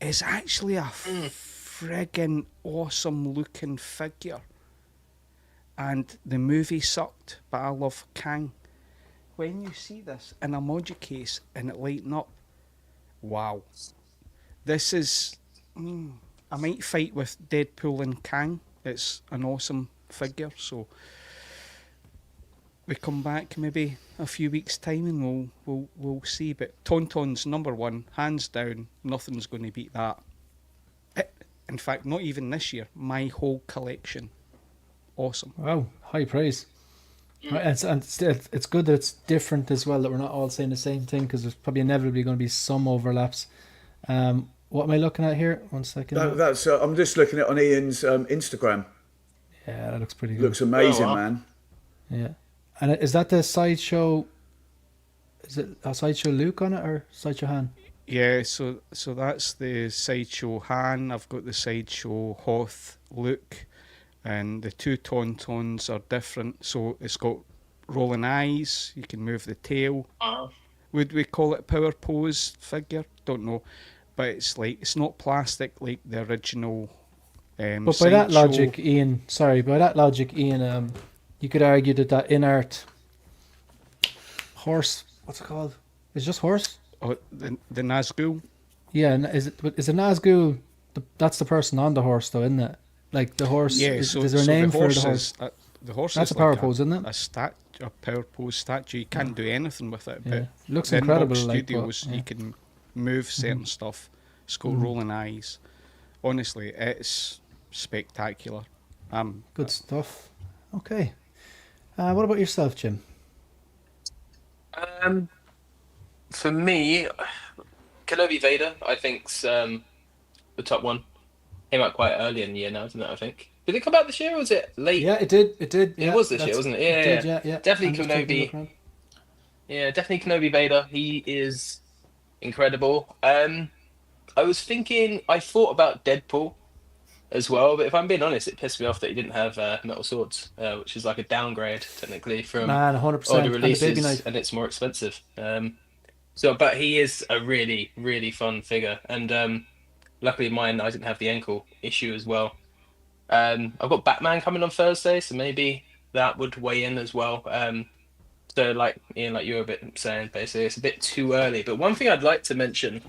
is actually a friggin' awesome looking figure. And the movie sucked, but I love Kang. When you see this in a Moji case and it lighting up, wow. This is... I might fight with Deadpool and Kang. It's an awesome figure, so... we come back maybe a few weeks' time and we'll see. But Tauntaun's #1, hands down. Nothing's going to beat that. In fact, not even this year. My whole collection, awesome. Wow, high praise. It's good that it's different as well, that we're not all saying the same thing, because there's probably inevitably going to be some overlaps. What am I looking at here? 1 second. I'm just looking at on Ian's Instagram. Yeah, that looks pretty good. Looks amazing, Oh, wow. man. Yeah. And is that the Sideshow? Is it a Sideshow Luke on it or Sideshow Han? Yeah, so that's the Sideshow Han. I've got the Sideshow Hoth Luke, and the two Tauntauns are different. So it's got rolling eyes. You can move the tail. Would we call it power pose figure? Don't know, but it's not plastic like the original. But by that logic, Ian, you could argue that INART horse, what's it called? It's just horse. Oh, the Nazgul. Yeah, and is it Nazgul? That's the person on the horse, though, isn't it? Like the horse. Yeah, is there a name for the horse? The horse. That's is a power like pose, isn't it? A power pose statue. You can't do anything with it. Yeah. But Looks in incredible. Box Like, Studios, but, yeah. you can move certain stuff. It's got rolling eyes. Honestly, it's spectacular. Good stuff. Okay. What about yourself, Jim? For me, Kenobi Vader, I think's the top one. Came out quite early in the year now, didn't it? I think. Did it come out this year or was it late? Yeah, it did. It did. It was this year, wasn't it? Yeah, It did, yeah. Definitely I'm just taking a look Kenobi. around. Yeah, definitely Kenobi Vader. He is incredible. I thought about Deadpool as well, but if I'm being honest, it pissed me off that he didn't have metal swords, which is like a downgrade technically from Man, 100%. older And the baby releases, knife. and it's more expensive. But he is a really, really fun figure, and luckily mine, I didn't have the ankle issue as well. I've got Batman coming on Thursday, so maybe that would weigh in as well. So like Ian, like you were a bit saying, basically it's a bit too early. But one thing I'd like to mention,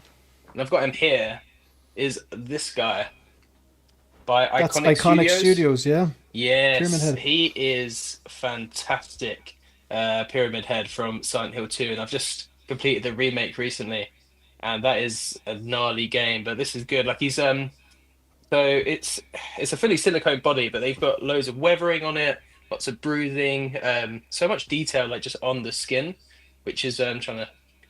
and I've got him here, is this guy by That's Iconic Iconic Studios. Studios, yeah. Pyramid Yes, Head. he is fantastic. Pyramid Head from Silent Hill 2, and I've just completed the remake recently, and that is a gnarly game. But this is good. Like he's so it's a fully silicone body, but they've got loads of weathering on it, lots of bruising, so much detail like just on the skin, which is I haven't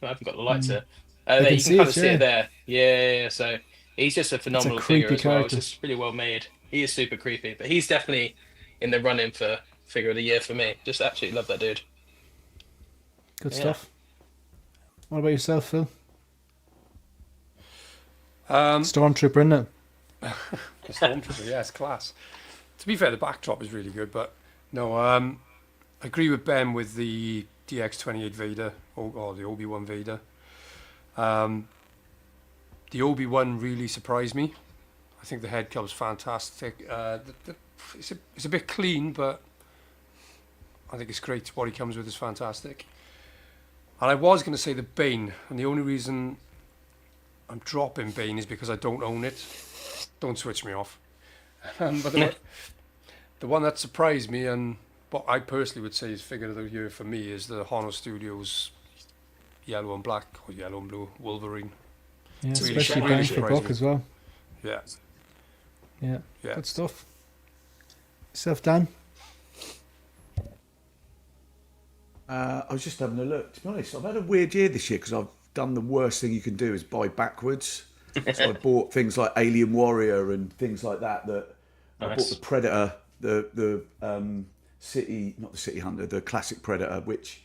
got the lights here. I There can you see can kind it, of see yeah. it there. Yeah. So he's just a phenomenal figure creepy as well. character. It's just really well made. He is super creepy, but he's definitely in the running for figure of the year for me. Just absolutely love that dude. Good Yeah. stuff. What about yourself, Phil? Um, Stormtrooper, isn't it? The Stormtrooper, yeah, it's class. To be fair, the backdrop is really good, but no, I agree with Ben with the DX28 Vader, or the Obi-Wan Vader. The Obi-Wan really surprised me. I think the head club's fantastic. It's a bit clean, but I think it's great. What he comes with is fantastic. And I was going to say the Bane, and the only reason I'm dropping Bane is because I don't own it. Don't switch me off. But the one that surprised me, and what I personally would say is figure of the year for me, is the Hono Studios yellow and black, or yellow and blue Wolverine. Yeah, Really especially really bang for surprised buck me. as well. Yeah. Yeah, Yeah. good stuff. Yourself, Dan? I was just having a look. To be honest, I've had a weird year this year because I've done the worst thing you can do is buy backwards. So I bought things like Alien Warrior and things like that. I bought Nice. the Predator, the City, not the City Hunter, the classic Predator, which,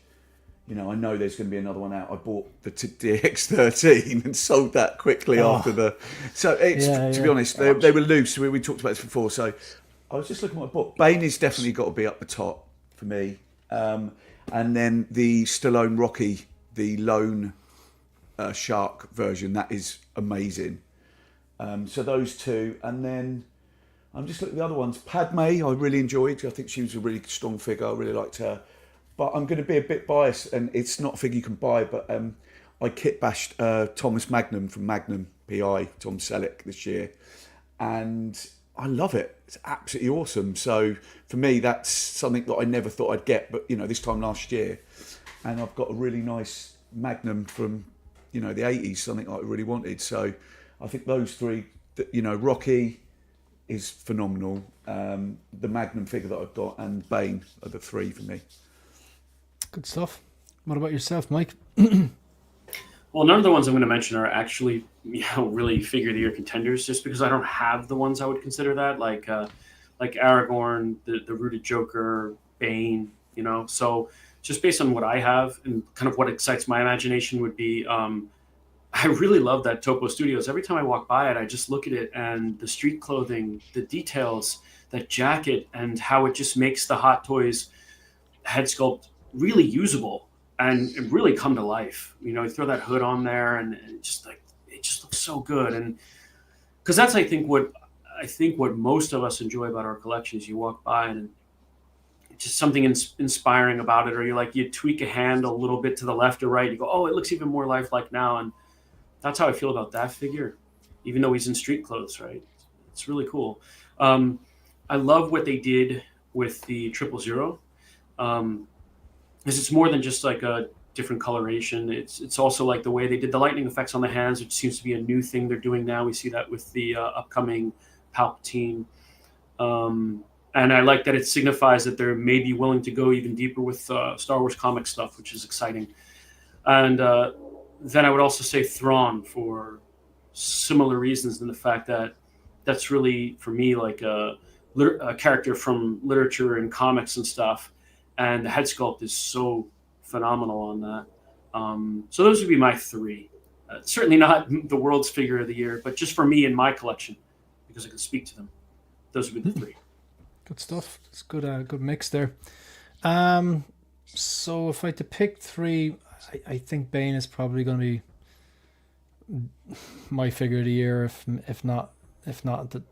you know, I know there's going to be another one out. I bought the DX13 and sold that quickly after the. So it's to be honest, they were loose. We talked about this before. So I was just looking at my book. Bane has definitely got to be up the top for me. And then the Stallone Rocky, the lone shark version, that is amazing. So those two, and then I'm just looking at the other ones. Padme, I really enjoyed. I think she was a really strong figure. I really liked her. But I'm going to be a bit biased, and it's not a figure you can buy. But I kit bashed Thomas Magnum from Magnum PI, Tom Selleck, this year, and I love it. It's absolutely awesome. So for me, that's something that I never thought I'd get, but this time last year, and I've got a really nice Magnum from the 80s, something I really wanted. So I think those three, Rocky is phenomenal. The Magnum figure that I've got and Bane are the three for me. Good stuff. What about yourself, Mike? Well, none of the ones I'm going to mention are actually, really figure of the year contenders, just because I don't have the ones I would consider that, like Aragorn, the Rooted Joker, Bane, So just based on what I have and kind of what excites my imagination would be, I really love that Topo Studios. Every time I walk by it, I just look at it and the street clothing, the details, that jacket, and how it just makes the Hot Toys head sculpt really usable. And it really come to life. You throw that hood on there, and it just looks so good. And because that's I think what most of us enjoy about our collection is you walk by and just something inspiring about it, or you tweak a hand a little bit to the left or right. You go, oh, it looks even more lifelike now, and that's how I feel about that figure, even though he's in street clothes, right? It's really cool. I love what they did with the 000. Because it's more than just like a different coloration. It's also like the way they did the lightning effects on the hands, which seems to be a new thing they're doing now. We see that with the upcoming Palpatine. And I like that it signifies that they're maybe willing to go even deeper with Star Wars comic stuff, which is exciting. And then I would also say Thrawn for similar reasons than the fact that that's really, for me, like a character from literature and comics and stuff. And the head sculpt is so phenomenal on that. So those would be my three. Certainly not the world's figure of the year, but just for me in my collection, because I can speak to them. Those would be the three. Good stuff. It's good. Good mix there. So if I had to pick three, I think Bane is probably going to be my figure of the year, if not the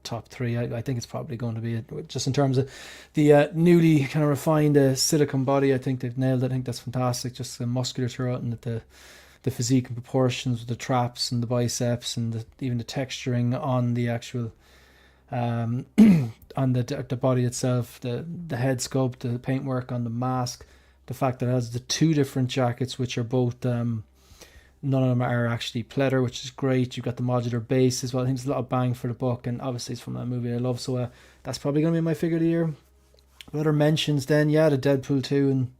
top three. I think it's probably going to be it. Just in terms of the newly kind of refined silicone body, I think they've nailed it. I think that's fantastic. Just the musculature out and the physique and proportions with the traps and the biceps and even the texturing on the actual on the body itself, the head sculpt, the paintwork on the mask, the fact that it has the two different jackets, which are both none of them are actually pleather, which is great. You've got the modular base as well. I think there's a lot of bang for the buck, and obviously it's from a movie I love, so that's probably going to be my figure of the year. Other mentions then, the Deadpool 2, and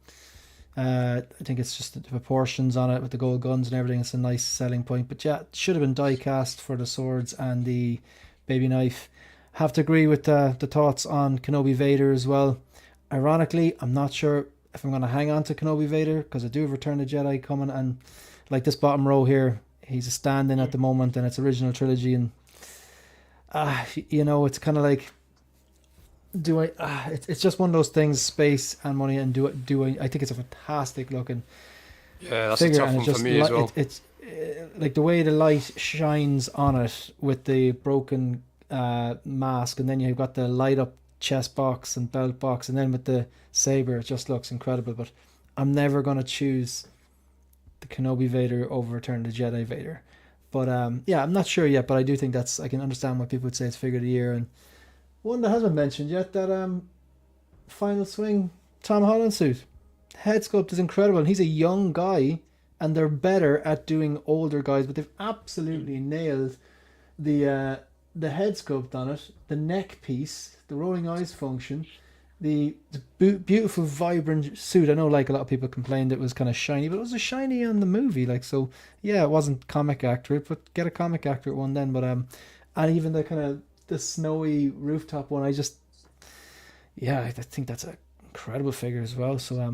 I think it's just the proportions on it with the gold guns and everything. It's a nice selling point, but yeah, it should have been die cast for the swords and the baby knife. Have to agree with the thoughts on Kenobi Vader as well. Ironically, I'm not sure if I'm going to hang on to Kenobi Vader, because I do have Return of the Jedi coming, and like this bottom row here, he's a stand-in at the moment, and it's original trilogy, and it's kind of like, it's just one of those things, space and money, and do I think it's a fantastic looking that's figure, a tough and one for me as well. It's like the way the light shines on it with the broken mask, and then you've got the light up chest box and belt box, and then with the saber, it just looks incredible. But I'm never going to choose the Kenobi Vader over Return of the Jedi Vader. But I'm not sure yet, but I do think I can understand why people would say it's figure of the year. And one that hasn't mentioned yet, that Final Swing Tom Holland suit. Head sculpt is incredible, and he's a young guy, and they're better at doing older guys, but they've absolutely nailed the head sculpt on it, the neck piece, the rolling eyes function, the beautiful vibrant suit. I know like a lot of people complained it was kind of shiny, but it was a shiny on the movie, like, so yeah, it wasn't comic accurate, but get a comic accurate one then. But and even the kind of the snowy rooftop one, I think that's an incredible figure as well. So a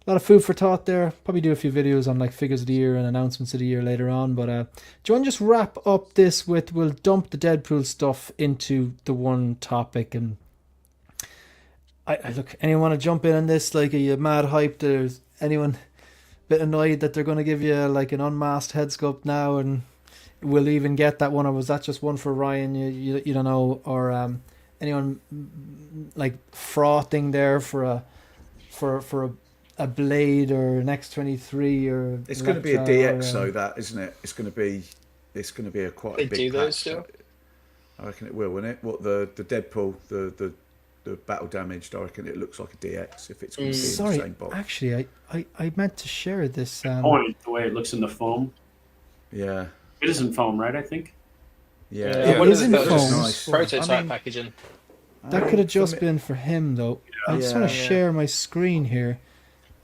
lot of food for thought there. Probably do a few videos on like figures of the year and announcements of the year later on. But do you want to just wrap up this with, we'll dump the Deadpool stuff into the one topic, and I look, anyone want to jump in on this? Like, are you mad hyped? There's anyone a bit annoyed that they're going to give you like an unmasked head sculpt now, and we'll even get that one, or was that just one for Ryan? You don't know, or anyone like frothing there for a Blade or an X-23 or it's going to be a DX though, that isn't it? It's going to be quite a big do those patch. still? I reckon it will, won't it? What the Deadpool, the battle damaged, I reckon it looks like a DX if it's going to be in the Sorry, same box. actually, I meant to share this. Point the way it looks in the foam. Yeah. It is in foam, right? I think. Yeah. What is is in it? foam. Nice. Prototype I mean, packaging. That could have just been for him, though. I just want to share my screen here.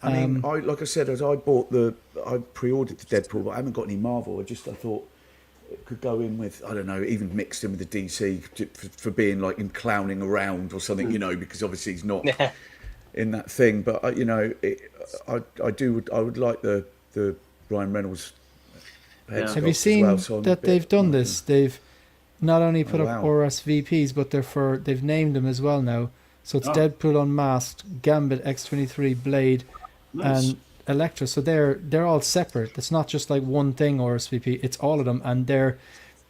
I mean, like I said, as I pre-ordered the Deadpool, but I haven't got any Marvel. I thought it could go in with, I don't know, even mixed in with the DC for being like him clowning around or something, you know, because obviously he's not in that thing. But you know, I would like the Ryan Reynolds. Have you seen that they've done this? They've not only put up RSVPs, but they've named them as well now. So it's Deadpool Unmasked, Gambit, X-23, Blade, and Elektra. So they're all separate. It's not just like one thing RSVP. It's all of them, and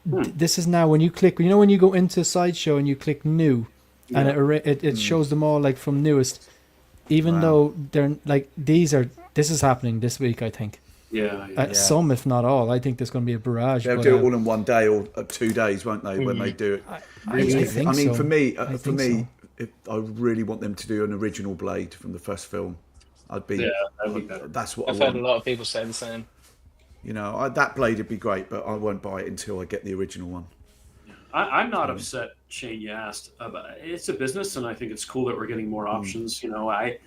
this is now when you click. You know when you go into Sideshow and you click New, and it shows them all like from newest. Even though they're like this is happening this week, I think. Some, if not all. I think there's going to be a barrage. They'll do it all in one day or 2 days, won't they? When they do it. I think I mean, so. for me, I really want them to do an original Blade from the first film. That'd be better. That's what I've heard a lot of people say the same. You know, that Blade would be great, but I won't buy it until I get the original one. I'm not upset, Shane. You asked about it's a business, and I think it's cool that we're getting more options. You know, I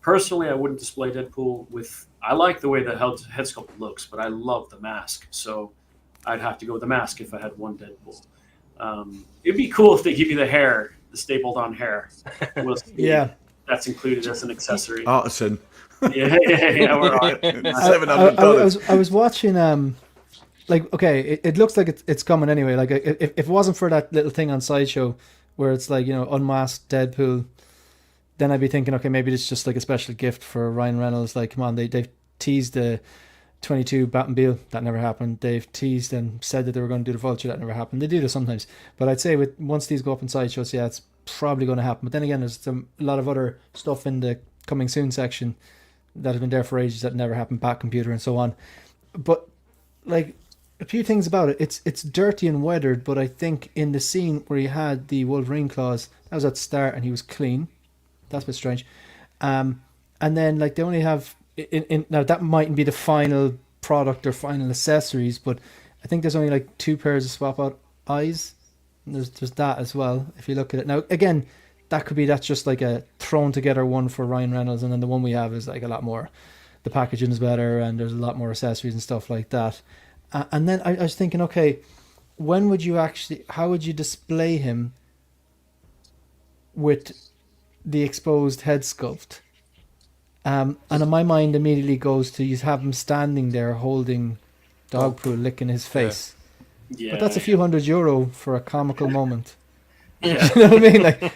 wouldn't display Deadpool with. I like the way the head sculpt looks, but I love the mask, so I'd have to go with the mask if I had one Deadpool. It'd be cool if they give you the hair, the stapled-on hair. We'll see. That's included as an accessory. Artisan. Yeah, we're on. $700. I was watching. It looks like it's coming anyway. Like if it wasn't for that little thing on Sideshow where it's like, you know, unmasked Deadpool, then I'd be thinking, okay, maybe it's just like a special gift for Ryan Reynolds. Like, come on, they've teased the 22 Batmissile. That never happened. They've teased and said that they were going to do the Vulture. That never happened. They do this sometimes. But I'd say once these go up in Sideshows, it's probably going to happen. But then again, there's a lot of other stuff in the coming soon section that have been there for ages that never happened, Bat Computer and so on. But like a few things about it, it's dirty and weathered, but I think in the scene where he had the Wolverine claws, that was at the start and he was clean. That's a bit strange. And then like they only have now that mightn't be the final product or final accessories, but I think there's only like 2 pairs of swap out eyes. And there's that as well if you look at it. Now again, that's just like a thrown together one for Ryan Reynolds, and then the one we have is like a lot more. The packaging is better, and there's a lot more accessories and stuff like that. And then I was thinking, okay, how would you display him with the exposed head sculpt? And in my mind immediately goes to you have him standing there holding dog poo, licking his face. Yeah. But that's a few €100 for a comical moment. Yeah. You know what I mean? Like,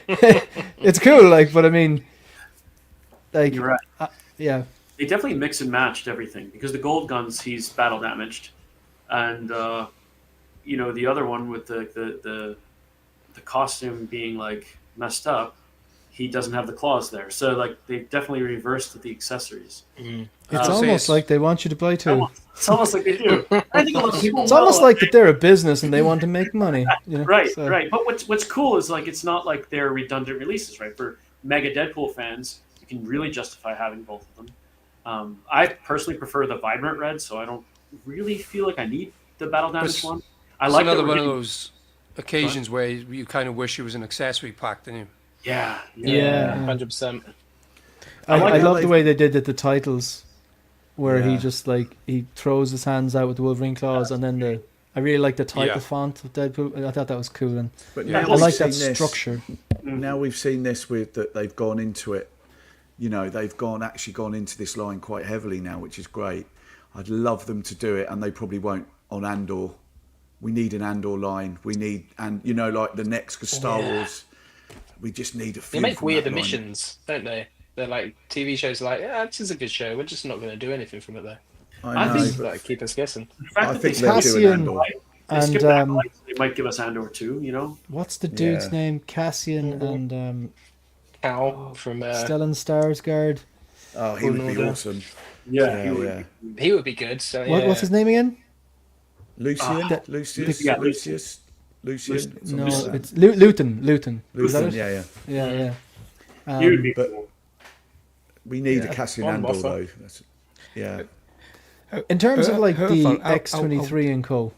it's cool, like, but I mean, like, you're right. Yeah. They definitely mix and matched everything because the gold guns, he's battle damaged, and you know, the other one with the costume being like messed up, he doesn't have the claws there. So like they definitely reversed the accessories. Mm. It's almost like they want you to buy two. It's almost like they do. I think a lot of people. It's almost like that they're a business and they want to make money. You know? Right. But what's cool is like it's not like they're redundant releases, right? For mega Deadpool fans, you can really justify having both of them. I personally prefer the vibrant red, so I don't really feel like I need the battle damage one. I like another one of those occasions where you kind of wish it was an accessory pack, didn't you? Yeah, 100%. I love the way they did the titles, where he just like he throws his hands out with the Wolverine claws, and then I really like the title font of Deadpool. I thought that was cool, and I like that structure. Now we've seen this with that they've gone into it. You know, they've actually gone into this line quite heavily now, which is great. I'd love them to do it, and they probably won't on Andor. We need an Andor line. We need, and you know, like the next Star Wars. We just need a few. They make weird omissions, don't they? They're like TV shows are like, yeah, this is a good show. We're just not going to do anything from it though. I know, think like keep us guessing. I think they'll do an Andor. And they might give us Andor too. You know, what's the dude's name? Cassian and Cal from Stellan Skarsgård. Oh, he would be awesome. Yeah, he would be good. So what's his name again? Lucius. Lucian? No, Something like it's Luton. Luton. Is that Lucian, it? yeah. Yeah. He would be but- cool. We need a Yeah, Cassian on Andor, offer. though. Yeah. In terms of like However, the I'll- X-23 and co.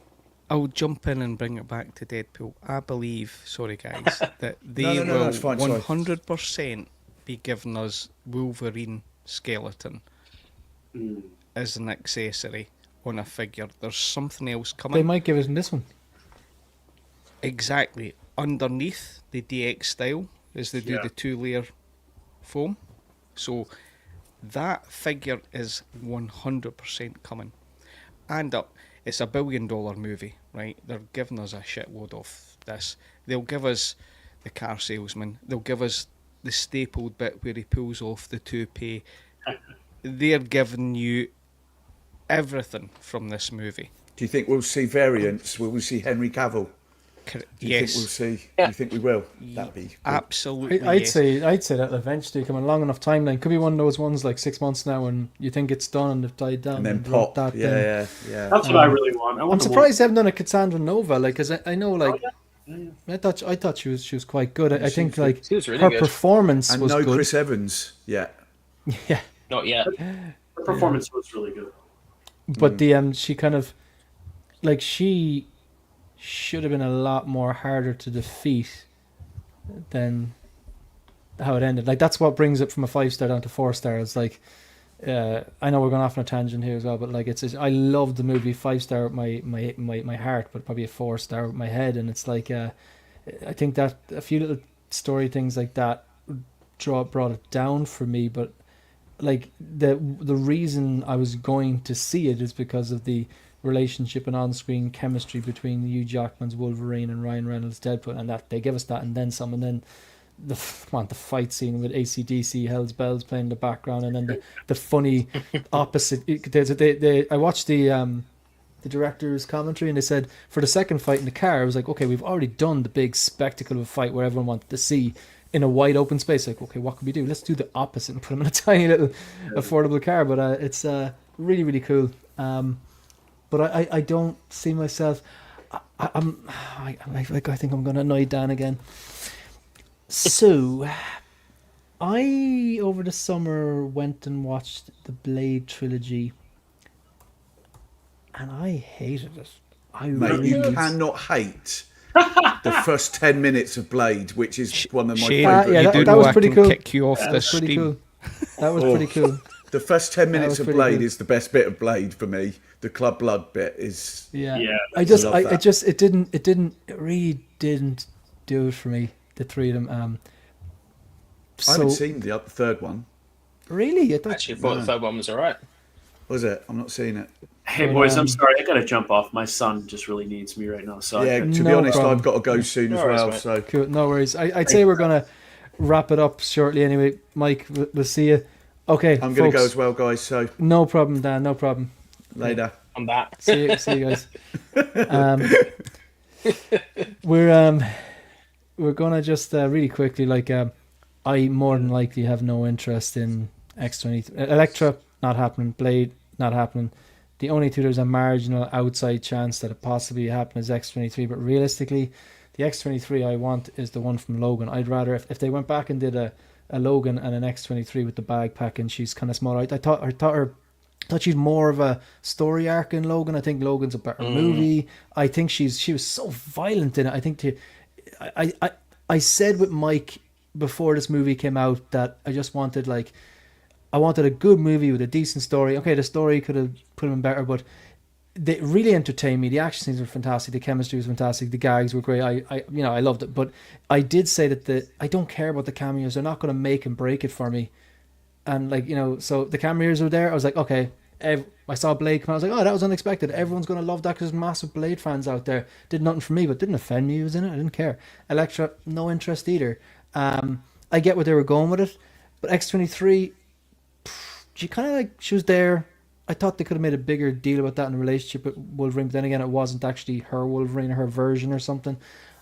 I'll jump in and bring it back to Deadpool. I believe, sorry guys, that they No, will that's fine, sorry. 100% be giving us Wolverine skeleton as an accessory on a figure. There's something else coming. They might give us in this one. Exactly. Underneath the DX style, as they do Yeah. the 2-layer foam. So that figure is 100% coming. And it's $1 billion movie, right? They're giving us a shitload of this. They'll give us the car salesman. They'll give us the stapled bit where he pulls off the toupee. They're giving you everything from this movie. Do you think we'll see variants? Will we see Henry Cavill? Do you Yes. think we'll see? Yeah. Do you think we will? That'd be good. Absolutely. I'd yes. say that'll eventually come in long enough timeline. Could be one of those ones like 6 months now, and you think it's done and they've died down and then dropped pop. that. Yeah. That's what I really want. I want I'm the surprised they haven't done a Cassandra Nova, like, because I know, like, Yeah. I thought she was quite good. I think was like She was really her good. performance And was no good. Chris Evans yet. Yeah, Not yet. Her performance was really good. but the she kind of like she should have been a lot more harder to defeat than how it ended. Like that's what brings it from a 5-star down to 4-star. It's like I know we're going off on a tangent here as well, but like it's I love the movie. 5-star with my heart, but probably a 4-star with my head. And it's like I think that a few little story things like that brought it down for me. But like the reason I was going to see it is because of the relationship and on-screen chemistry between Hugh Jackman's Wolverine and Ryan Reynolds' Deadpool, and that they give us that and then some. And then the fight scene with AC/DC, Hell's Bells playing in the background, and then the funny opposite. I watched the director's commentary, and they said for the second fight in the car, I was like, okay, we've already done the big spectacle of a fight where everyone wanted to see in a wide open space. Like, okay, what can we do? Let's do the opposite and put them in a tiny little affordable car. But it's really, really cool. But I don't see myself. I think I'm going to annoy Dan again. So, I over the summer went and watched the Blade trilogy, and I hated it. Mate, you cannot hate the first 10 minutes of Blade, which is one of my Shane, favourite. yeah, you that do that know was I pretty can cool. kick you off That this was pretty stream. cool. That was pretty cool. The first 10 minutes was of pretty Blade good. is the best bit of Blade for me. The Club Blood bit is. Yeah. Yeah, I love that. it really didn't do it for me. The three of them. I haven't seen the third one. Really, I thought Actually, I thought the third one was alright. Was it? I'm not seeing it. Hey boys, I'm sorry, I gotta jump off. My son just really needs me right now. So Yeah, to be No honest, problem. I've got to go soon as No worries, well. mate. So cool. No worries. I'd say we're gonna wrap it up shortly. Anyway, Mike, we'll see you. Okay, I'm going to go folks, as well, guys. So No problem, Dan. No problem. later. I'm back. See you guys. We're gonna just really quickly, like, I more than likely have no interest in X-23. Elektra, not happening. Blade, not happening. The only two there's a marginal outside chance that it possibly happen is X-23, but realistically, the X-23 I want is the one from Logan. I'd rather if they went back and did a Logan and an X-23 with the bag pack, and she's kind of smaller. I thought she's more of a story arc in Logan. I think Logan's a better movie. I think she was so violent in it. I think I said with Mike before this movie came out that I just wanted I wanted a good movie with a decent story. Okay, the story could have put him better, but they really entertained me. The action scenes were fantastic. The chemistry was fantastic. The gags were great. I loved it. But I did say that I don't care about the cameos. They're not going to make and break it for me. And so the cameos were there. I was like, okay. I saw Blade come out. I was like, oh, that was unexpected. Everyone's going to love that because there's massive Blade fans out there. Did nothing for me, but didn't offend me. He was in it. I didn't care. Elektra, no interest either. I get where they were going with it, but X-23, she kind of she was there. I thought they could have made a bigger deal about that in a relationship with Wolverine, but then again, it wasn't actually her Wolverine or her version or something.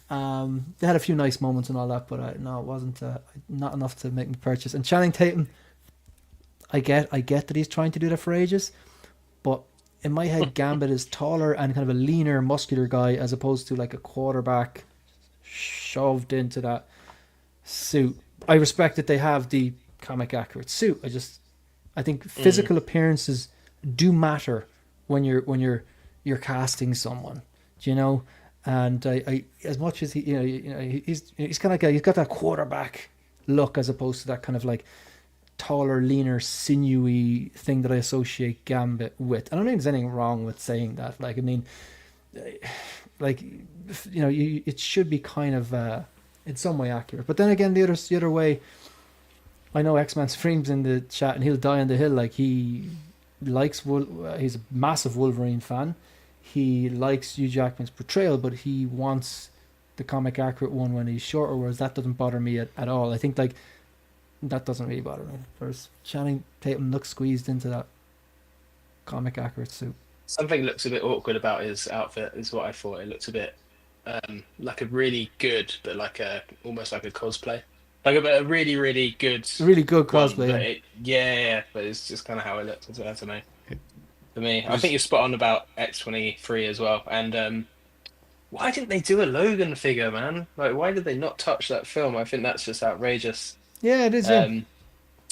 They had a few nice moments and all that, but no, it wasn't not enough to make me purchase. And Channing Tatum, I get that he's trying to do that for ages, but in my head, Gambit is taller and kind of a leaner, muscular guy, as opposed to like a quarterback shoved into that suit. I respect that they have the comic accurate suit. I think physical appearances do matter when you're casting someone. Do you know? And I as much as he's kind of like he's got that quarterback look as opposed to that kind of like taller, leaner, sinewy thing that I associate Gambit with. I don't think there's anything wrong with saying that. Like, I mean, like, you know, it should be kind of in some way accurate. But then again, the other way, I know X-Man Supreme's in the chat and he'll die on the hill. Like, he likes he's a massive Wolverine fan. He likes Hugh Jackman's portrayal, but he wants the comic accurate one when he's shorter, whereas that doesn't bother me at all. I think like that doesn't really bother me. Whereas Channing Tatum looks squeezed into that comic accurate suit. Something looks a bit awkward about his outfit is what I thought. It looks a bit like a really good, but like almost like a cosplay. Like a really, really good cosplay. But it's just kind of how it looks to me. For me, I think you're spot on about X-23 as well. And why didn't they do a Logan figure, man? Like, why did they not touch that film? I think that's just outrageous. Yeah, it is. Yeah.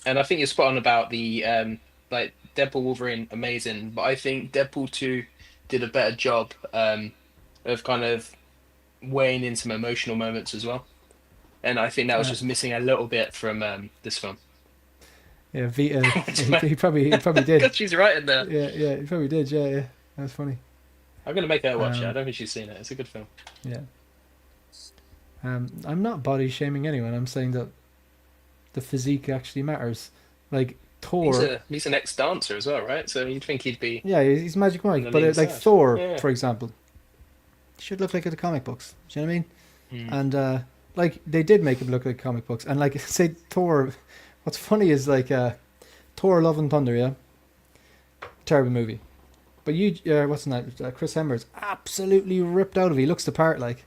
And I think you're spot on about the like Deadpool Wolverine, amazing. But I think Deadpool 2 did a better job of kind of weighing in some emotional moments as well. And I think that was just missing a little bit from this film. Yeah, Vita. he probably did. God, she's right in there. Yeah, he probably did. Yeah. That's funny. I'm gonna make her watch it. I don't think she's seen it. It's a good film. Yeah. I'm not body shaming anyone. I'm saying that the physique actually matters. Like Thor. He's an ex-dancer as well, right? So you'd think he'd be. Yeah, he's Magic Mike. But like Thor, for example, should look like in the comic books. Do you know what I mean? And like they did make him look like comic books. And like say Thor. What's funny is like Thor: Love and Thunder, yeah, terrible movie. But what's his name? Chris Hemsworth's absolutely ripped out of it. He looks the part, like.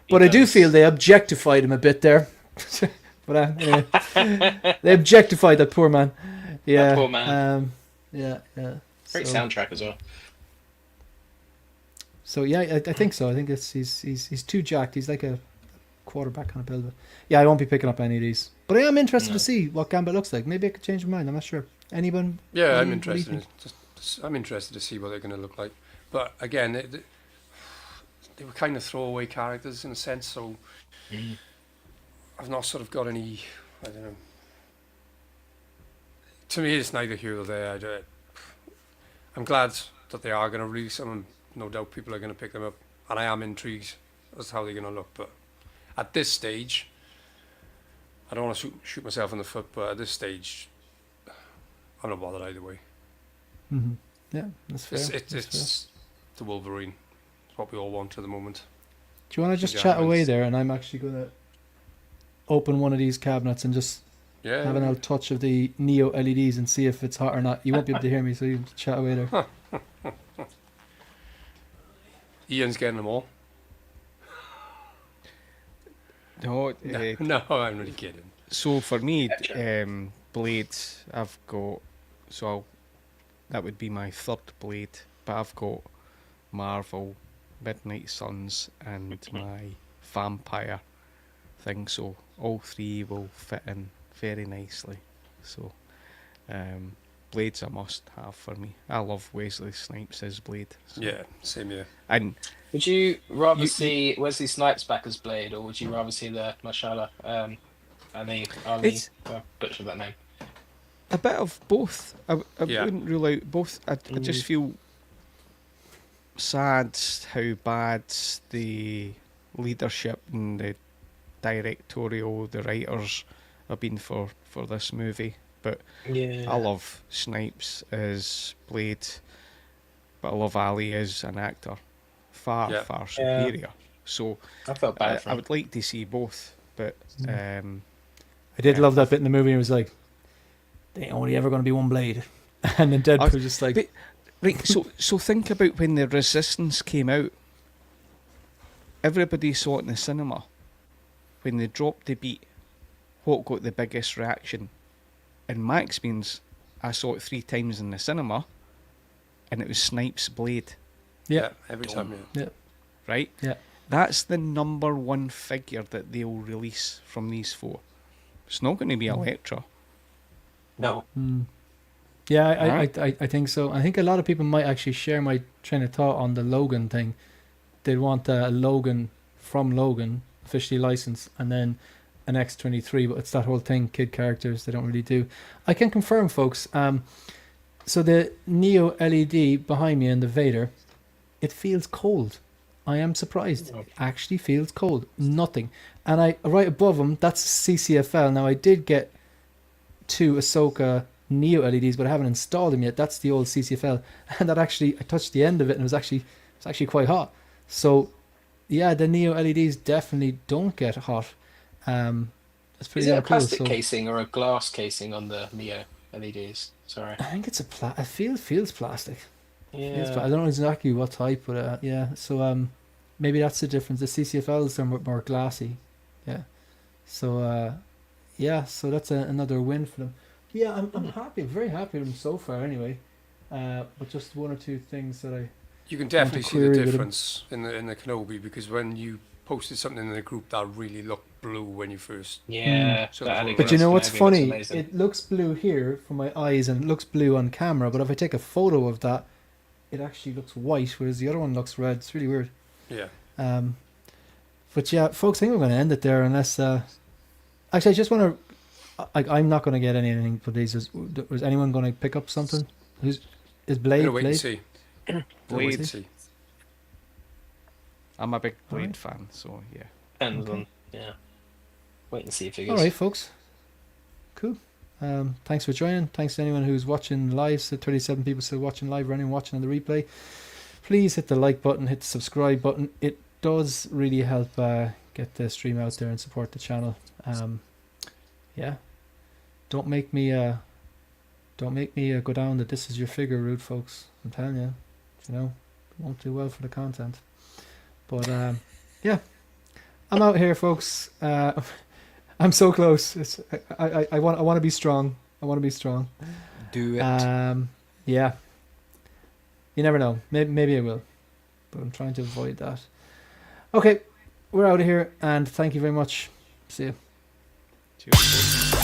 But I do feel they objectified him a bit there. But they objectified that poor man. Yeah, that poor man. Yeah. Great soundtrack as well. So yeah, I think so. I think he's too jacked. He's like a quarterback kind of builder. Yeah, I won't be picking up any of these, but I am interested to see what Gambit looks like. Maybe I could change my mind. I'm not sure. Anyone? Yeah, I'm interested. I'm interested to see what they're going to look like. But again, they were kind of throwaway characters in a sense. So I've not sort of got any. I don't know. To me, it's neither here nor there. I'm glad that they are going to release them, and no doubt people are going to pick them up. And I am intrigued as to how they're going to look. But at this stage, I don't want to shoot myself in the foot, but at this stage, I'm not bothered either way. Mm-hmm. Yeah, that's fair. It's the Wolverine. It's what we all want at the moment. Do you want to just chat away there, and I'm actually going to open one of these cabinets and just have an old touch of the Neo LEDs and see if it's hot or not. You won't be able to hear me, so you can chat away there. Ian's getting them all. No, I'm really kidding. So for me, Blade, I've got that would be my third Blade, but I've got Marvel, Midnight Suns, and my vampire thing. So all three will fit in very nicely. So Blade's a must-have for me. I love Wesley Snipes as Blade. So. Yeah, same here. And would you rather see Wesley Snipes back as Blade, or would you rather see the Mashallah Ali butcher that name? A bit of both. I wouldn't rule out both. I just feel sad how bad the leadership and the the writers have been for this movie. But I love Snipes as Blade, but I love Ali as an actor. Far superior. So I felt bad I would like to see both, but I did love that bit in the movie. It was like, there ain't only ever going to be one Blade. And then Deadpool was just like... Right, so think about when the Resistance came out. Everybody saw it in the cinema. When they dropped the beat, what got the biggest reaction? In my experience, I saw it 3 times in the cinema, and it was Snipes' blade, Yeah. every time. Yeah. Yeah. right? Yeah. That's the number one figure that they'll release from these four. It's not going to be Elektra. No. Yeah, Alright. I think so. I think a lot of people might actually share my train of thought on the Logan thing. They'd want a Logan from Logan, officially licensed, and then an X-23, but it's that whole thing, kid characters, they don't really do. I can confirm, folks, so the Neo LED behind me and the Vader, it feels cold. I am surprised. It actually feels cold. Nothing. And I right above them, that's CCFL. Now, I did get 2 Ahsoka Neo LEDs, but I haven't installed them yet. That's the old CCFL. And that actually, I touched the end of it and it was actually quite hot. So, yeah, the Neo LEDs definitely don't get hot. It's pretty Is it a cool. plastic So casing or a glass casing on the Neo LEDs? Sorry. I think it's it feels plastic. Yeah. I don't know exactly what type, but yeah. So maybe that's the difference. The CCFLs are more glassy. Yeah. So yeah. So that's another win for them. Yeah, I'm happy. Very happy with them so far. Anyway, but just 1 or 2 things that I. You can definitely see the query with him. difference in the Kenobi, because when you posted something in the group that really looked blue when you first. Yeah. So that that's Alec what- But you know Guinness what's Kenobi looks funny? amazing. It looks blue here for my eyes, and it looks blue on camera. But if I take a photo of that, it actually looks white, whereas the other one looks red. It's really weird. Yeah. But yeah, folks, I think we're going to end it there, unless. Actually, I just want to. I'm not going to get anything for these. Was anyone going to pick up something? Is Blade? Gonna wait and Blade? see. Gonna Blade. wait and see. I'm a big Blade Alright. fan, so yeah. Depends Okay. on, yeah. Wait and see All figures. right, folks. Cool. Thanks for joining. Thanks to anyone who's watching live. So 37 people still watching live, running, watching on the replay. Please hit the like button, hit the subscribe button. It does really help get the stream out there and support the channel. Yeah. Don't make me go down the "this is your figure" route, folks. I'm telling you, it won't do well for the content. But yeah, I'm out here, folks. I'm so close. I want to be strong. I want to be strong. Do it. Yeah. You never know. Maybe I will, but I'm trying to avoid that. Okay, we're out of here, and thank you very much. See you. Cheers.